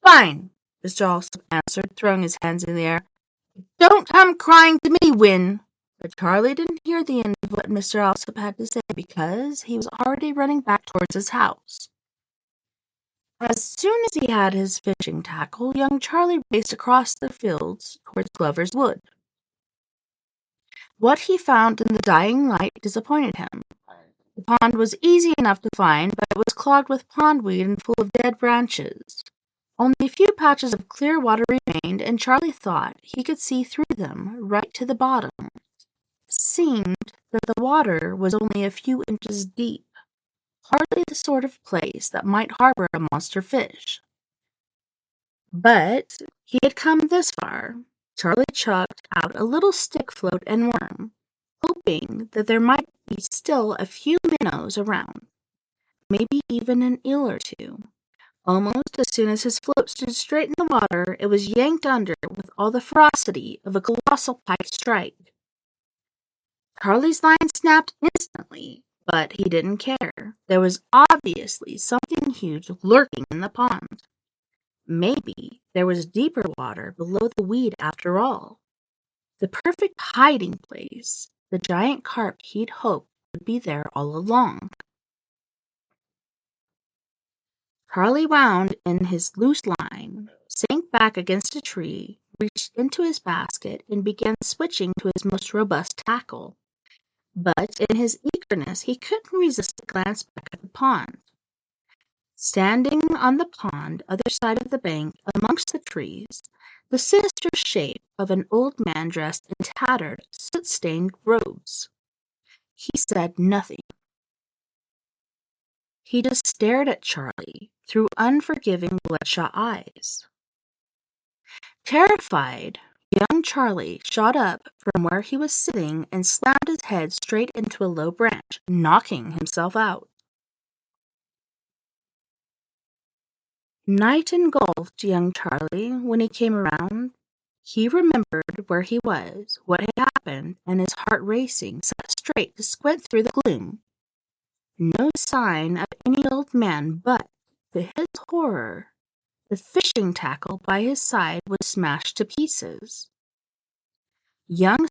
Fine, Mr. Alsop answered, throwing his hands in the air. Don't come crying to me, Win. But Charlie didn't hear the end of what Mr. Alsop had to say because he was already running back towards his house. As soon as he had his fishing tackle, young Charlie raced across the fields towards Glover's Wood. What he found in the dying light disappointed him. The pond was easy enough to find, but it was clogged with pondweed and full of dead branches. Only a few patches of clear water remained, and Charlie thought he could see through them right to the bottom. It seemed that the water was only a few inches deep, hardly the sort of place that might harbor a monster fish. But he had come this far. Charlie chucked out a little stick float and worm, hoping that there might be still a few minnows around, maybe even an eel or two. Almost as soon as his float stood straight in the water, it was yanked under with all the ferocity of a colossal pike strike. Charlie's line snapped instantly, but he didn't care. There was obviously something huge lurking in the pond. Maybe there was deeper water below the weed after all. The perfect hiding place. The giant carp he'd hoped would be there all along. Charlie wound in his loose line, sank back against a tree, reached into his basket, and began switching to his most robust tackle. But in his eagerness, he couldn't resist a glance back at the pond. Standing on the pond, other side of the bank, amongst the trees, the sinister shape of an old man dressed in tattered, soot-stained robes. He said nothing. He just stared at Charlie through unforgiving, bloodshot eyes. Terrified, young Charlie shot up from where he was sitting and slammed his head straight into a low branch, knocking himself out. Night engulfed young Charlie when he came around. He remembered where he was, what had happened, and his heart racing, sat straight to squint through the gloom. No sign of any old man, but, to his horror, the fishing tackle by his side was smashed to pieces. Young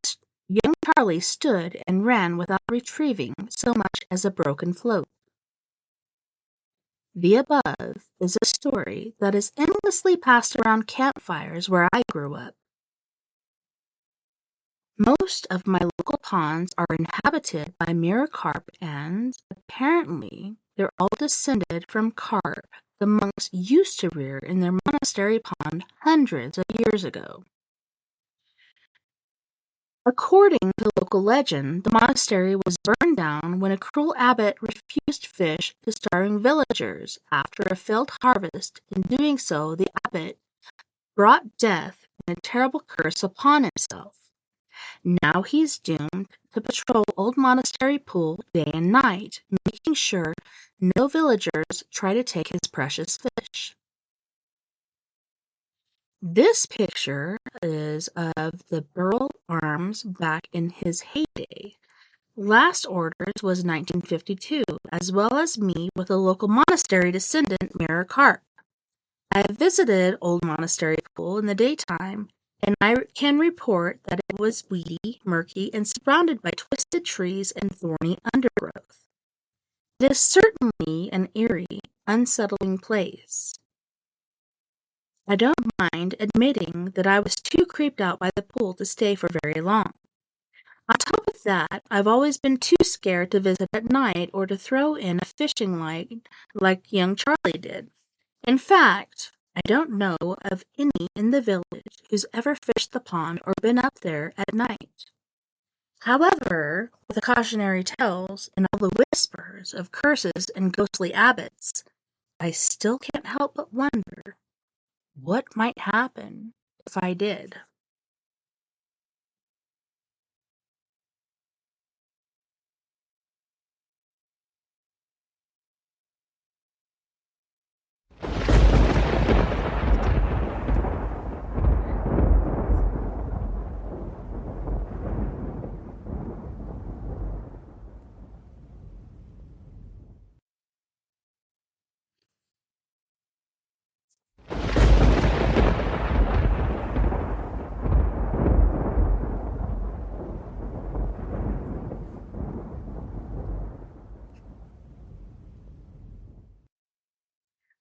Charlie stood and ran without retrieving so much as a broken float. The above is a story that is endlessly passed around campfires where I grew up. Most of my local ponds are inhabited by mirror carp, and, apparently, they're all descended from carp the monks used to rear in their monastery pond hundreds of years ago. According to local legend, the monastery was burned down when a cruel abbot refused fish to starving villagers after a failed harvest. In doing so, the abbot brought death and a terrible curse upon himself. Now he's doomed to patrol Old Monastery Pool day and night, making sure no villagers try to take his precious fish. This picture is of the Burrell Arms back in his heyday. Last orders was 1952, as well as me with a local monastery descendant, Mirror Carp. I have visited Old Monastery Pool in the daytime, and I can report that it was weedy, murky, and surrounded by twisted trees and thorny undergrowth. It is certainly an eerie, unsettling place. I don't mind admitting that I was too creeped out by the pool to stay for very long. On top of that, I've always been too scared to visit at night or to throw in a fishing line like young Charlie did. In fact, I don't know of any in the village who's ever fished the pond or been up there at night. However, with the cautionary tales and all the whispers of curses and ghostly abbots, I still can't help but wonder what might happen if I did.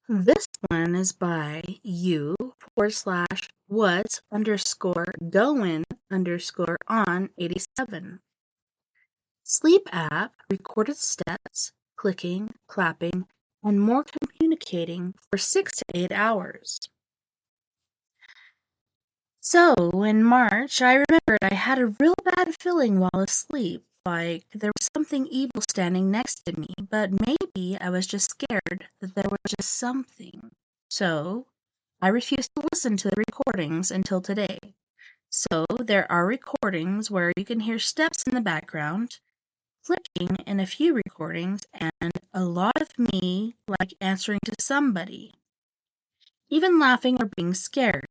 This one is by you /was_going_on 87. Sleep app recorded steps, clicking, clapping, and more communicating for 6 to 8 hours. So, in March, I remembered I had a real bad feeling while asleep, like there was something evil standing next to me, but maybe I was just scared that there was just something. So, I refused to listen to the recordings until today. So, there are recordings where you can hear steps in the background, clicking in a few recordings, and a lot of me like answering to somebody, even laughing or being scared,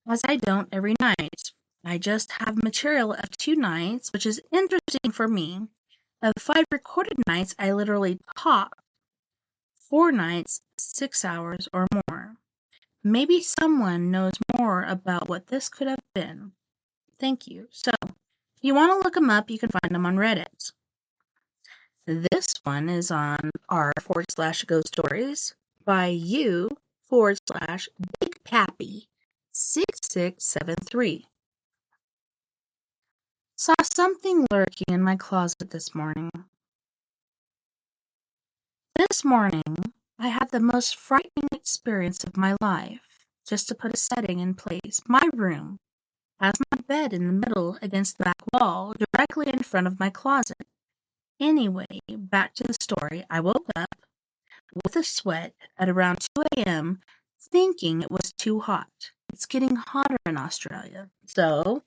as I don't every night. I just have material of 2 nights, which is interesting for me. Of 5 recorded nights, I literally talked 4 nights, 6 hours or more. Maybe someone knows more about what this could have been. Thank you. So, if you want to look them up, you can find them on Reddit. This one is on r/ghost stories by you/BigPappy6673. Saw something lurking in my closet this morning. This morning, I had the most frightening experience of my life. Just to put a setting in place, my room has my bed in the middle against the back wall, directly in front of my closet. Anyway, back to the story. I woke up with a sweat at around 2 a.m., thinking it was too hot. It's getting hotter in Australia. So,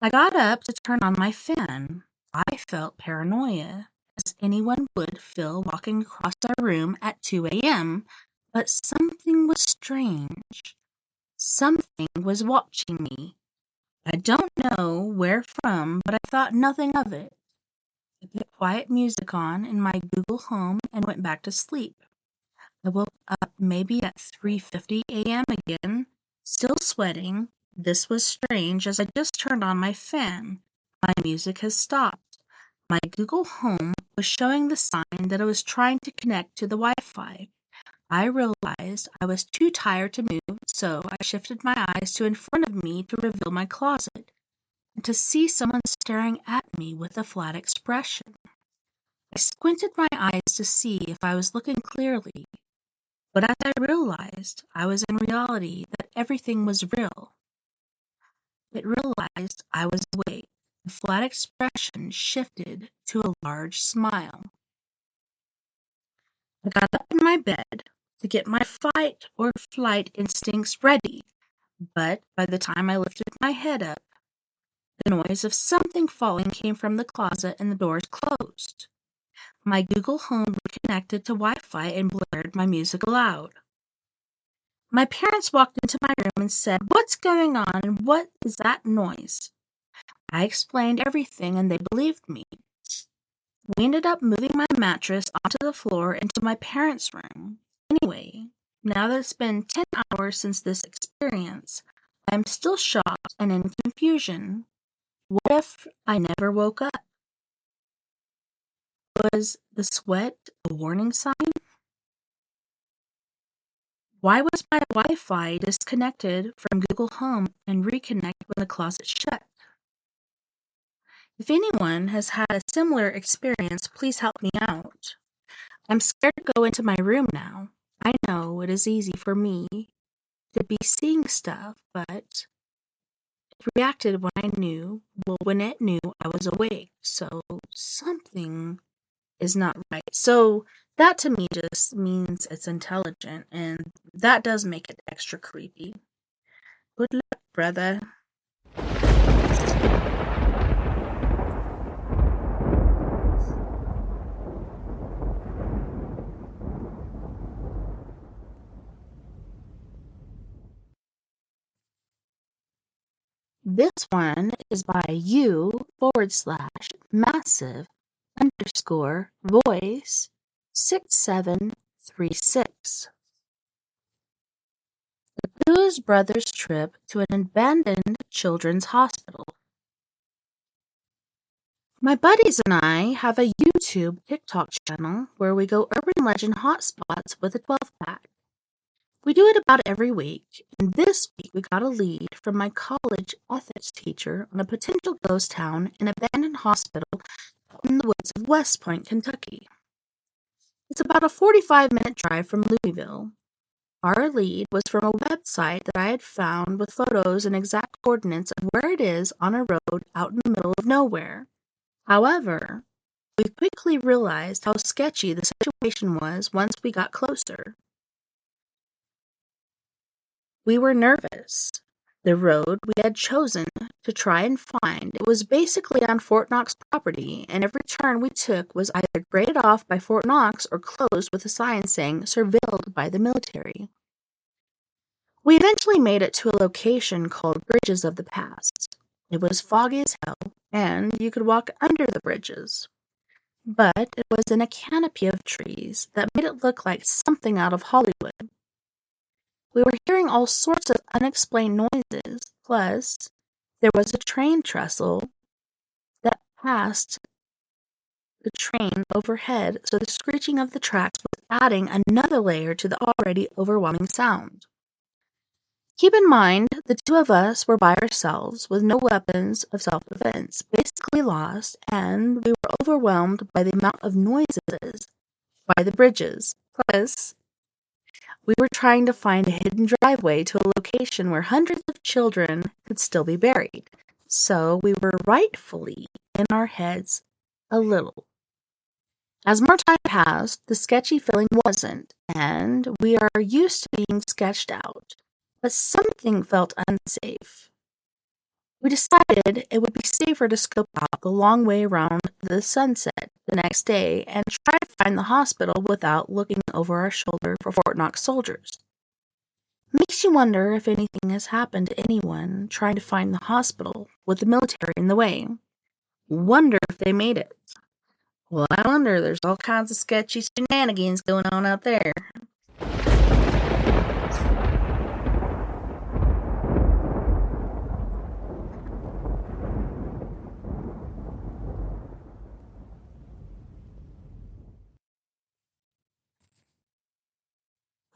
I got up to turn on my fan. I felt paranoia, as anyone would feel walking across our room at 2 a.m., but something was strange. Something was watching me. I don't know where from, but I thought nothing of it. I put quiet music on in my Google Home and went back to sleep. I woke up maybe at 3:50 a.m. again, still sweating. This was strange as I just turned on my fan. My music has stopped. My Google Home was showing the sign that it was trying to connect to the Wi-Fi. I realized I was too tired to move, so I shifted my eyes to in front of me to reveal my closet, and to see someone staring at me with a flat expression. I squinted my eyes to see if I was looking clearly, but as I realized I was in reality, that everything was real, it realized I was awake. The flat expression shifted to a large smile. I got up in my bed to get my fight or flight instincts ready, but by the time I lifted my head up, the noise of something falling came from the closet and the doors closed. My Google Home connected to Wi-Fi and blared my music aloud. My parents walked into my room and said, "What's going on and what is that noise?" I explained everything and they believed me. We ended up moving my mattress onto the floor into my parents' room. Anyway, now that it's been 10 hours since this experience, I am still shocked and in confusion. What if I never woke up? Was the sweat a warning sign? Why was my Wi-Fi disconnected from Google Home and reconnect when the closet shut? If anyone has had a similar experience, please help me out. I'm scared to go into my room now. I know it is easy for me to be seeing stuff, but it reacted when when it knew I was awake. So something is not right. So that to me just means it's intelligent, and that does make it extra creepy. Good luck, brother. This one is by u/massive_voice 6736. The Blues Brothers trip to an abandoned children's hospital. My buddies and I have a YouTube TikTok channel where we go urban legend hotspots with a 12-pack. We do it about every week, and this week we got a lead from my college ethics teacher on a potential ghost town and abandoned hospital in the woods of West Point, Kentucky. It's about a 45-minute drive from Louisville. Our lead was from a website that I had found with photos and exact coordinates of where it is on a road out in the middle of nowhere. However, we quickly realized how sketchy the situation was once we got closer. We were nervous. The road we had chosen to try and find, it was basically on Fort Knox property, and every turn we took was either graded off by Fort Knox or closed with a sign saying surveilled by the military. We eventually made it to a location called Bridges of the Past. It was foggy as hell, and you could walk under the bridges. But it was in a canopy of trees that made it look like something out of Hollywood. We were hearing all sorts of unexplained noises, plus there was a train trestle that passed the train overhead, so the screeching of the tracks was adding another layer to the already overwhelming sound. Keep in mind, the two of us were by ourselves with no weapons of self-defense, basically lost, and we were overwhelmed by the amount of noises by the bridges. Plus, we were trying to find a hidden driveway to a location where hundreds of children could still be buried. So we were rightfully in our heads a little. As more time passed, the sketchy feeling wasn't, and we are used to being sketched out. But something felt unsafe. We decided it would be safer to scope out the long way around the sunset the next day and try to find the hospital without looking over our shoulder for Fort Knox soldiers. Makes you wonder if anything has happened to anyone trying to find the hospital with the military in the way. Wonder if they made it. Well, I wonder, there's all kinds of sketchy shenanigans going on out there.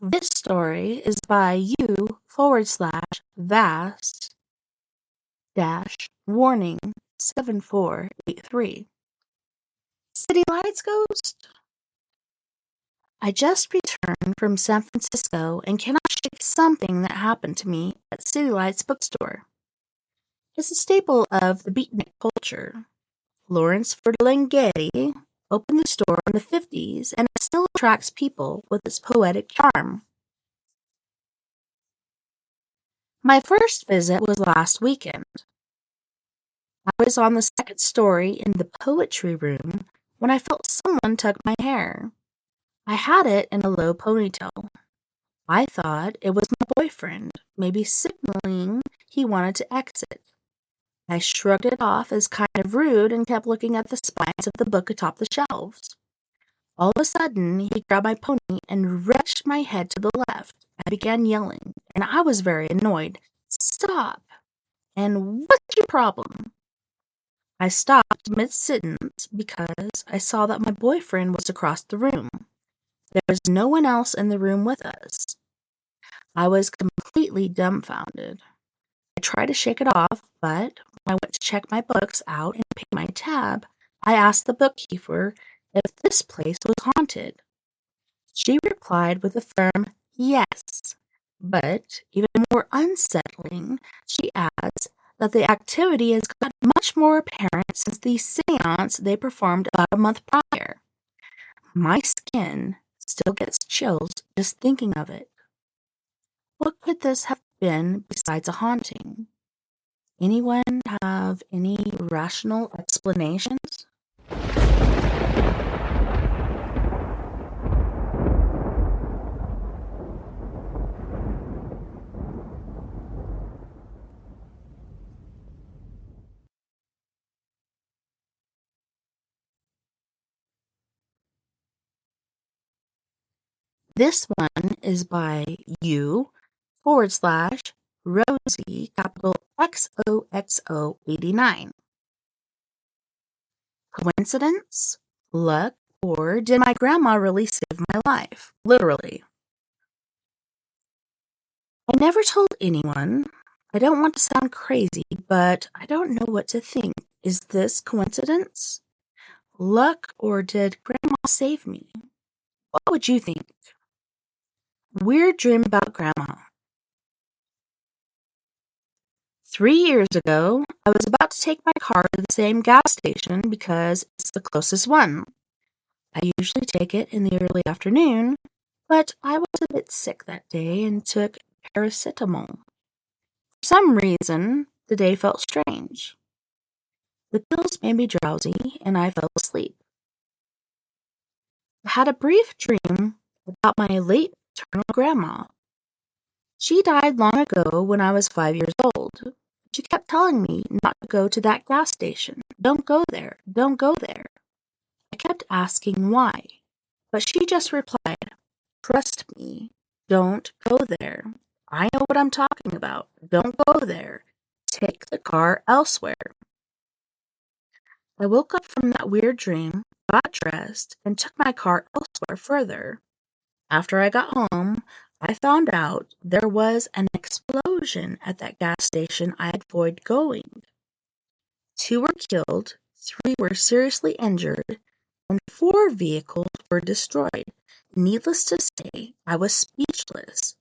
This story is by u/vast-warning 7483. City Lights Ghost? I just returned from San Francisco and cannot shake something that happened to me at City Lights bookstore. It's a staple of the beatnik culture. Lawrence Ferlinghetti opened the store in the 50s and it still attracts people with its poetic charm. My first visit was last weekend. I was on the second story in the poetry room when I felt someone tug my hair. I had it in a low ponytail. I thought it was my boyfriend, maybe signaling he wanted to exit. I shrugged it off as kind of rude and kept looking at the spines of the book atop the shelves. All of a sudden, he grabbed my pony and wrenched my head to the left. I began yelling, and I was very annoyed. Stop! And what's your problem? I stopped mid-sentence because I saw that my boyfriend was across the room. There was no one else in the room with us. I was completely dumbfounded. I tried to shake it off, but when I went to check my books out and pay my tab, I asked the bookkeeper if this place was haunted. She replied with a firm yes, but even more unsettling, she adds that the activity has gotten much more apparent since the seance they performed about a month prior. My skin still gets chills just thinking of it. What could this have been besides a haunting? Anyone have any rational explanations? This one is by you /Rosie, capital XOXO89. Coincidence? Luck? Or did my grandma really save my life? Literally. I never told anyone. I don't want to sound crazy, but I don't know what to think. Is this coincidence? Luck, or did Grandma save me? What would you think? Weird dream about Grandma. 3 years ago, I was about to take my car to the same gas station because it's the closest one. I usually take it in the early afternoon, but I was a bit sick that day and took paracetamol. For some reason, the day felt strange. The pills made me drowsy, and I fell asleep. I had a brief dream about my late paternal grandma. She died long ago when I was 5 years old. She kept telling me not to go to that gas station. Don't go there. Don't go there. I kept asking why, but she just replied, "Trust me. Don't go there. I know what I'm talking about. Don't go there. Take the car elsewhere." I woke up from that weird dream, got dressed, and took my car elsewhere further. After I got home, I found out there was an explosion at that gas station I avoided going. 2 were killed, 3 were seriously injured, and 4 vehicles were destroyed. Needless to say, I was speechless.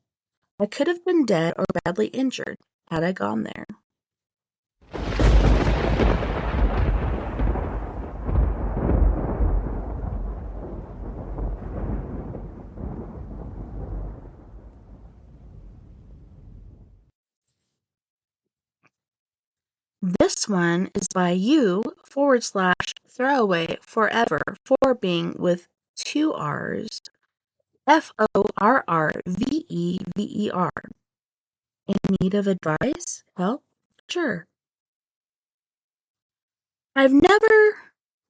I could have been dead or badly injured had I gone there. This one is by you /throwaway forever, for being with 2 R's, FORRVEVER. In need of advice? Help? Sure. I've never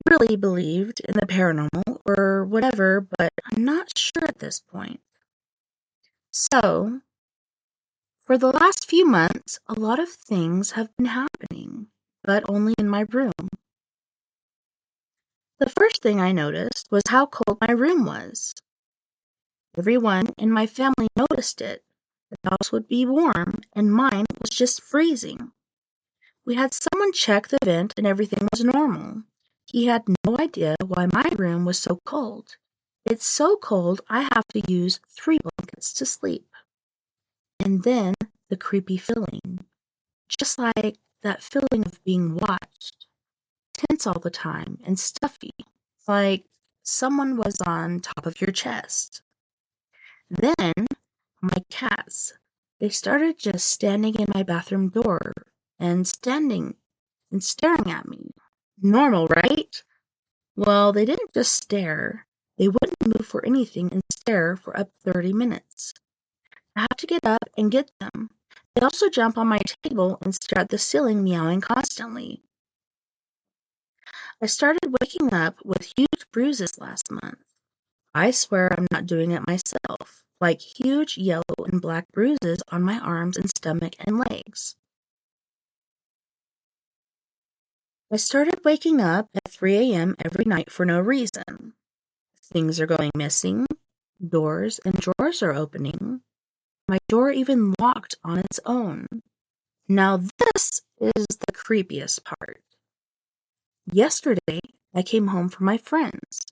really believed in the paranormal or whatever, but I'm not sure at this point. So, for the last few months, a lot of things have been happening, but only in my room. The first thing I noticed was how cold my room was. Everyone in my family noticed it. The house would be warm, and mine was just freezing. We had someone check the vent and everything was normal. He had no idea why my room was so cold. It's so cold I have to use 3 blankets to sleep. And then the creepy feeling. Just like that feeling of being watched. Tense all the time and stuffy. Like someone was on top of your chest. Then my cats, they started just standing in my bathroom door and staring at me. Normal, right? Well, they didn't just stare. They wouldn't move for anything and stare for up to 30 minutes. I have to get up and get them. They also jump on my table and stare at the ceiling, meowing constantly. I started waking up with huge bruises last month. I swear I'm not doing it myself. Like huge yellow and black bruises on my arms and stomach and legs. I started waking up at 3 a.m. every night for no reason. Things are going missing. Doors and drawers are opening. My door even locked on its own. Now this is the creepiest part. Yesterday, I came home from my friends.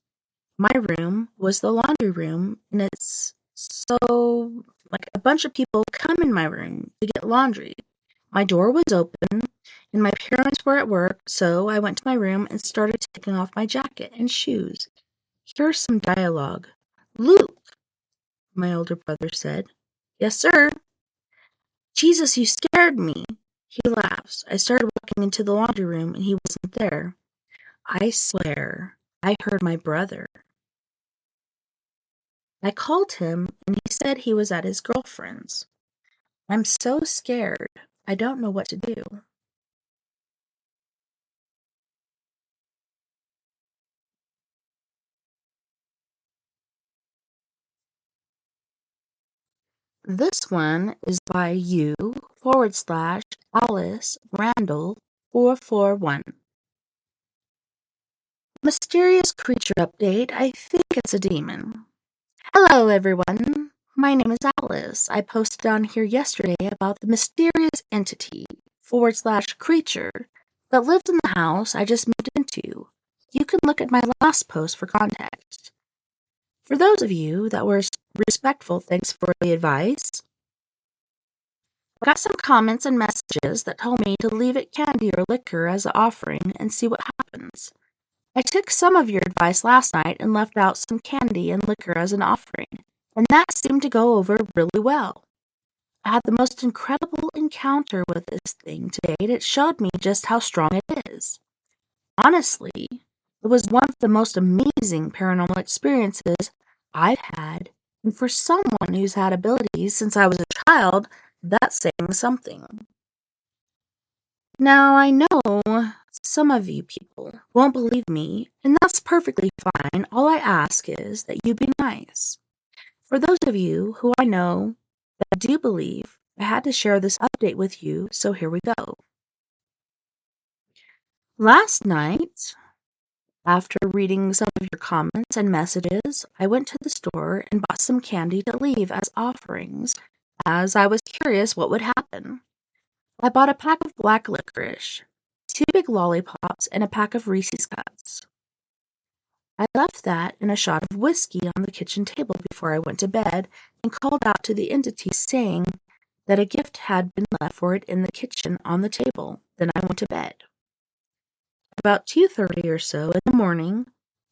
My room was the laundry room, and it's so, like, a bunch of people come in my room to get laundry. My door was open, and my parents were at work, so I went to my room and started taking off my jacket and shoes. Here's some dialogue. "Luke," my older brother said. "Yes, sir." "Jesus, you scared me." He laughs. I started walking into the laundry room, and he wasn't there. I swear, I heard my brother. I called him, and he said he was at his girlfriend's. I'm so scared, I don't know what to do. This one is by you/Alice Randall 441. Mysterious creature update. I think it's a demon. Hello, everyone. My name is Alice. I posted on here yesterday about the mysterious entity/creature that lives in the house I just moved into. You can look at my last post for context. For those of you that were respectful, thanks for the advice. I got some comments and messages that told me to leave it candy or liquor as an offering and see what happens. I took some of your advice last night and left out some candy and liquor as an offering, and that seemed to go over really well. I had the most incredible encounter with this thing today, and it showed me just how strong it is. Honestly, it was one of the most amazing paranormal experiences I've had, and for someone who's had abilities since I was a child, that's saying something. Now, I know some of you people won't believe me, and that's perfectly fine. All I ask is that you be nice. For those of you who I know that do believe, I had to share this update with you, so here we go. Last night, after reading some of your comments and messages, I went to the store and bought some candy to leave as offerings, as I was curious what would happen. I bought a pack of black licorice, 2 big lollipops, and a pack of Reese's Cups. I left that and a shot of whiskey on the kitchen table before I went to bed and called out to the entity saying that a gift had been left for it in the kitchen on the table. Then I went to bed. About 2:30 or so in the morning,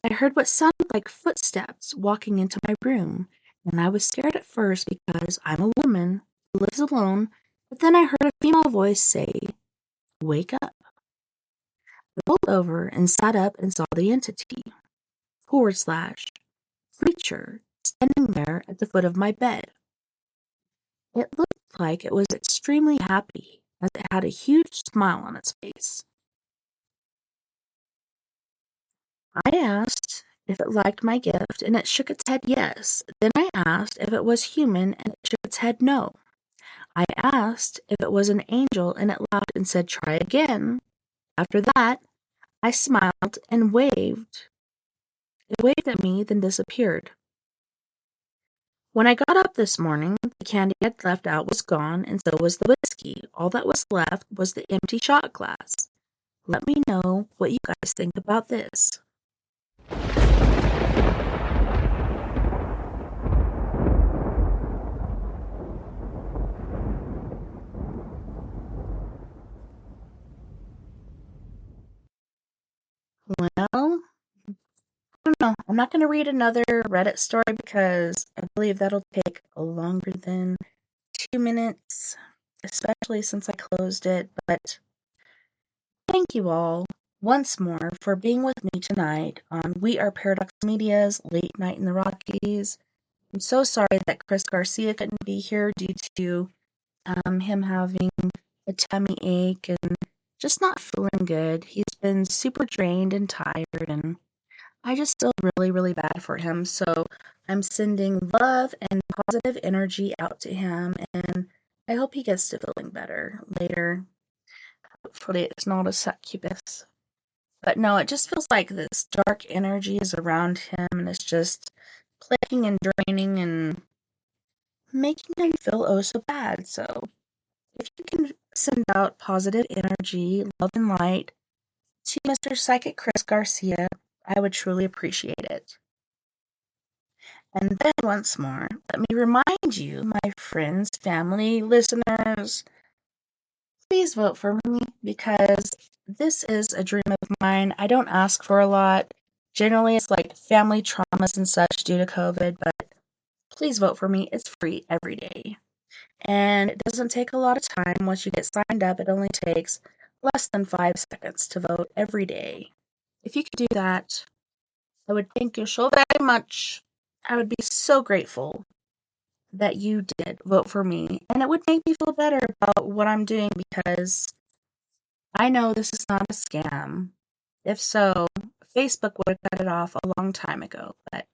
I heard what sounded like footsteps walking into my room, and I was scared at first because I'm a woman who lives alone, but then I heard a female voice say, "Wake up." I rolled over and sat up and saw the entity/creature standing there at the foot of my bed. It looked like it was extremely happy, as it had a huge smile on its face. I asked if it liked my gift, and it shook its head yes. Then I asked if it was human, and it shook its head no. I asked if it was an angel, and it laughed and said, "Try again." After that, I smiled and waved. It waved at me, then disappeared. When I got up this morning, the candy I'd left out was gone, and so was the whiskey. All that was left was the empty shot glass. Let me know what you guys think about this. Well, I don't know. I'm not going to read another Reddit story because I believe that'll take longer than 2 minutes, especially since I closed it. But thank you all once more for being with me tonight on We Are Paradox Media's Late Night in the Rockies. I'm so sorry that Chris Garcia couldn't be here due to him having a tummy ache and just not feeling good. He's been super drained and tired, and I just feel really, really bad for him. So I'm sending love and positive energy out to him, and I hope he gets to feeling better later. Hopefully it's not a succubus. But no, it just feels like this dark energy is around him, and it's just plaguing and draining, and making them feel oh so bad. So if you can send out positive energy, love, and light to Mr. Psychic Chris Garcia, I would truly appreciate it. And then once more, let me remind you, my friends, family, listeners, please vote for me because this is a dream of mine. I don't ask for a lot. Generally, it's like family traumas and such due to COVID, but please vote for me. It's free every day. And it doesn't take a lot of time. Once you get signed up, it only takes less than 5 seconds to vote every day. If you could do that, I would thank you so very much. I would be so grateful that you did vote for me. And it would make me feel better about what I'm doing because I know this is not a scam. If so, Facebook would have cut it off a long time ago. But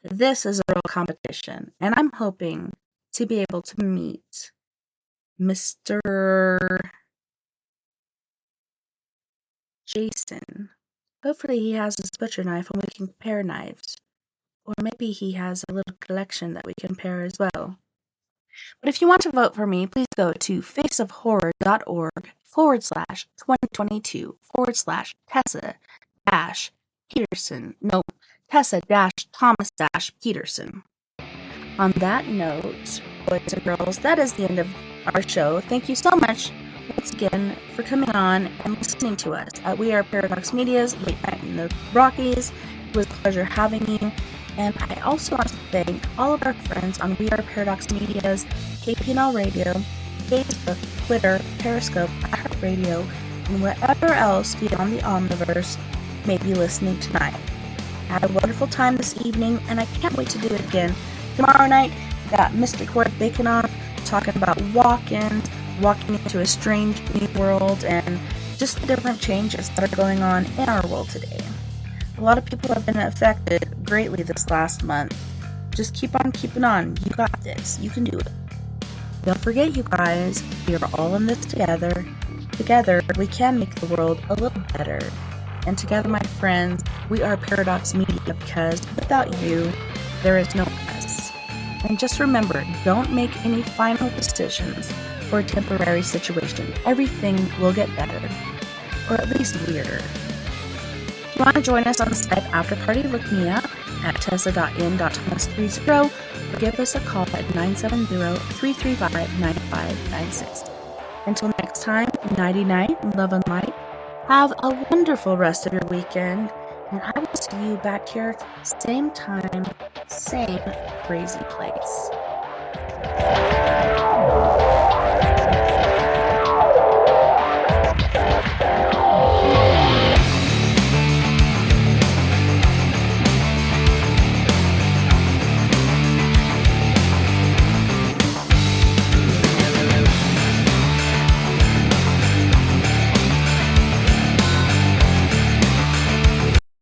this is a real competition. And I'm hoping to be able to meet Mr. Jason. Hopefully he has his butcher knife and we can compare knives. Or maybe he has a little collection that we can pair as well. But if you want to vote for me, please go to faceofhorror.org/2022/Tessa-Peterson. No, Tessa-Thomas-Peterson. On that note, boys and girls, that is the end of our show. Thank you so much once again for coming on and listening to us at We Are Paradox Media's Late Night in the Rockies. It was a pleasure having you. And I also want to thank all of our friends on We Are Paradox Media's KPNL Radio, Facebook, Twitter, Periscope, iHeartRadio, and wherever else beyond the Omniverse may be listening tonight. I had a wonderful time this evening, and I can't wait to do it again. Tomorrow night, we got Mr. Cord Bacon on, talking about walk-ins, walking into a strange new world, and just the different changes that are going on in our world today. A lot of people have been affected greatly this last month. Just keep on keeping on. You got this. You can do it. Don't forget, you guys, we are all in this together. Together, we can make the world a little better. And together, my friends, we are Paradox Media because without you, there is no us. And just remember, don't make any final decisions for a temporary situation. Everything will get better. Or at least weirder. If you want to join us on the Skype after party, look me up at Tessa.N.Thomas30 or give us a call at 970-335-9596. Until next time, nighty-night, love and light. Have a wonderful rest of your weekend, and I will see you back here, same time, same crazy place.